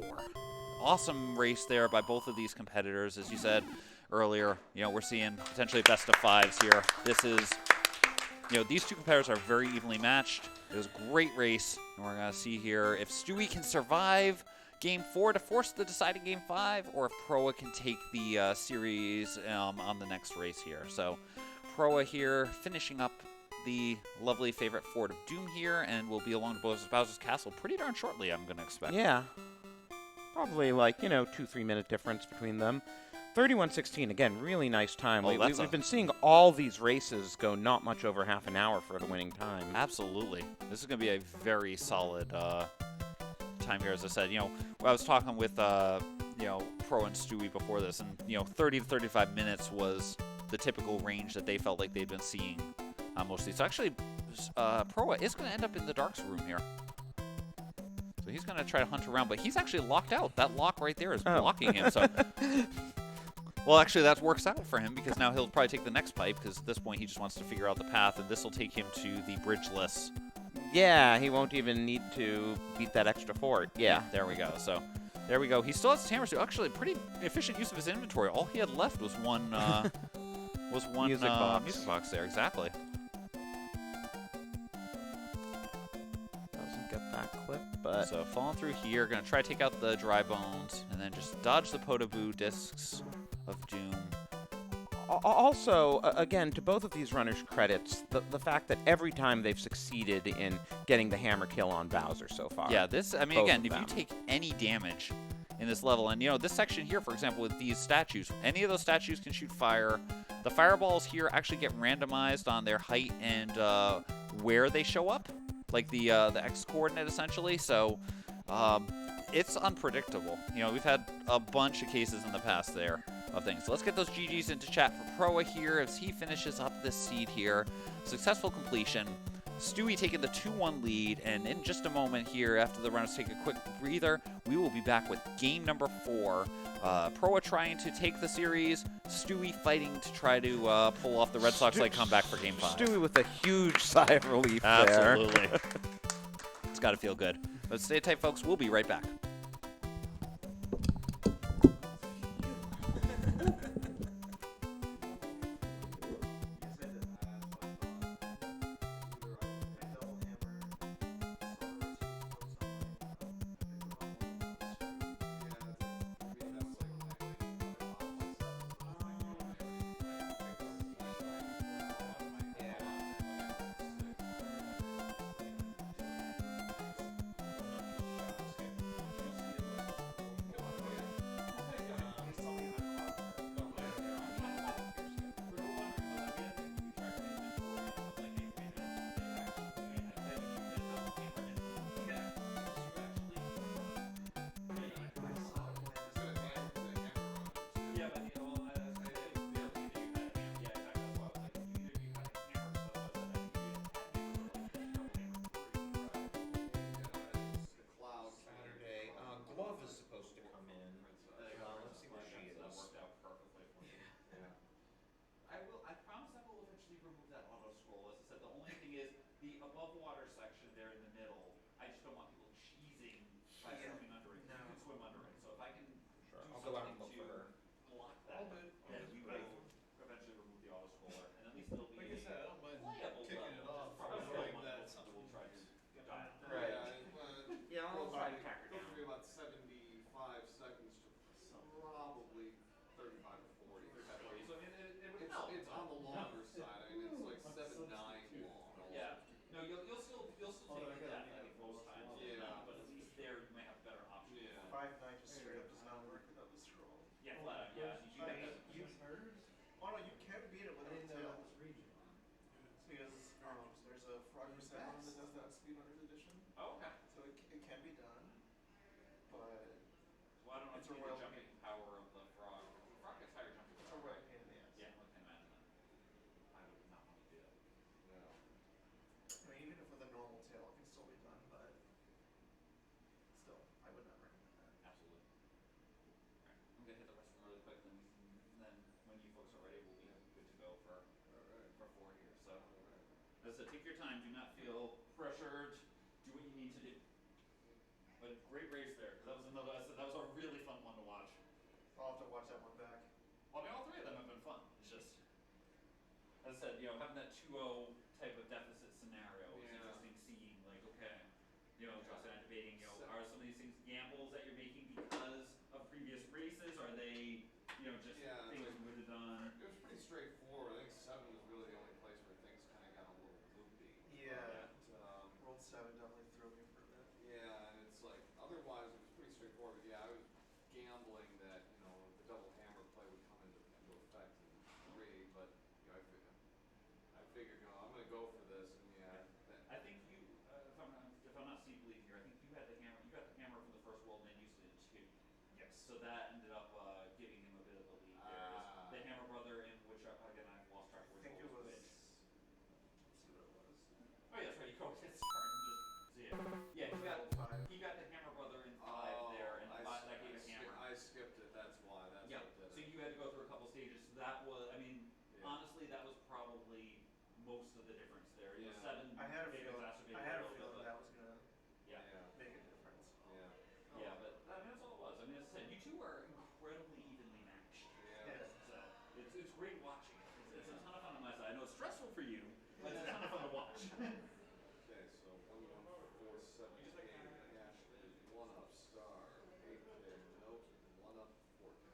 Awesome race there by both of these competitors. As you said earlier, we're seeing potentially best of 5s here. This is, these 2 competitors are very evenly matched. It was a great race, and we're going to see here if Stewie can survive Game 4 to force the deciding Game 5, or if Proa can take the series on the next race here. So Proa here finishing up the lovely favorite Fort of Doom here, and we'll be along to Bowser's Castle pretty darn shortly, I'm going to expect. Yeah. Probably like, 2-3 minute difference between them. 31:16, again, really nice time. We've been seeing all these races go not much over half an hour for the winning time. Absolutely. This is going to be a very solid time here, as I said. I was talking with Pro and Stewie before this, and 30 to 35 minutes was the typical range that they felt like they'd been seeing most of these. So actually, Proa is going to end up in the Dark's room here. So he's going to try to hunt around, but he's actually locked out. That lock right there is blocking him. So, well, actually, that works out for him, because now he'll probably take the next pipe, because at this point he just wants to figure out the path, and this will take him to the bridgeless. Yeah, he won't even need to beat that extra fort. Yeah. There we go. So, there we go. He still has his hammers too. Actually, pretty efficient use of his inventory. All he had left was one music box there. Exactly. Doesn't get that clip, but so falling through here, gonna try to take out the dry bones, and then just dodge the Potaboo discs of Doom. Also, again, to both of these runners' credits, the fact that every time they've succeeded in getting the hammer kill on Bowser so far. Yeah, again, if you take any damage in this level, and this section here, for example, with these statues, any of those statues can shoot fire. The fireballs here actually get randomized on their height and where they show up, like the X coordinate essentially. So it's unpredictable. We've had a bunch of cases in the past there of things. So let's get those GGs into chat for Proa here as he finishes up this seed here. Successful completion. Stewie taking the 2-1 lead, and in just a moment here, after the runners take a quick breather, we will be back with game number 4. Proa trying to take the series, Stewie fighting to try to pull off the Red Sox-like comeback for game 5. Stewie with a huge sigh of relief there. Absolutely. It's got to feel good. But stay tight, folks. We'll be right back. must be the jumping power of the frog. The frog gets higher jumping It's a power, real right? pain in the ass. Yeah, I can imagine that. I would not want to do that. No. I mean, even if with a normal tail, it can still be done, but still, I would not recommend that. Absolutely. Alright, I'm gonna hit the rest of them really quick, then when you folks are ready, we'll be good to go for Alright. 4 here. So, Alright. as I said, take your time. Do not feel pressured. Do what you need to do. But great race there. That was another. I said that was a really fun one to watch. I'll have to watch that one back. Well, I mean, all three of them have been fun. It's just, as I said, you know, having that 2-0 type of deficit scenario is Yeah. interesting. Seeing like, okay, you know, Justin and I debating, you know, So- are some of these things gambles that you're making because of previous races? Are they, you know, just Yeah, things like- we would have done? It was pretty straightforward. I think 7 was really the only place where things kind of got a little loopy. Yeah. But, World 7 definitely threw me for a bit. yeah, and it's like, otherwise it was pretty straightforward. But yeah, I was gambling that, you know, the double hammer play would come into effect in 3, but, you know, I figured, you know, I'm going to go for this, and yeah. I think you, if I'm not SpeedGaming here, I think you had the hammer. You got the hammer from the first world, and then used it in 2. Yes. So that ended up giving him a bit of a lead there. The Hammer Brother, in which again I've lost track of I which think it one was. which. Let's see what it was. Oh yeah, that's right. You go hit start and just see it. Yeah, he got the Hammer Brother in 5 there, and that gave a hammer. I skipped it. That's why. That's Yeah. what did So it. you had to go through a couple stages. That was, I mean, Yeah. honestly, that was probably most of the difference there. You know, Yeah. 7 I had a maybe feeling. exacerbated I had a little bit, feeling but that was gonna yeah. make a difference. Yeah. Yeah, but I mean, that's all it was. I mean, as I said, you two are incredibly evenly matched. Yeah. So it's great watching. It's a ton of fun on my side. I know it's stressful for you, but it's a ton of fun to watch. Okay, so 11478 cash is 1 up star, 8K note, 1 up 4K.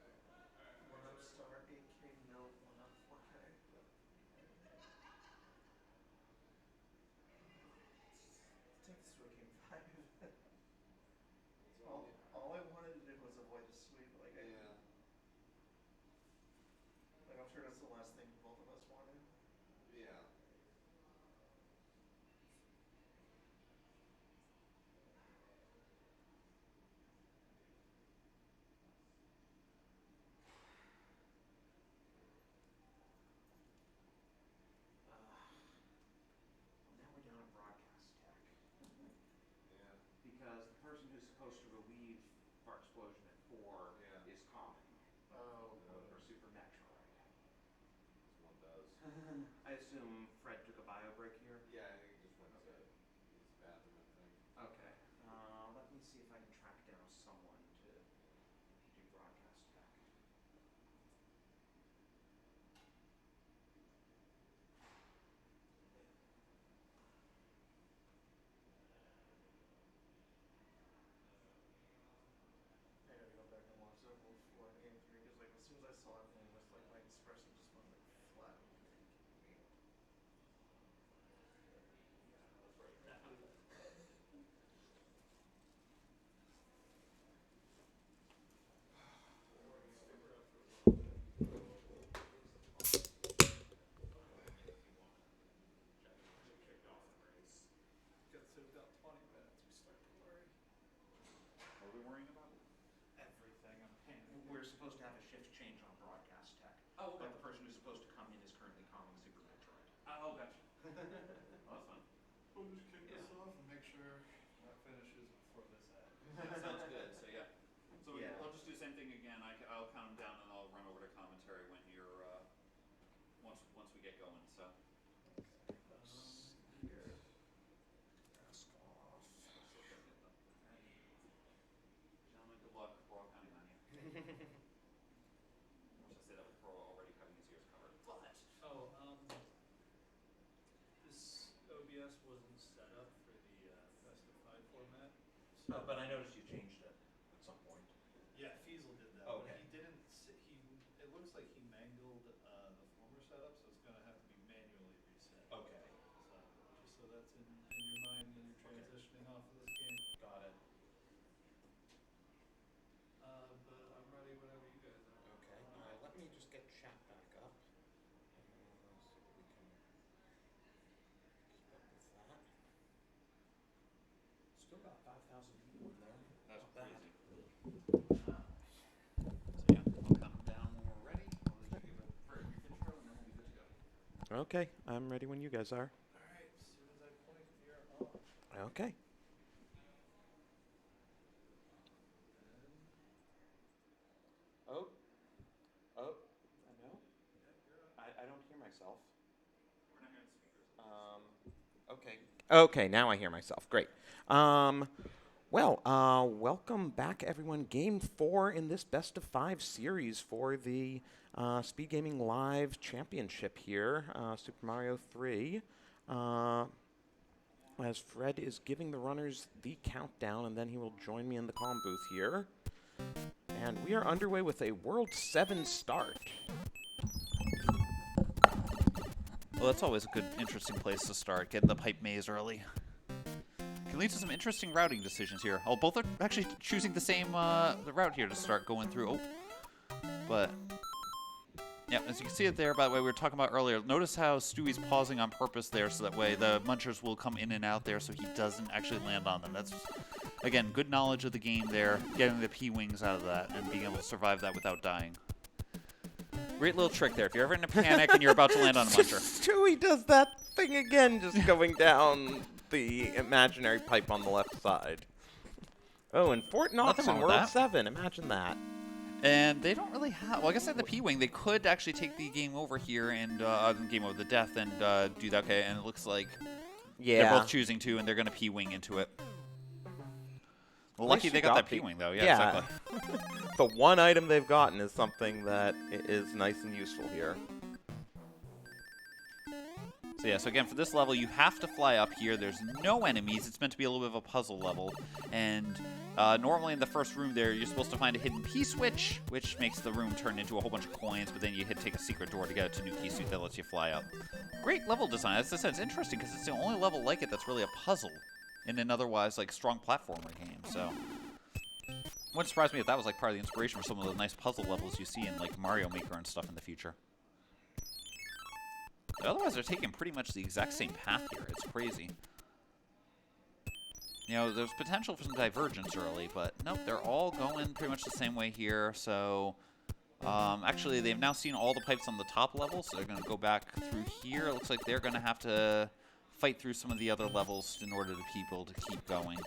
1 up star, 8K note, 1 up 4K. Let's take this to a game 5. It's all I wanted to do was avoid the sweep. Like yeah. like I'm sure that's the last thing both of us wanted. Yeah. Now we're down at broadcast tech. Yeah. Because the person who's supposed to relieve Far Explosion at 4 Yeah. is calming. Oh. For Super Metroid. This one does. I assume Fred took a bio break here? Yeah, I think he just went to his bathroom, I think. Okay. Let me see if I can track down someone to do broadcast tech. I gotta go back and watch that Wolf 4 and Game 3 because like as soon as I saw everything, just like my expression just went like flat. Got to about 20 minutes. We start to worry. What are we worrying about? Everything. We're supposed to have a shift change on broadcast tech. Oh, okay. But the person who's supposed to come in is currently calming Super Metroid. Oh, gotcha. Well, that's fun. We'll just kick this Yeah. off and make sure that finishes before this ends. That sounds good. So yeah. So Yeah. I'll just do the same thing again. I'll count them down and I'll run over to commentary when you're once we get going. So. Here. Mask off. Gentlemen, good luck. We're all counting on you. I wish I say that with Pro already having his ears covered, but. Oh, this OBS wasn't set up for the best of 5 format. So But I noticed you changed it at some point. yeah, Fiesel did that. Okay. But he didn't. It looks like he mangled the former setup, so it's gonna have to be manually reset. Okay. So just so that's in your mind when you're Okay. transitioning off of this game. Got it. But I'm ready whenever you guys are. Okay. Let me just get chat back up. See if we can keep up with that. Still got 5,000 people in there. That's Not bad. crazy. Okay, I'm ready when you guys are. Alright, as soon as I point, we are on. Okay. Oh. Oh. No? I don't hear myself. We're not hearing speakers. Okay. Okay, now I hear myself. Great. Welcome back, everyone. Game 4 in this best of 5 series for the Speed Gaming Live Championship here, Super Mario 3. As Fred is giving the runners the countdown, and then he will join me in the comm booth here. And we are underway with a World 7 start. Well, that's always a good, interesting place to start, getting the pipe maze early. Can lead to some interesting routing decisions here. Oh, both are actually choosing the same the route here to start going through. Oh, but yeah, as you can see it there, by the way, we were talking about earlier. Notice how Stewie's pausing on purpose there, so that way the munchers will come in and out there, so he doesn't actually land on them. That's, again, good knowledge of the game there, getting the P-wings out of that and being able to survive that without dying. Great little trick there. If you're ever in a panic and you're about to land on a muncher. Stewie does that thing again, just going down the imaginary pipe on the left side. Oh, and Fort Knox Nothing in wrong with World that. 7. Imagine that. And they don't really have... Well, I guess they have the P-Wing. They could actually take the game over here and... game over the death and do that. Okay, and it looks like they're both choosing to, and they're going to P-Wing into it. Well, lucky they got that P-Wing, though. Yeah, exactly. The one item they've gotten is something that is nice and useful here. So yeah, so again, for this level, you have to fly up here. There's no enemies. It's meant to be a little bit of a puzzle level. And normally in the first room there, you're supposed to find a hidden key switch, which makes the room turn into a whole bunch of coins, but then you take a secret door to get to a new key suit that lets you fly up. Great level design. As I said, it's interesting because it's the only level like it that's really a puzzle in an otherwise like strong platformer game. So wouldn't surprise me if that was like part of the inspiration for some of the nice puzzle levels you see in like Mario Maker and stuff in the future. Otherwise, they're taking pretty much the exact same path here. It's crazy. You know, there's potential for some divergence early, but nope, they're all going pretty much the same way here. So, actually, they've now seen all the pipes on the top level, so they're going to go back through here. It looks like they're going to have to fight through some of the other levels in order to people to keep going.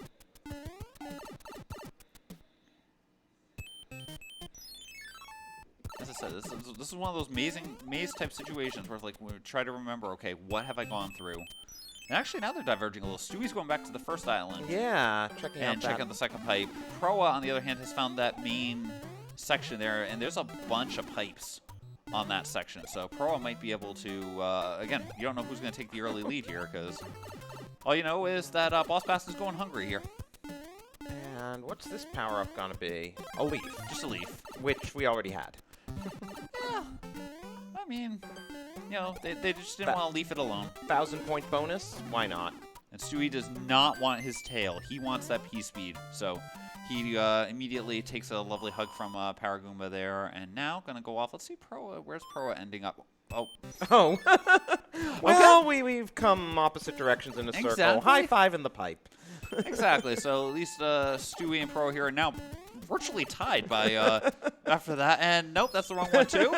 As I said, this is one of those maze-type situations where like we try to remember, okay, what have I gone through? And actually, now they're diverging a little. Stewie's going back to the first island. Yeah, checking out the second pipe. Proa, on the other hand, has found that main section there, and there's a bunch of pipes on that section. So Proa might be able to, again, you don't know who's going to take the early lead here, because all you know is that Boss Bass is going hungry here. And what's this power-up gonna be? A leaf. Just a leaf. Which we already had. Yeah, I mean, you know, they just didn't want to leave it alone. 1,000-point bonus? Why not? And Stewie does not want his tail. He wants that P-Speed. So he immediately takes a lovely hug from Paragoomba there. And now going to go off. Let's see Proa. Where's Proa ending up? Oh. Oh. Well, we've come opposite directions in a circle. Exactly. High five in the pipe. Exactly. So at least Stewie and Proa here are now virtually tied by after that. And nope, that's the wrong one too.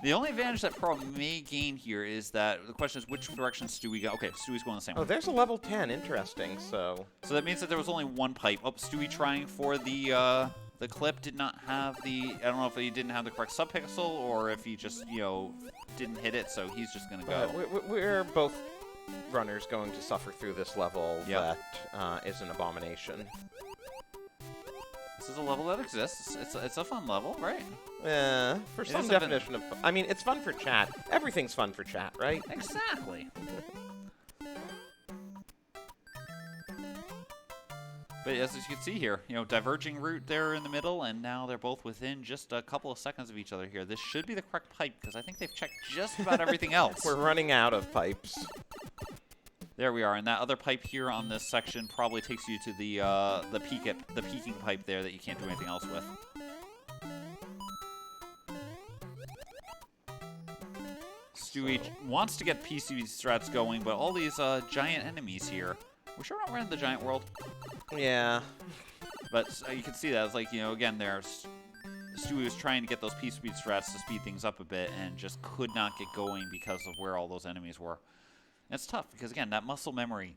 The only advantage that Proa may gain here is that the question is which direction Stewie go. Okay, Stewie's going the same way. Oh, there's a level 10. Interesting. So that means that there was only one pipe. Oh, Stewie trying for the clip did not have the. I don't know if he didn't have the correct subpixel or if he just didn't hit it. So he's just gonna go. We're both runners going to suffer through this level. Yep. That is an abomination. This is a level that exists. It's a fun level, right? Yeah, for some definition of fun. I mean, it's fun for chat. Everything's fun for chat, right? Exactly. But as you can see here, diverging route there in the middle, and now they're both within just a couple of seconds of each other here. This should be the correct pipe, because I think they've checked just about everything else. We're running out of pipes. There we are, and that other pipe here on this section probably takes you to the peaking pipe there that you can't do anything else with. Stewie wants to get PC strats going, but all these giant enemies here. We're sure not running the giant world. Yeah. But you can see that it's like, again, there's Stewie was trying to get those P-speed strats to speed things up a bit and just could not get going because of where all those enemies were. And it's tough because, again, that muscle memory.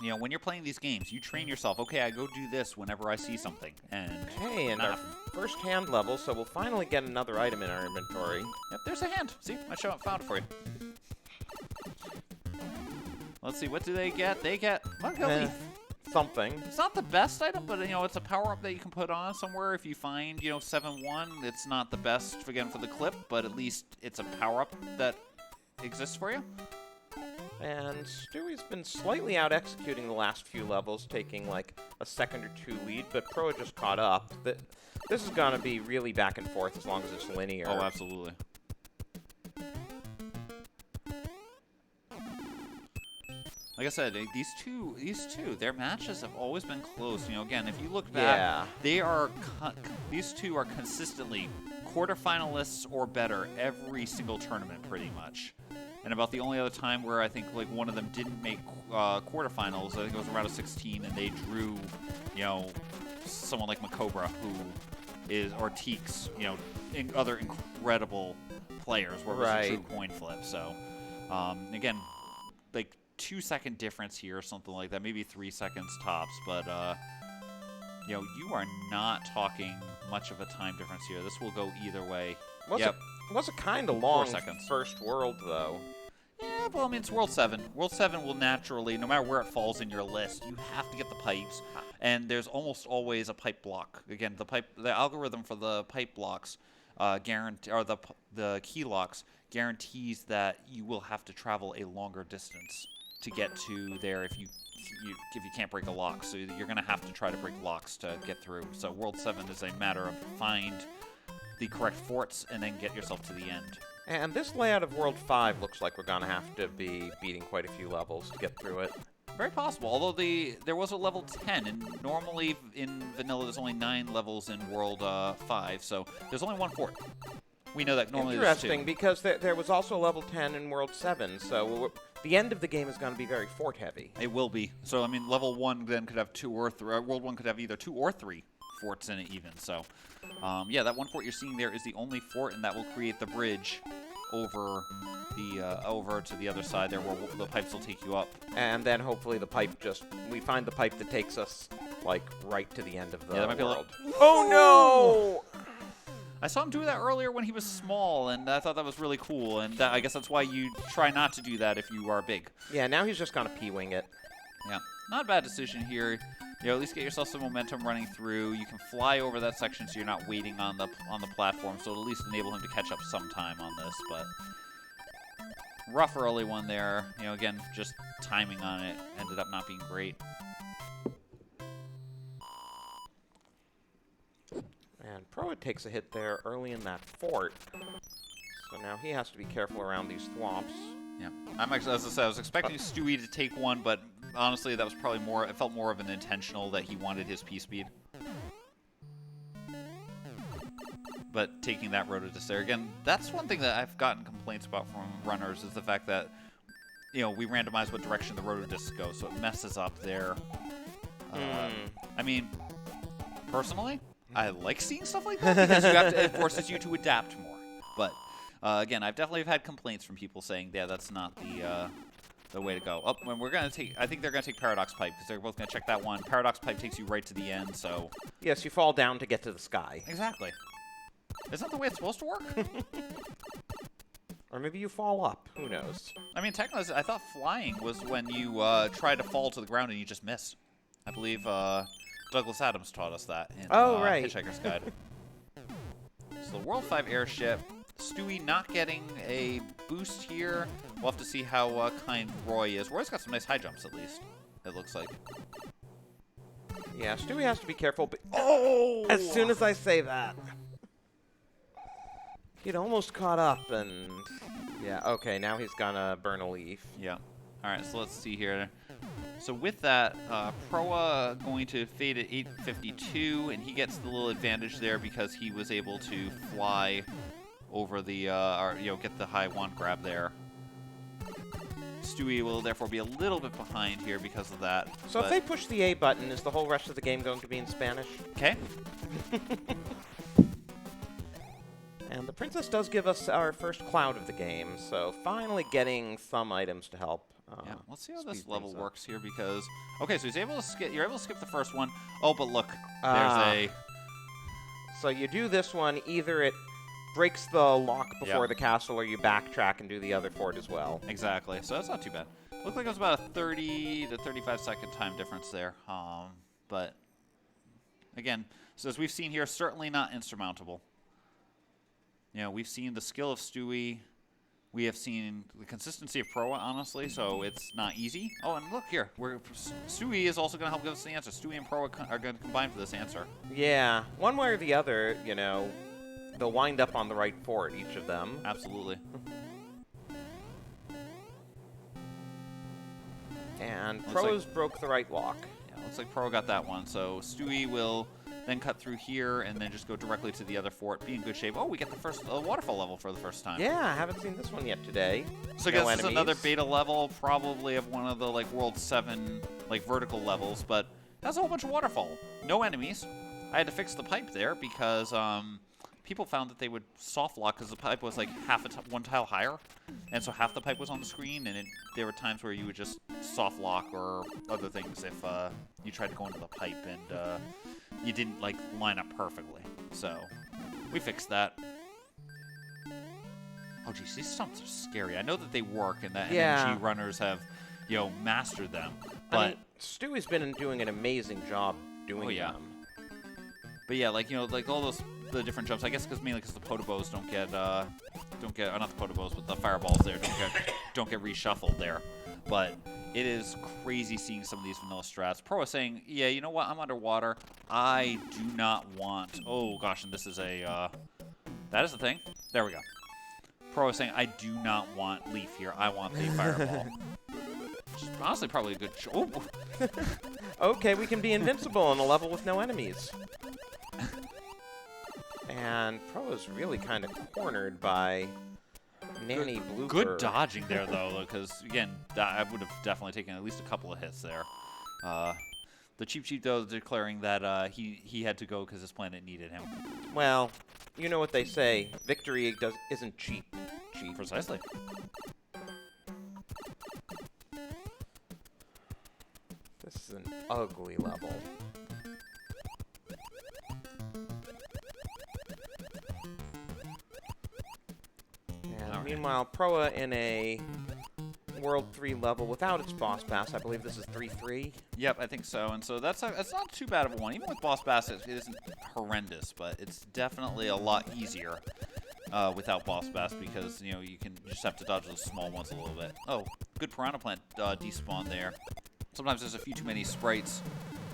You know, when you're playing these games, you train yourself. Okay, I go do this whenever I see something. And Hey, and our first hand level, so we'll finally get another item in our inventory. Yep, there's a hand. See, I found it for you. Let's see, what do they get? They get Something. It's not the best item, but, you know, it's a power-up that you can put on somewhere. If you find, you know, 7-1, it's not the best, again, for the clip, but at least it's a power-up that exists for you. And Stewie's been slightly out-executing the last few levels, taking like a second or two lead, but Proa just caught up. This is going to be really back and forth as long as it's linear. Oh, absolutely. Like I said, these two, their matches have always been close. You know, again, if you look back, these two are consistently quarterfinalists or better every single tournament, pretty much. And about the only other time where I think like one of them didn't make quarterfinals, I think it was around a 16, and they drew, you know, someone like Macobra, who is, or Teeks, you know, other incredible players, where it was a true coin flip. So, again, like 2-second difference here or something like that, maybe 3 seconds tops, but you know, you are not talking much of a time difference here. This will go either way. It was a kind of long first world, though. Yeah, well, I mean, it's World 7. World 7 will naturally, no matter where it falls in your list, you have to get the pipes, and there's almost always a pipe block. Again, the algorithm for the pipe blocks the key locks guarantees that you will have to travel a longer distance to get to there if you can't break a lock. So you're going to have to try to break locks to get through. So World 7 is a matter of find the correct forts and then get yourself to the end. And this layout of World 5 looks like we're going to have to be beating quite a few levels to get through it. Very possible, although there was a level 10, and normally in vanilla there's only 9 levels in World 5, so there's only 1 fort. We know that normally there's 2. Interesting, because there was also a level 10 in World 7, so the end of the game is going to be very fort heavy. It will be. So, I mean, level 1 then could have 2 or 3, World 1 could have either 2 or 3 forts in it even, so yeah, that 1 fort you're seeing there is the only fort, and that will create the bridge over to the other side there, where the pipes will take you up. And then hopefully we find the pipe that takes us like right to the end of the world. Oh no! I saw him do that earlier when he was small, and I thought that was really cool. And I guess that's why you try not to do that if you are big. Yeah, now he's just gonna P-wing it. Yeah, not a bad decision here. You know, at least get yourself some momentum running through. You can fly over that section, so you're not waiting on the platform. So it'll at least enable him to catch up sometime on this. But rough early one there. You know, again, just timing on it ended up not being great. And Proa takes a hit there early in that fort. So now he has to be careful around these thwomps. Yeah, as I said, I was expecting Stewie to take one, but honestly, that was probably more. It felt more of an intentional that he wanted his P speed. But taking that road to Despair again, that's one thing that I've gotten complaints about from runners, is the fact that, you know, we randomize what direction the rotodiscs go, so it messes up their. I mean, personally, I like seeing stuff like that because it forces you to adapt more. But again, I've definitely had complaints from people saying, yeah, that's not the way to go. Oh, when we're gonna take, I think they're gonna take Paradox Pipe because they're both gonna check that one. Paradox Pipe takes you right to the end, so. Yes, you fall down to get to the sky. Exactly. Isn't that the way it's supposed to work? Or maybe you fall up. Who knows? I mean, technically, I thought flying was when you try to fall to the ground and you just miss. I believe Douglas Adams taught us that in right. Hitchhiker's Guide. So the World 5 airship. Stewie not getting a boost here. We'll have to see how kind Roy is. Roy's got some nice high jumps, at least, it looks like. Yeah, Stewie has to be careful, but as soon as I say that, he'd almost caught up, and yeah, okay, now he's gonna burn a leaf. Yeah. All right, so let's see here. So with that, Proa going to fade at 852, and he gets the little advantage there because he was able to fly over the, get the high wand grab there. Stewie will therefore be a little bit behind here because of that. So if they push the A button, is the whole rest of the game going to be in Spanish? Okay. Princess does give us our first cloud of the game, so finally getting some items to help. Yeah, let's see how this speed level things up. works here because okay, so he's able to skip. You're able to skip the first one. Oh, but look, Ah. there's So you do this one, either it breaks the lock before Yep. the castle, or you backtrack and do the other fort as well. exactly. So that's not too bad. Looked like it was about a 30 to 35-second time difference there. But again, so as we've seen here, certainly not insurmountable. You know, we've seen the skill of Stewie. We have seen the consistency of Proa, honestly, so it's not easy. Oh, and look here. Stewie is also going to help give us the answer. Stewie and Proa are going to combine for this answer. Yeah, one way or the other, you know, they'll wind up on the right fort, each of them. Absolutely. And Looks Pro's broke the right lock. Yeah, looks like Proa got that one. So Stewie will then cut through here and then just go directly to the other fort. Be in good shape. Oh, we get the first waterfall level for the first time. Yeah, I haven't seen this one yet today. So I No guess this is another enemies. beta level, probably of one of the like World 7 like vertical levels, but has a whole bunch of waterfall. No enemies. I had to fix the pipe there because people found that they would soft lock because the pipe was like one tile higher, and so half the pipe was on the screen, and there were times where you would just soft lock or other things if you tried to go into the pipe and you didn't like line up perfectly. So we fixed that. Oh geez, these stunts are scary. I know that they work and that Yeah. NMG runners have, you know, mastered them, I but mean, Stewie's been doing an amazing job doing Oh, yeah. them. But yeah, like, you know, like all the different jumps. I guess mainly because the potobos don't get not the potobos, but the fireballs there don't get reshuffled there. But it is crazy seeing some of these vanilla strats. Pro is saying, yeah, you know what? I'm underwater. I do not want. Oh gosh, and this is a that is the thing. There we go. Pro is saying, I do not want Leaf here. I want the fireball. Which is honestly probably a good. Oh. Okay, we can be invincible in a level with no enemies. And Pro's really kind of cornered by Nanny Blooper. Good dodging there, though, because, again, I would have definitely taken at least a couple of hits there. The Cheap Cheap, though, declaring that he had to go because his planet needed him. Well, you know what they say. Victory isn't cheap. Precisely. This is an ugly level. And Alright. meanwhile, Proa in a World 3 level without its boss pass. I believe this is 3-3. Yep, I think so. And so that's not too bad of a one. Even with Boss Bass, it isn't horrendous, but it's definitely a lot easier without Boss Bass because, you know, you just have to dodge those small ones a little bit. Oh, good Piranha Plant despawn there. Sometimes there's a few too many sprites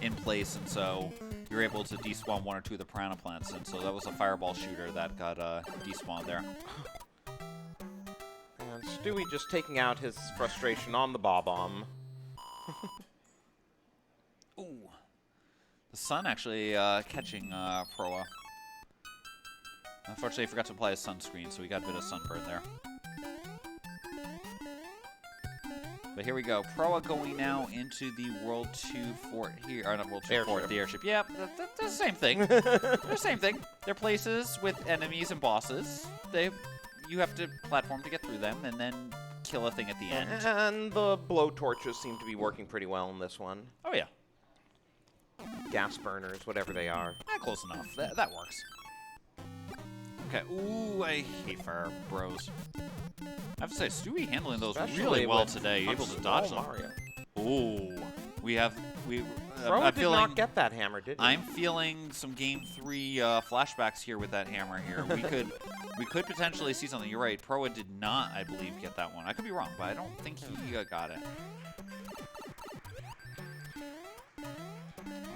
in place, and so you're able to despawn one or two of the Piranha Plants, and so that was a fireball shooter that got despawned there. And Stewie just taking out his frustration on the Bob-omb. Ooh. The sun actually catching Proa. Unfortunately, I forgot to apply a sunscreen, so we got a bit of sunburn there. But here we go. Proa going now into the World 2 fort here. Or not World 2 fort, the airship. Yeah, they're the same thing. They're the same thing. They're places with enemies and bosses. You have to platform to get through them and then kill a thing at the end. And the blow torches seem to be working pretty well in this one. Oh, yeah. Gas burners, whatever they are. Close enough. That works. Okay. Ooh, I hate fire bros. I have to say, Stewie handling those Especially really well with today. a Able to dodge them. small Mario. Ooh. Proa I'm did feeling. not get that hammer, did he? I'm feeling some Game 3 flashbacks here with that hammer here. We could potentially see something. You're right. Proa did not, I believe, get that one. I could be wrong, but I don't think he got it. All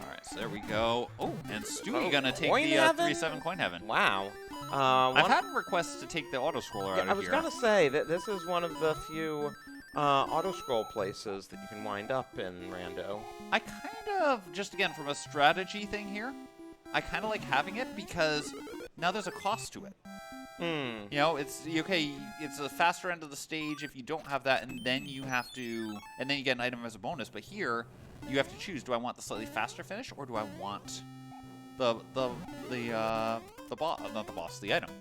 right, so there we go. Oh, and Stewie gonna take Coin the Heaven? 3-7 Coin Heaven. Wow. I've had requests to take the auto scroller Yeah, out I of was here. gonna say that this is one of the few auto-scroll places that you can wind up in Rando. I kind of, just again from a strategy thing here, I kind of like having it because now there's a cost to it. You know, it's okay. It's a faster end of the stage if you don't have that, and then you have to, and then you get an item as a bonus. But here, you have to choose: do I want the slightly faster finish, or do I want the boss, not the boss, the item?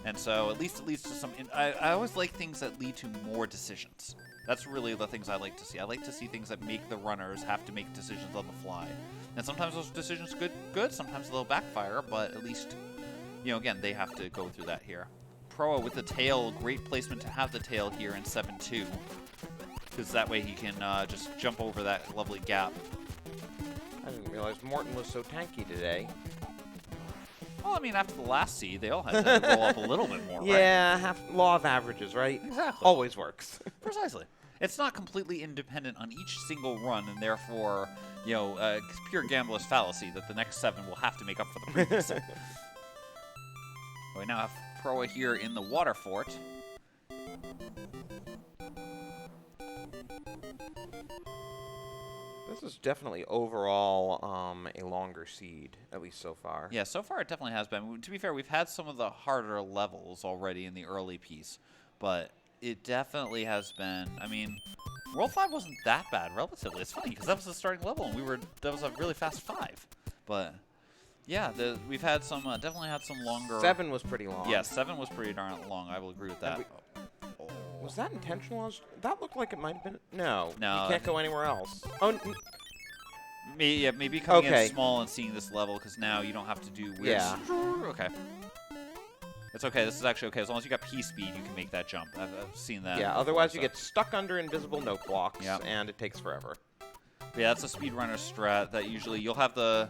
And so at least it leads to some... I always like things that lead to more decisions. That's really the things I like to see. I like to see things that make the runners have to make decisions on the fly. And sometimes those decisions good, sometimes they'll backfire, but at least, you know, again, they have to go through that here. Proa with the tail, great placement to have the tail here in 7-2. Because that way he can just jump over that lovely gap. I didn't realize Morton was so tanky today. Well, I mean, after the last seed, they all had to roll up a little bit more, right? Yeah, law of averages, right? Exactly. Always works. Precisely. It's not completely independent on each single run, and therefore, you know, pure gambler's fallacy that the next 7 will have to make up for the previous 7. We now have Proa here in the water fort. This is definitely overall a longer seed, at least so far. Yeah, so far it definitely has been. To be fair, we've had some of the harder levels already in the early piece, but it definitely has been. I mean, World 5 wasn't that bad relatively. It's funny because that was the starting level, and that was a really fast 5. But yeah, we've had some definitely had some longer. 7 was pretty long. Yeah, 7 was pretty darn long. I will agree with that. Was that intentional? That looked like it might have been. No. No. You can't go anywhere else. Oh. Maybe coming Okay. in small and seeing this level, because now you don't have to do weird. Yeah. Okay. It's okay. This is actually okay. As long as you got P speed, you can make that jump. I've seen that. Yeah. before, Otherwise, you so. get stuck under invisible note blocks, Yep. and it takes forever. But yeah, that's a speedrunner strat that usually you'll have the.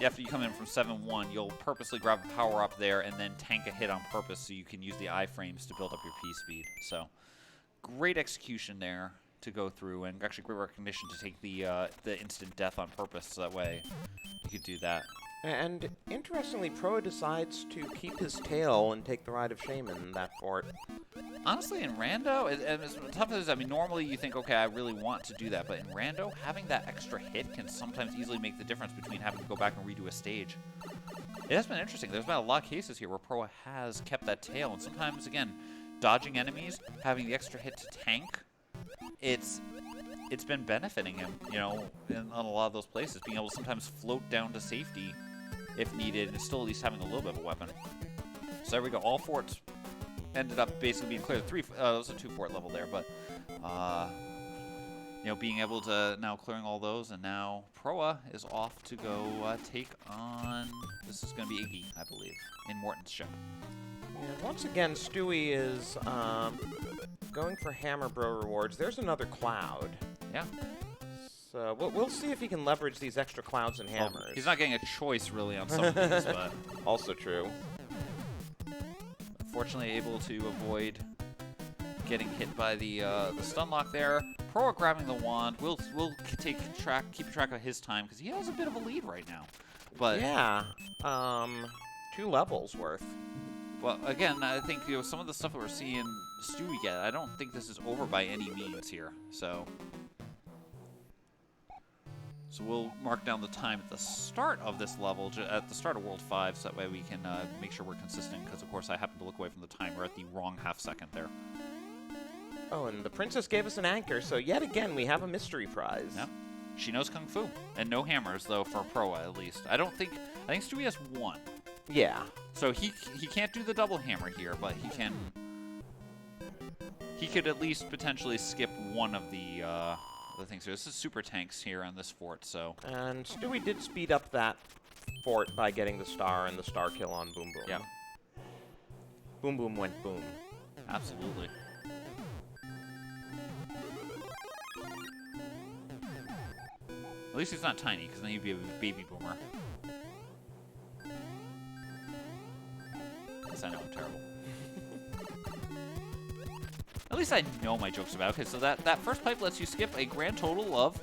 After you come in from 7-1, you'll purposely grab a power up there and then tank a hit on purpose, so you can use the iframes to build up your P speed. So, great execution there to go through, and actually great recognition to take the instant death on purpose. So that way, you could do that. And interestingly, Proa decides to keep his tail and take the ride of Shaman in that fort. Honestly, in Rando, and as tough as I mean, normally you think, okay, I really want to do that, but in Rando, having that extra hit can sometimes easily make the difference between having to go back and redo a stage. It has been interesting. There's been a lot of cases here where Proa has kept that tail, and sometimes, again, dodging enemies, having the extra hit to tank, it's been benefiting him, you know, on a lot of those places, being able to sometimes float down to safety if needed, and still at least having a little bit of a weapon. So there we go. All forts ended up basically being cleared. It was a 2-fort level there, but you know, being able to now clearing all those, and now Proa is off to go take on. This is going to be Iggy, I believe, in Morton's ship. And once again, Stewie is going for Hammer Bro rewards. There's another cloud. Yeah. So we'll see if he can leverage these extra clouds and hammers. Well, he's not getting a choice really on some of these, but Also true. fortunately able to avoid getting hit by the stun lock there. Proa grabbing the wand. We'll keep track of his time because he has a bit of a lead right now. But Yeah. 2 levels worth. well, again, I think some of the stuff that we're seeing Stewie get, I don't think this is over by any means here. So we'll mark down the time at the start of this level, at the start of World 5, so that way we can make sure we're consistent, because, of course, I happen to look away from the timer at the wrong half-second there. Oh, and the princess gave us an anchor, so yet again we have a mystery prize. Yeah. She knows Kung Fu. And no hammers, though, for Proa, at least. I think Stewie has 1. Yeah. So he can't do the double hammer here, but he could at least potentially skip one of the things here. This is super tanks here on this fort, so. And Stewie did speed up that fort by getting the star and the star kill on Boom Boom. Yeah. Boom Boom went boom. Absolutely. At least he's not tiny, because then he'd be a baby boomer. Yes, I know I'm terrible. At least I know my jokes about it. Okay, so that first pipe lets you skip a grand total of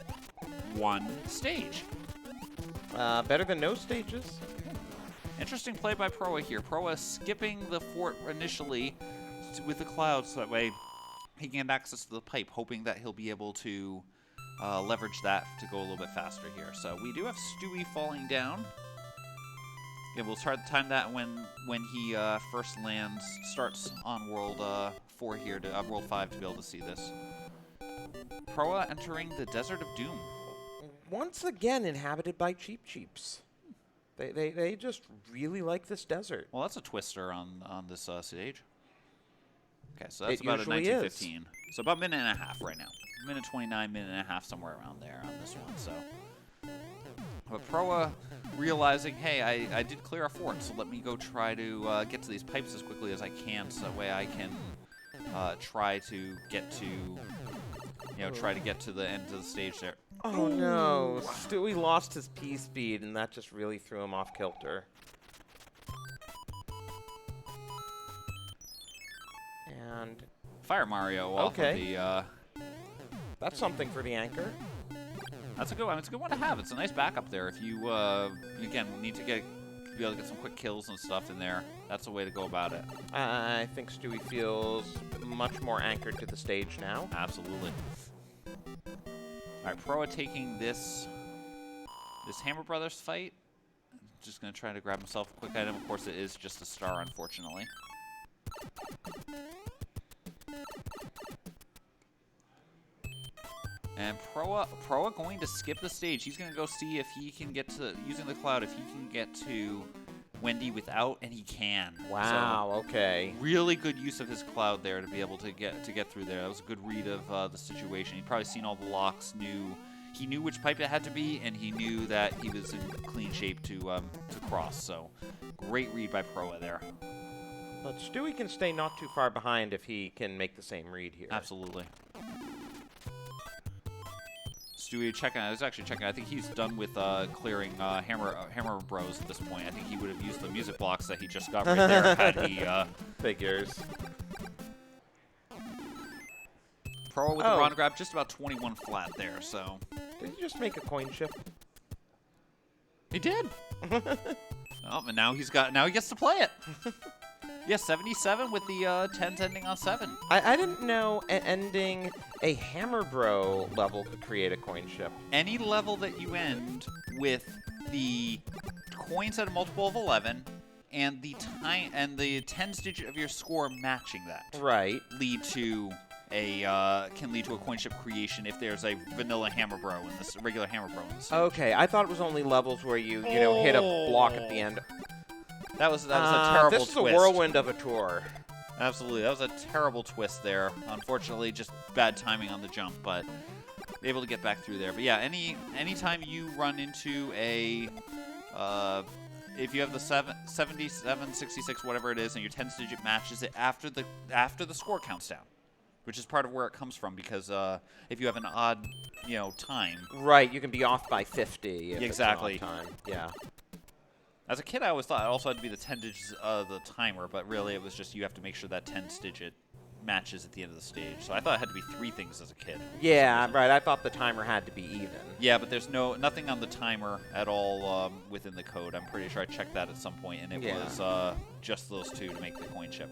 1 stage. Better than no stages. Interesting play by Proa here. Proa skipping the fort initially with the clouds, so that way he can have access to the pipe, hoping that he'll be able to leverage that to go a little bit faster here. So we do have Stewie falling down. Yeah, we'll try to time that when he first starts on World 4 here, World 5 to be able to see this. Proa entering the Desert of Doom. Once again inhabited by Cheap Cheeps. They just really like this desert. Well, that's a twister on this stage. Okay, so that's It about a usually 1915. So about a minute and a half right now. Minute 29, minute and a half, somewhere around there on this one. So, but Proa realizing, hey, I did clear a fort, so let me go try to get to these pipes as quickly as I can, so that way I can try to get to, try to get to the end of the stage there. Oh no, Stewie lost his P speed, and that just really threw him off kilter. And Fire Mario off of the. That's something for the anchor. That's a good one. It's a good one to have. It's a nice backup there. If you again need to be able to get some quick kills and stuff in there, that's the way to go about it. I think Stewie feels much more anchored to the stage now. Absolutely. All right, Proa taking this Hammer Brothers fight. Just gonna try to grab himself a quick item. Of course, it is just a star, unfortunately. And Proa going to skip the stage. He's going to go see if he can get to, using the cloud, if he can get to Wendy without, and he can. Wow, so, okay. Really good use of his cloud there to be able to get through there. That was a good read of the situation. He'd probably seen all the locks, he knew which pipe it had to be, and he knew that he was in clean shape to cross. So great read by Proa there. But Stewie can stay not too far behind if he can make the same read here. Absolutely. Stewie checking. I was actually checking. I think he's done with clearing Hammer Bros at this point. I think he would have used the music blocks that he just got right there had he. Figures. Proa with the Ron grab, just about 21 flat there. So. Did he just make a coin chip? He did. Oh, and now he gets to play it. Yeah, 77 with the 10s ending on 7. I didn't know ending a Hammer Bro level could create a coin chip. Any level that you end with the coins at a multiple of 11 and the 10s digit of your score matching that. Right. Can lead to a coin chip creation if there's a vanilla Hammer Bro in this regular Hammer Bro in this. Okay, I thought it was only levels where you hit a block at the end. That was a terrible twist. This is a whirlwind of a tour. Absolutely. That was a terrible twist there. Unfortunately, just bad timing on the jump, but able to get back through there. But yeah, anytime you run into a if you have the 77, 66, whatever it is, and your 10s digit matches it after the score counts down, which is part of where it comes from, because if you have an odd, time. Right, you can be off by 50 if exactly. It's an odd time. Yeah. As a kid, I always thought it also had to be the 10 digits of the timer, but really it was just you have to make sure that 10s digit matches at the end of the stage. So I thought it had to be 3 things as a kid. Yeah, right. I thought the timer had to be even. Yeah, but there's nothing on the timer at all within the code. I'm pretty sure I checked that at some point, and it was just those 2 to make the coin chip.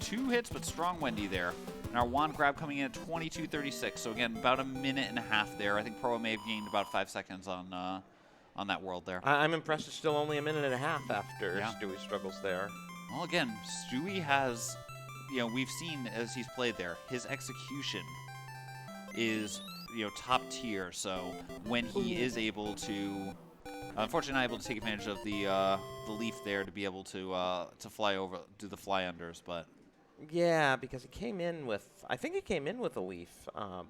Two hits, but strong Wendy there. And our wand grab coming in at 22:36. So again, about a minute and a half there. I think Proa may have gained about 5 seconds on that world there. I'm impressed it's still only a minute and a half after Yeah. Stewie struggles there. Well, again, Stewie has, we've seen as he's played there, his execution is, top tier. So when he is able to, unfortunately, not able to take advantage of the leaf there to be able to fly over, do the fly unders, but. Yeah, because he came in with, I think he came in with a leaf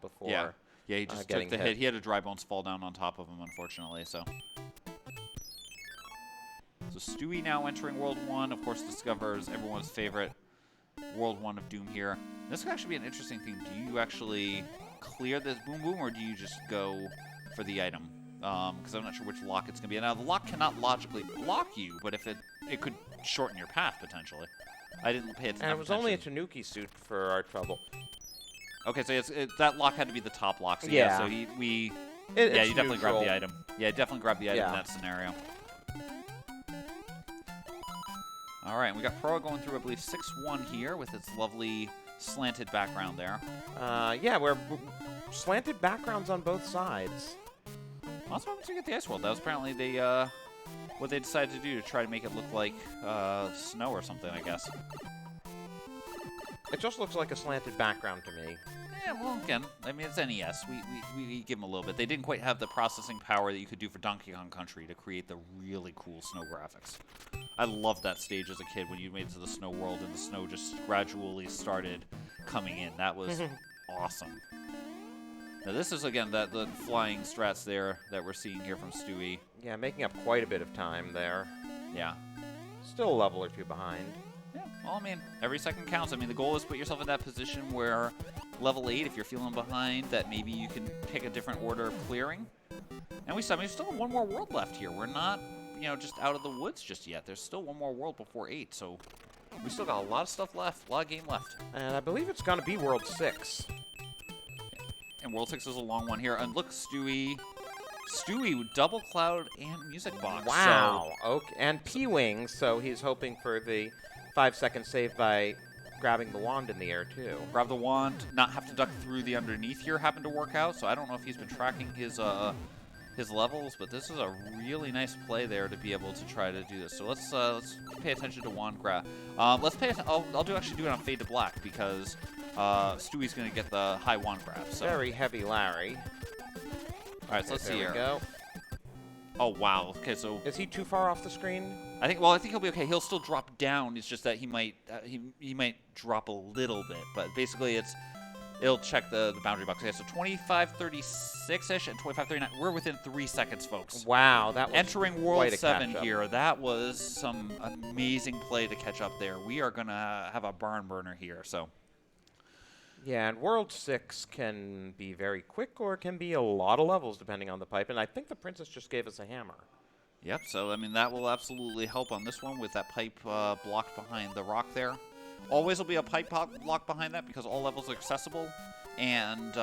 before. Yeah, he just took the hit. He had a dry bones fall down on top of him, unfortunately. So Stewie now entering World 1, of course, discovers everyone's favorite World 1 of Doom here. This could actually be an interesting thing. Do you actually clear this Boom Boom, or do you just go for the item? Because I'm not sure which lock it's going to be. Now, the lock cannot logically block you, but if it could shorten your path, potentially. I didn't pay attention. And it was only a Tanuki suit for our trouble. Okay, so that lock had to be the top lock. So yeah. So you it's definitely neutral. grabbed the item. Yeah, definitely grabbed the item in Yeah. that scenario. All right, we got Proa going through, I believe, 6-1 here with its lovely slanted background there. Yeah, we're slanted backgrounds on both sides. Also, once we get the ice world, that was apparently what they decided to do to try to make it look like snow or something, I guess. It just looks like a slanted background to me. Yeah, well, again, I mean, it's NES. We give them a little bit. They didn't quite have the processing power that you could do for Donkey Kong Country to create the really cool snow graphics. I loved that stage as a kid when you made it to the snow world and the snow just gradually started coming in. That was awesome. Now, this is, again, the flying strats there that we're seeing here from Stewie. Yeah, making up quite a bit of time there. Yeah. Still a level or two behind. Yeah, well, I mean, every second counts. I mean, the goal is to put yourself in that position where level 8, if you're feeling behind, that maybe you can pick a different order of clearing. And we still have one more world left here. We're not, just out of the woods just yet. There's still one more world before 8, so we still got a lot of stuff left, a lot of game left. And I believe it's going to be World 6. And World 6 is a long one here. And look, Stewie with Double Cloud and Music Box. Wow. Okay. And P-Wing, so he's hoping for the 5-second save by grabbing the wand in the air, too. Grab the wand, not have to duck through the underneath here happened to work out, so I don't know if he's been tracking his levels, but this is a really nice play there to be able to try to do this. So let's pay attention to wand grab. Let's pay attention. I'll actually do it on Fade to Black because Stewie's going to get the high wand grab. So. Very heavy Larry. All right, so let's see here. There we go. Oh, wow. Okay, so... Is he too far off the screen? I think he'll be okay. He'll still drop down. It's just that he might drop a little bit. But basically, it'll check the boundary box. Okay, so 25:36-ish and 25:39. We're within 3 seconds, folks. Wow, that was entering World 7 catch-up here. That was some amazing play to catch up there. We are going to have a barn burner here, so... Yeah, and World 6 can be very quick or it can be a lot of levels depending on the pipe, and I think the Princess just gave us a hammer. Yep, so, I mean, that will absolutely help on this one with that pipe blocked behind the rock there. Always will be a pipe block behind that because all levels are accessible, and,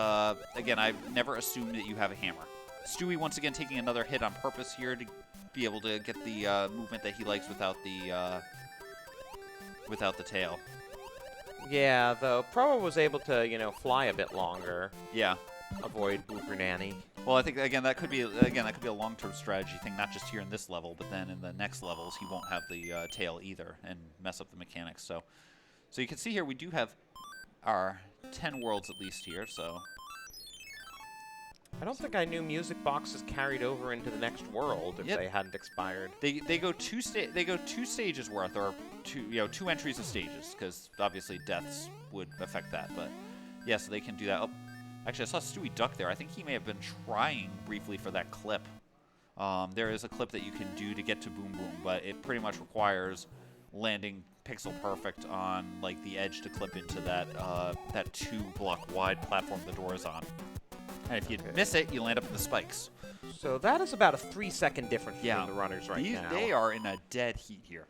again, I've never assumed that you have a hammer. Stewie, once again, taking another hit on purpose here to be able to get the movement that he likes without the tail. Yeah, though Proa was able to, fly a bit longer. Yeah. Avoid Blooper Nanny. Well, I think that could be a long-term strategy thing, not just here in this level, but then in the next levels he won't have the tail either and mess up the mechanics. So you can see here we do have our 10 worlds at least here. So I don't think I knew music boxes carried over into the next world if they hadn't expired. They go two stages worth, or two entries of stages, because obviously deaths would affect that. But yeah, so they can do that. Oh, actually, I saw Stewie duck there. I think he may have been trying briefly for that clip. There is a clip that you can do to get to Boom Boom, but it pretty much requires landing pixel perfect on like the edge to clip into that 2-block wide platform the door is on. And if you miss it, you land up in the spikes. So that is about a 3-second difference between the runners right now. They are in a dead heat here.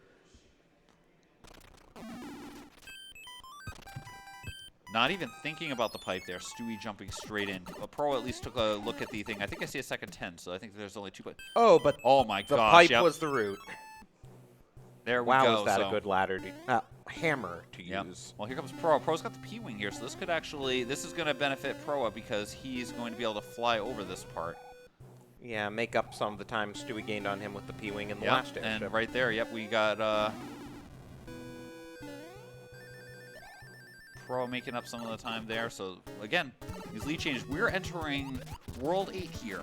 Not even thinking about the pipe there. Stewie jumping straight in. Pro at least took a look at the thing. I think I see a second 10, so I think there's only 2. Oh, but oh my gosh! The pipe was the route. There we go. Wow, was that a good ladder to hammer to use? Well, here comes Proa. Proa's got the P-wing here, so this could actually this is going to benefit Proa because he's going to be able to fly over this part. Yeah, make up some of the time Stewie gained on him with the P-wing in the last airship. And right there, we got Proa making up some of the time there. So again, these lead changes. We're entering World 8 here.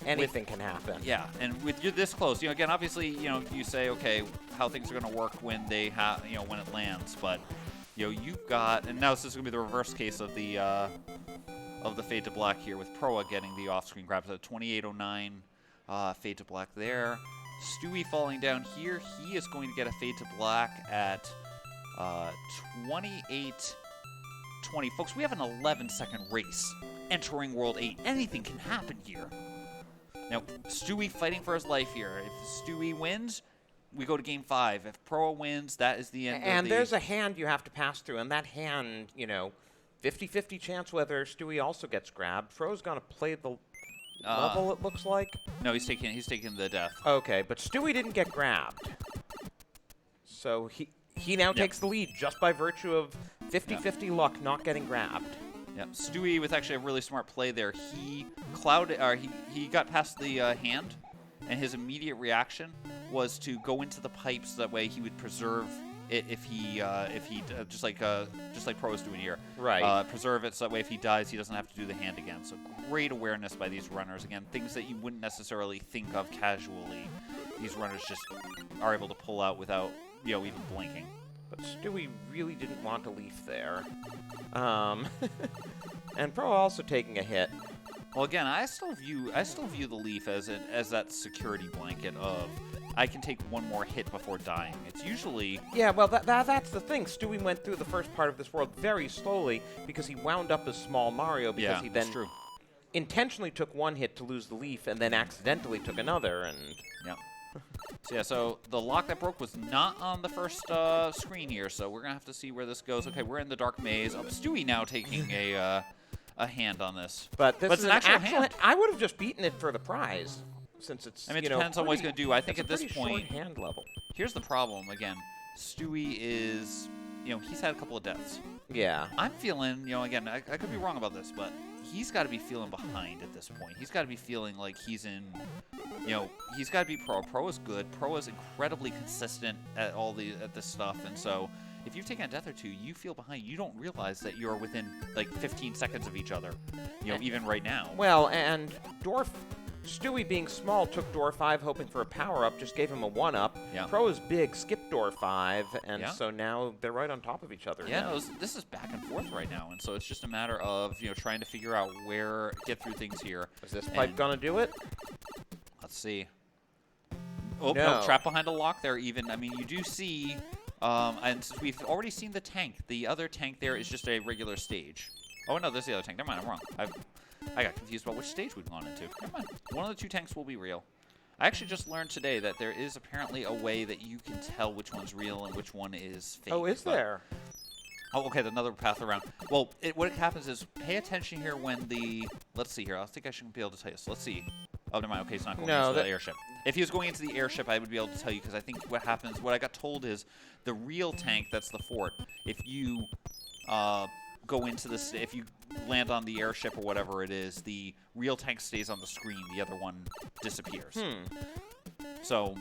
Anything can happen. Yeah, and with you this close, again, obviously, you say, okay, how things are going to work when they have, when it lands, but, you've got, and now this is going to be the reverse case of the Fade to Black here with Proa getting the off-screen grab. So 2809 Fade to Black there. Stewie falling down here. He is going to get a Fade to Black at 28:20. Folks, we have an 11-second race entering World 8. Anything can happen here. Now, Stewie fighting for his life here. If Stewie wins, we go to Game 5. If Proa wins, that is the end and there's a hand you have to pass through, and that hand, 50-50 chance whether Stewie also gets grabbed. Proa's going to play the level, it looks like. No, he's taking the death. Okay, but Stewie didn't get grabbed. So he now takes the lead just by virtue of 50-50 luck not getting grabbed. Yep. Stewie with actually a really smart play there. He got past the hand, and his immediate reaction was to go into the pipes. That way he would preserve if he just like Pro is doing here. Right. Preserve it so that way if he dies, he doesn't have to do the hand again. So great awareness by these runners. Again, things that you wouldn't necessarily think of casually. These runners just are able to pull out without even blinking. But Stewie really didn't want a leaf there. And Pro also taking a hit. Well, again, I still view the leaf as that security blanket of I can take one more hit before dying. It's usually Yeah, well, that's the thing. Stewie went through the first part of this world very slowly because he wound up as Small Mario because he then that's true. intentionally took one hit to lose the leaf and then accidentally took another. And Yeah. So the lock that broke was not on the first screen here, so we're gonna have to see where this goes. Okay, we're in the dark maze. Stewie now taking a hand on this. But this it's is an actual hand. I would have just beaten it for the prize, since it's. I mean, it depends on what he's going to do. I think at this point, hand level. Here's the problem. Again, Stewie is, he's had a couple of deaths. Yeah. I'm feeling, again, I could be wrong about this, but he's got to be feeling behind at this point. He's got to be feeling like he's in, he's got to be Pro. Pro is good. Pro is incredibly consistent at this stuff, and so. If you've taken a death or two, you feel behind. You don't realize that you're within, like, 15 seconds of each other, even right now. Well, and Stewie being small took door 5 hoping for a power-up, just gave him a 1-up. Yeah. Pro is big, skipped door 5, and Yeah. so now they're right on top of each other. Yeah, now. this is back and forth right now, and so it's just a matter of, trying to figure out get through things here. Is this pipe gonna do it? Let's see. Oh, No. no, trapped behind a lock there even. I mean, you do see... and since we've already seen the tank, the other tank there is just a regular stage. Oh, no, there's the other tank. Never mind, I'm wrong. I got confused about which stage we'd gone into. Never mind. One of the two tanks will be real. I actually just learned today that there is apparently a way that you can tell which one's real and which one is fake. Oh, is there? Oh, okay, another path around. Well, what happens is pay attention here when the... Let's see here. I think I should be able to tell you this. Let's see. Oh, never mind. Okay, it's not going into the airship. If he was going into the airship, I would be able to tell you, because I think what happens, what I got told is the real tank, that's the fort, if you go into this, if you land on the airship or whatever it is, the real tank stays on the screen, the other one disappears. So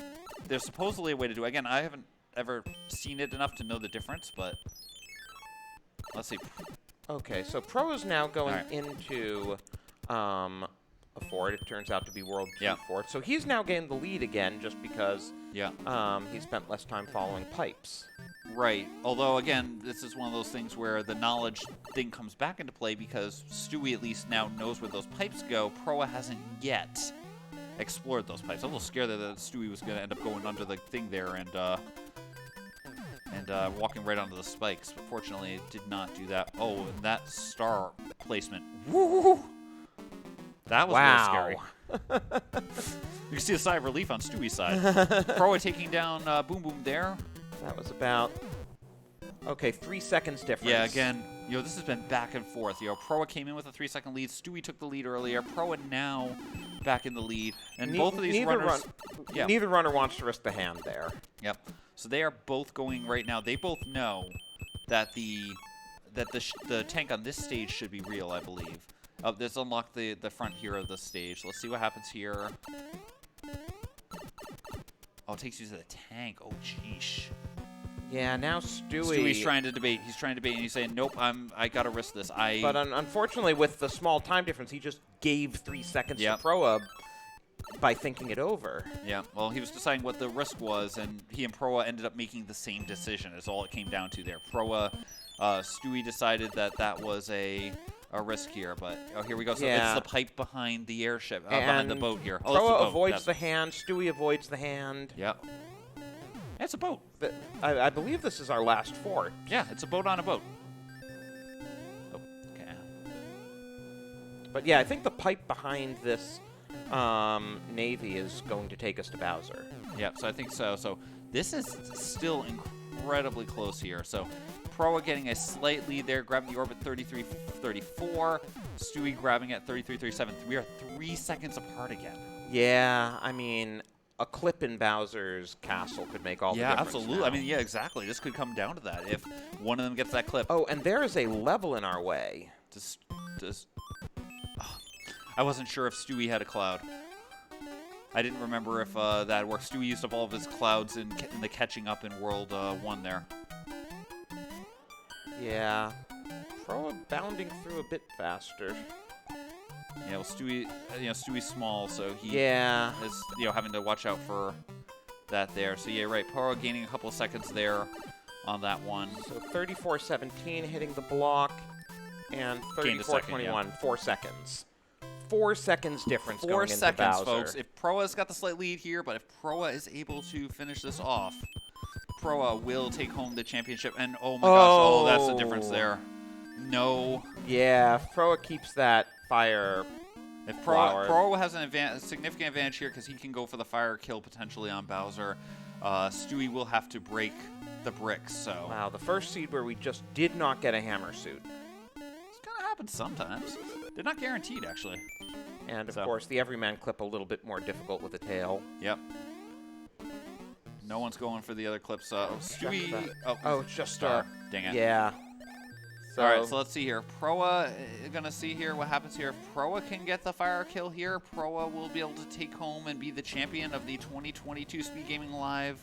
there's supposedly a way to do it. Again, I haven't ever seen it enough to know the difference, but let's see. Okay, so Pro is now going into a fort. It turns out to be World 2 fort. So he's now gained the lead again just because he spent less time following pipes. Right. Although, again, this is one of those things where the knowledge thing comes back into play because Stewie at least now knows where those pipes go. Proa hasn't yet explored those pipes. I was a little scared that Stewie was going to end up going under the thing there and walking right onto the spikes. But fortunately, it did not do that. Oh, and that star placement. Woo! That was really scary. You can see a sigh of relief on Stewie's side. Proa taking down Boom Boom there. That was about, 3 seconds difference. Yeah, again, this has been back and forth. Proa came in with a 3-second lead. Stewie took the lead earlier. Proa now back in the lead. And both of these runners... Neither runner wants to risk the hand there. Yep. So they are both going right now. They both know that the tank on this stage should be real, I believe. Let's unlock the front here of the stage. Let's see what happens here. Oh, it takes you to the tank. Oh, jeesh. Yeah, now Stewie's trying to debate. He's trying to debate, and he's saying, nope, I got to risk this. But unfortunately, with the small time difference, he just gave 3 seconds to Proa by thinking it over. Yeah, well, he was deciding what the risk was, and he and Proa ended up making the same decision is all it came down to there. Stewie decided that was a risk here, but here we go. So it's the pipe behind the airship, behind the boat here. Oh, Proa avoids the hand. Stewie avoids the hand. Yeah. It's a boat. I believe this is our last fort. Yeah, it's a boat on a boat. Okay. But yeah, I think the pipe behind this Navy is going to take us to Bowser. Yeah, so I think so. So this is still incredibly close here. So Proa getting a slight lead there, grabbing the orbit 33-34. Stewie grabbing at 33-37. We are 3 seconds apart again. Yeah, I mean, a clip in Bowser's castle could make all the difference. Yeah, absolutely. Now. I mean, yeah, exactly. This could come down to that if one of them gets that clip. Oh, and there is a level in our way. I wasn't sure if Stewie had a cloud. I didn't remember if that worked. Stewie used up all of his clouds in the catching up in World 1 there. Yeah. Proa bounding through a bit faster. Yeah, well, Stewie's small, so he Yeah. is, having to watch out for that there. So yeah, right, Proa gaining a couple of seconds there on that one. So 34-17 hitting the block, and Gained a second, 34-21, 4 seconds. 4 seconds difference going 4 into seconds, Bowser. folks. If Proa's got the slight lead here, but if Proa is able to finish this off, Proa will take home the championship. And oh my gosh, that's the difference there. No. Yeah, Proa keeps that fire. If flower. Proa has a significant advantage here because he can go for the fire kill potentially on Bowser, Stewie will have to break the bricks. So Wow, the first seed where we just did not get a hammer suit. it's gonna happen sometimes. They're not guaranteed, actually. And of course, the everyman clip a little bit more difficult with the tail. Yep. No one's going for the other clips. Stewie. Oh, it's just star. Dang it. Yeah. So, All right, so let's see here. Proa, gonna see here what happens here. If Proa can get the fire kill here, Proa will be able to take home and be the champion of the 2022 SpeedGaming Live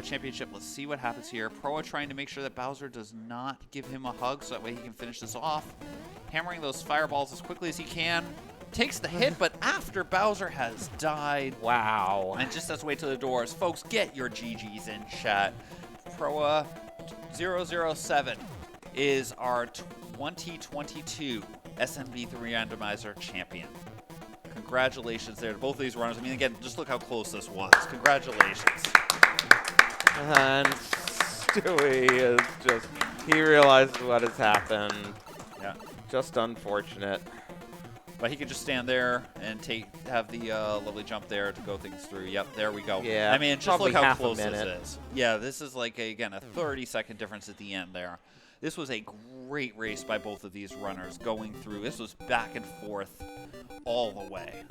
Championship. Let's see what happens here. Proa trying to make sure that Bowser does not give him a hug, so that way he can finish this off. Hammering those fireballs as quickly as he can. Takes the hit, but after Bowser has died. wow. And just has to wait to the doors. Folks, get your GGs in chat. proa007 is our 2022 SMB3 Randomzier champion. Congratulations there to both of these runners. I mean, again, just look how close this was. Congratulations. And Stewie is just, he realizes what has happened. Yeah. Just unfortunate. But he could just stand there and have the lovely jump there to go things through. Yep, there we go. Yeah, I mean, just probably look how half a close minute. this is. Yeah, this is like, again, a 30-second difference at the end there. This was a great race by both of these runners going through. This was back and forth all the way.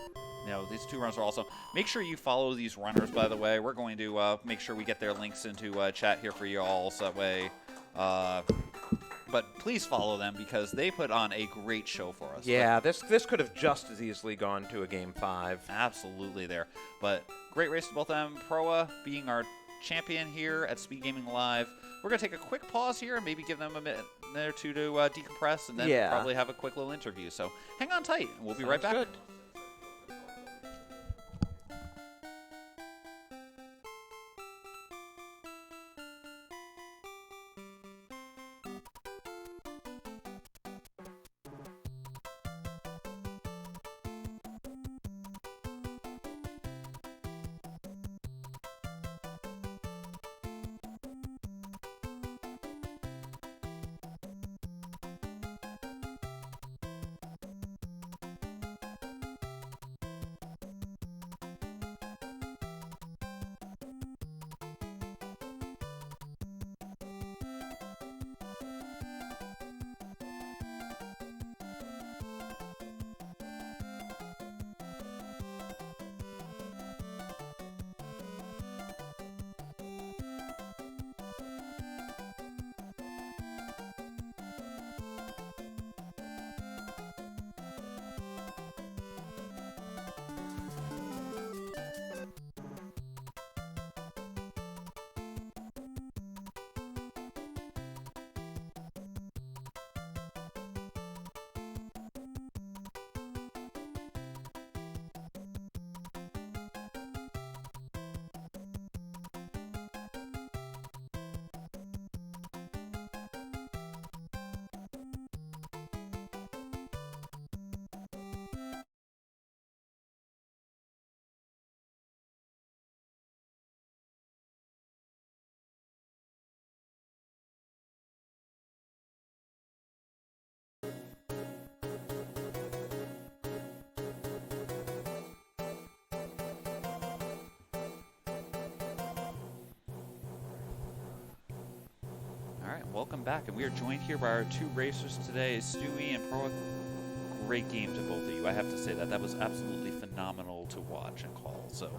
These two runners are also. Make sure you follow these runners, by the way. We're going to make sure we get their links into chat here for you all, so that way. But please follow them because they put on a great show for us. Yeah, this could have just as easily gone to a Game 5. Absolutely there. But great race to both of them. Proa being our champion here at SpeedGaming Live. We're going to take a quick pause here and maybe give them a minute or two to decompress and then probably have a quick little interview. So hang on tight, and we'll be right back. Good. Welcome back, and we are joined here by our two racers today, Stewie and Proa. Great game to both of you. I have to say that was absolutely phenomenal to watch and call. So,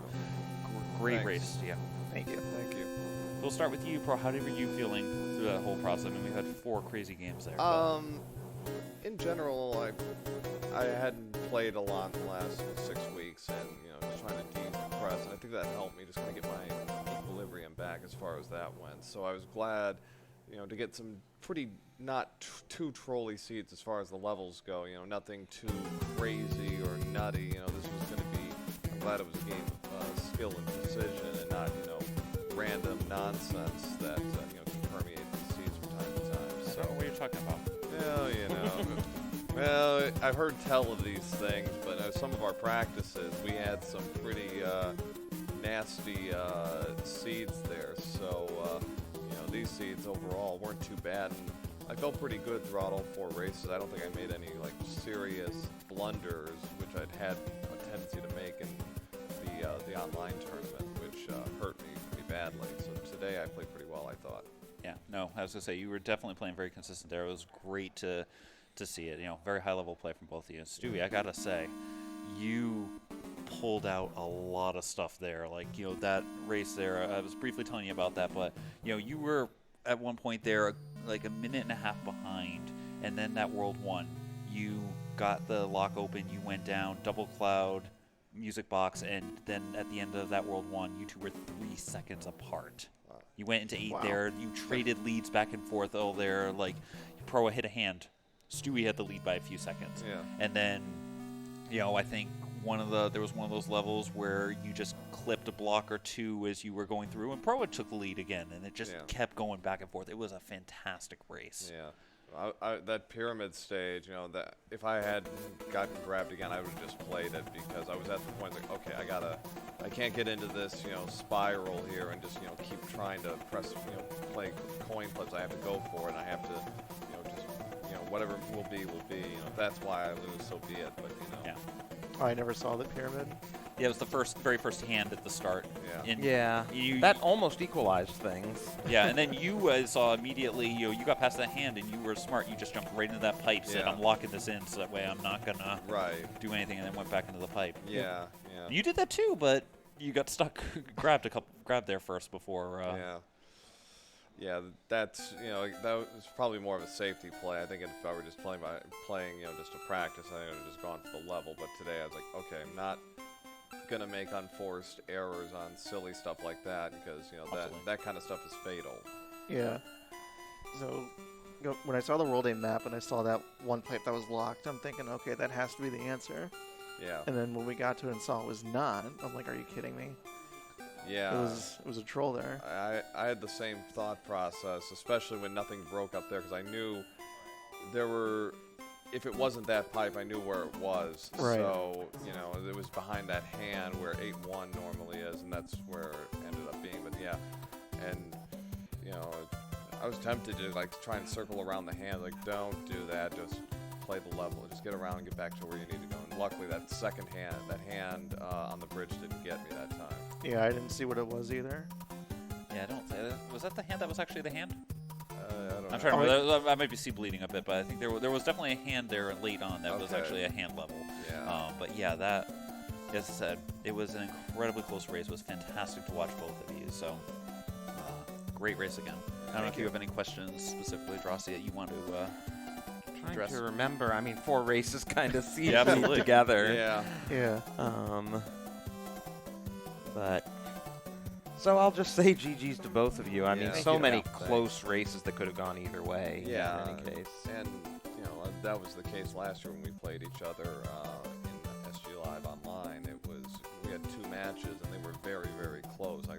great race. Yeah. Thank you. Thank you. We'll start with you, Pro. How were you feeling through that whole process? I mean, we had 4 crazy games there. In general, I hadn't played a lot in the last 6 weeks, and just trying to decompress. And I think that helped me just kind of get my equilibrium back as far as that went. So I was glad to get some pretty not too trolly seats as far as the levels go. Nothing too crazy or nutty. This was going to be. I'm glad it was a game of skill and precision, and not random nonsense that can permeate the seats from time to time. So what are you talking about? Well, well, I've heard tell of these things, but some of our practices, we had some pretty nasty seeds there. So, these seeds overall weren't too bad, and I felt pretty good throughout all 4 races. I don't think I made any serious blunders, which I'd had a tendency to make in the online tournament, which hurt me pretty badly. So today I played pretty well, I thought. Yeah, no, I was going to say, you were definitely playing very consistent there. It was great to see it. Very high-level play from both of you. Stewie, I got to say, you pulled out a lot of stuff there. That race there, I was briefly telling you about that, but, you were at one point there like a minute and a half behind, and then that World 1, you got the lock open, you went down, double cloud, music box, and then at the end of that World 1, you two were 3 seconds apart. You went into 8 there. You traded leads back and forth. Oh, there, Proa hit a hand. Stewie had the lead by a few seconds. Yeah. And then, I think there was one of those levels where you just clipped a block or 2 as you were going through, and Proa took the lead again, and it just kept going back and forth. It was a fantastic race. Yeah. That pyramid stage, that if I had gotten grabbed again, I would have just played it, because I was at the point okay, I can't get into this, spiral here and just, keep trying to press, play coin flips. I have to go for it, and I have to, just, whatever will be, will be. If that's why I lose, so be it. But Yeah. Oh, I never saw the pyramid. Yeah, it was the very first hand at the start. Yeah. And Yeah, that almost equalized things. Yeah, and then you saw immediately, you got past that hand, and you were smart. You just jumped right into that pipe, said, I'm locking this in, so that way I'm not going to do anything, and then went back into the pipe. Yeah, And you did that too, but you got stuck, grabbed there first before. Yeah, that's, that was probably more of a safety play. I think if I were just playing, just to practice, I would have just gone for the level. But today I was like, okay, I'm not going to make unforced errors on silly stuff like that, because, that kind of stuff is fatal. Yeah. So when I saw the World A map and I saw that one pipe that was locked, I'm thinking, okay, that has to be the answer. Yeah. And then when we got to it and saw it was not, I'm like, are you kidding me? Yeah. It was a troll there. I had the same thought process, especially when nothing broke up there, because I knew if it wasn't that pipe, I knew where it was. Right. So, it was behind that hand where 8-1 normally is, and that's where it ended up being. But yeah, and, I was tempted to try and circle around the hand, don't do that, just play the level, just get around and get back to where you need to go. And luckily that hand on the bridge didn't get me that time. Yeah, I didn't see what it was either. Yeah, was that the hand that was actually the hand? I don't know. I'm trying to remember. I might be bleeding a bit, but I think there was definitely a hand there late on that was actually a hand level. Yeah. But yeah, that, as I said, it was an incredibly close race. It was fantastic to watch both of you. So, great race again. I don't know if you have any questions specifically, Drossi, that you want to Trying to remember. 4 races kind of seem absolutely together. Yeah. Yeah. But so I'll just say GG's to both of you. So many Thanks. close races that could have gone either way. Yeah. In any case. And, that was the case last year when we played each other in SGLIVE online. We had 2 matches, and they were very, very close. The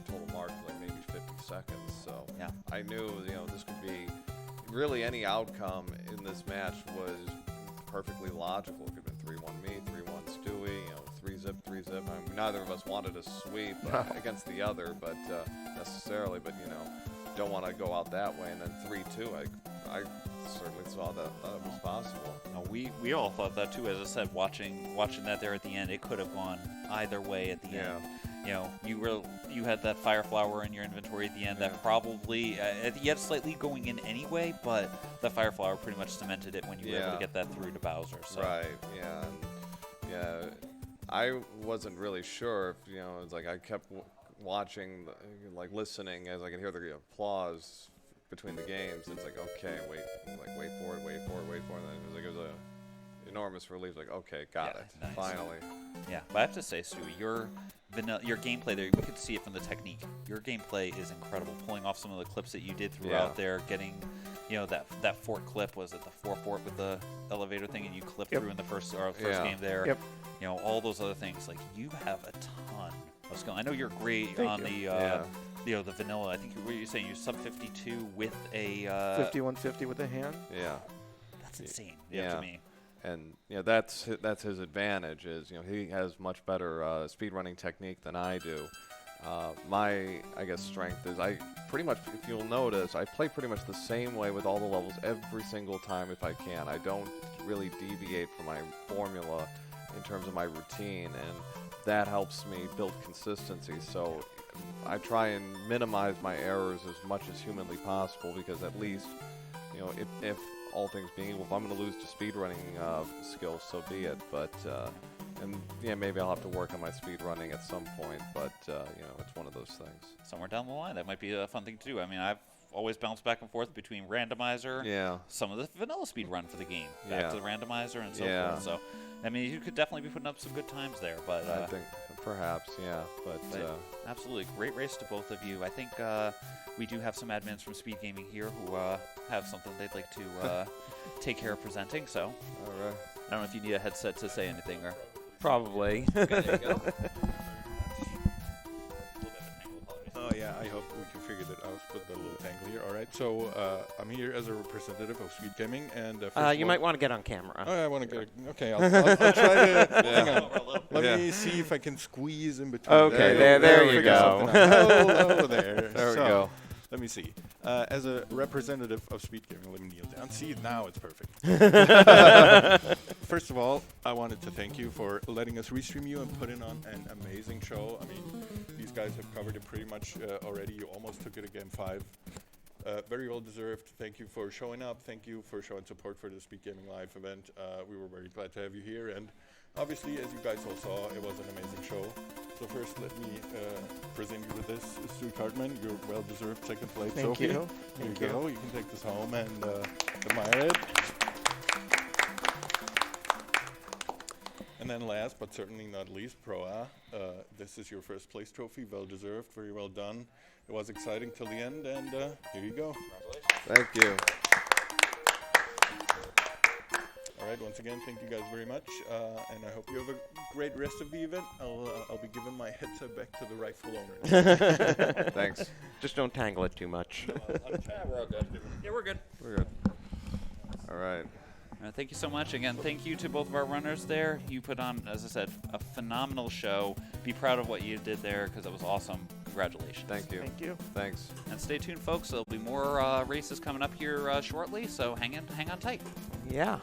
total mark was maybe 50 seconds. So Yeah. I knew, this could be really any outcome in this match was perfectly logical. It could have been 3-1 me, 3-1 Stewie, 3-zip, 3-zip. Neither of us wanted to sweep against the other, but necessarily. But don't want to go out that way. And then 3-2, I certainly saw that it was possible. We all thought that too. As I said, watching that there at the end, it could have gone either way at the end. You had that fire flower in your inventory at the end that probably you had slightly going in anyway, but the fire flower pretty much cemented it when you were able to get that through to Bowser. So. Right. Yeah. And, I wasn't really sure if it's I kept watching, listening as I could hear the applause between the games. It's okay, wait for it, and then it was enormous relief. Like, okay, got it, nice. finally. Yeah, but I have to say, Stewie, your gameplay there, we could see it from the technique. Your gameplay is incredible. Pulling off some of the clips that you did throughout there, getting, that fort clip, was it the fort with the elevator thing, and you clipped through in the first game there. Yep. All those other things. Like, you have a ton of skill. I know you're great Thank on you. the vanilla. I think what you're saying, you're sub 52 with a 5150 with a hand. Yeah. That's insane. Yeah. To me. And that's his advantage is he has much better speedrunning technique than I do. My strength is I pretty much, if you'll notice, I play pretty much the same way with all the levels every single time if I can. I don't really deviate from my formula in terms of my routine, and that helps me build consistency. So I try and minimize my errors as much as humanly possible, because at least if all things being equal, if I'm going to lose to speedrunning skills, so be it. But maybe I'll have to work on my speedrunning at some point. But it's one of those things. Somewhere down the line, that might be a fun thing to do. I mean, I've always bounced back and forth between randomizer, some of the vanilla speedrun for the game, back to the randomizer, and so forth. So, I mean, you could definitely be putting up some good times there. But I think perhaps, but absolutely, great race to both of you. I think we do have some admins from SpeedGaming here who have something they'd like to take care of presenting. So, all right. I don't know if you need a headset to say anything or. Probably. Okay, there you go. Oh yeah, I hope we can figure that out with the little tangle here. All right, so I'm here as a representative of SpeedGaming, and you might want to get on camera. Oh, I want to get. Okay, I'll try to. Hang on. Let me see if I can squeeze in between. Okay, there you go. Hello there. There we go. Let me see. As a representative of SpeedGaming, let me kneel down. See, now it's perfect. First of all, I wanted to thank you for letting us restream you and putting on an amazing show. I mean, these guys have covered it pretty much already. You almost took it at Game 5. Very well deserved. Thank you for showing up. Thank you for showing support for the SpeedGaming Live event. We were very glad to have you here. And obviously, as you guys all saw, it was an amazing show. So first, let me present you with this. Stuart Hartman, your well-deserved second place trophy. Thank you. Here you go. You can take this home and admire it. And then last, but certainly not least, Proa. This is your first place trophy. Well-deserved. Very well done. It was exciting till the end, and here you go. Thank you. All right, once again, thank you guys very much, and I hope you have a great rest of the event. I'll be giving my headset back to the rightful owner. Thanks. Just don't tangle it too much. We're all good. Yeah, we're good. We're good. All right. Thank you so much. Again, thank you to both of our runners there. You put on, as I said, a phenomenal show. Be proud of what you did there, because it was awesome. Congratulations. Thank you. Thank you. Thanks. And stay tuned, folks. There'll be more races coming up here shortly, so hang on tight. Yeah.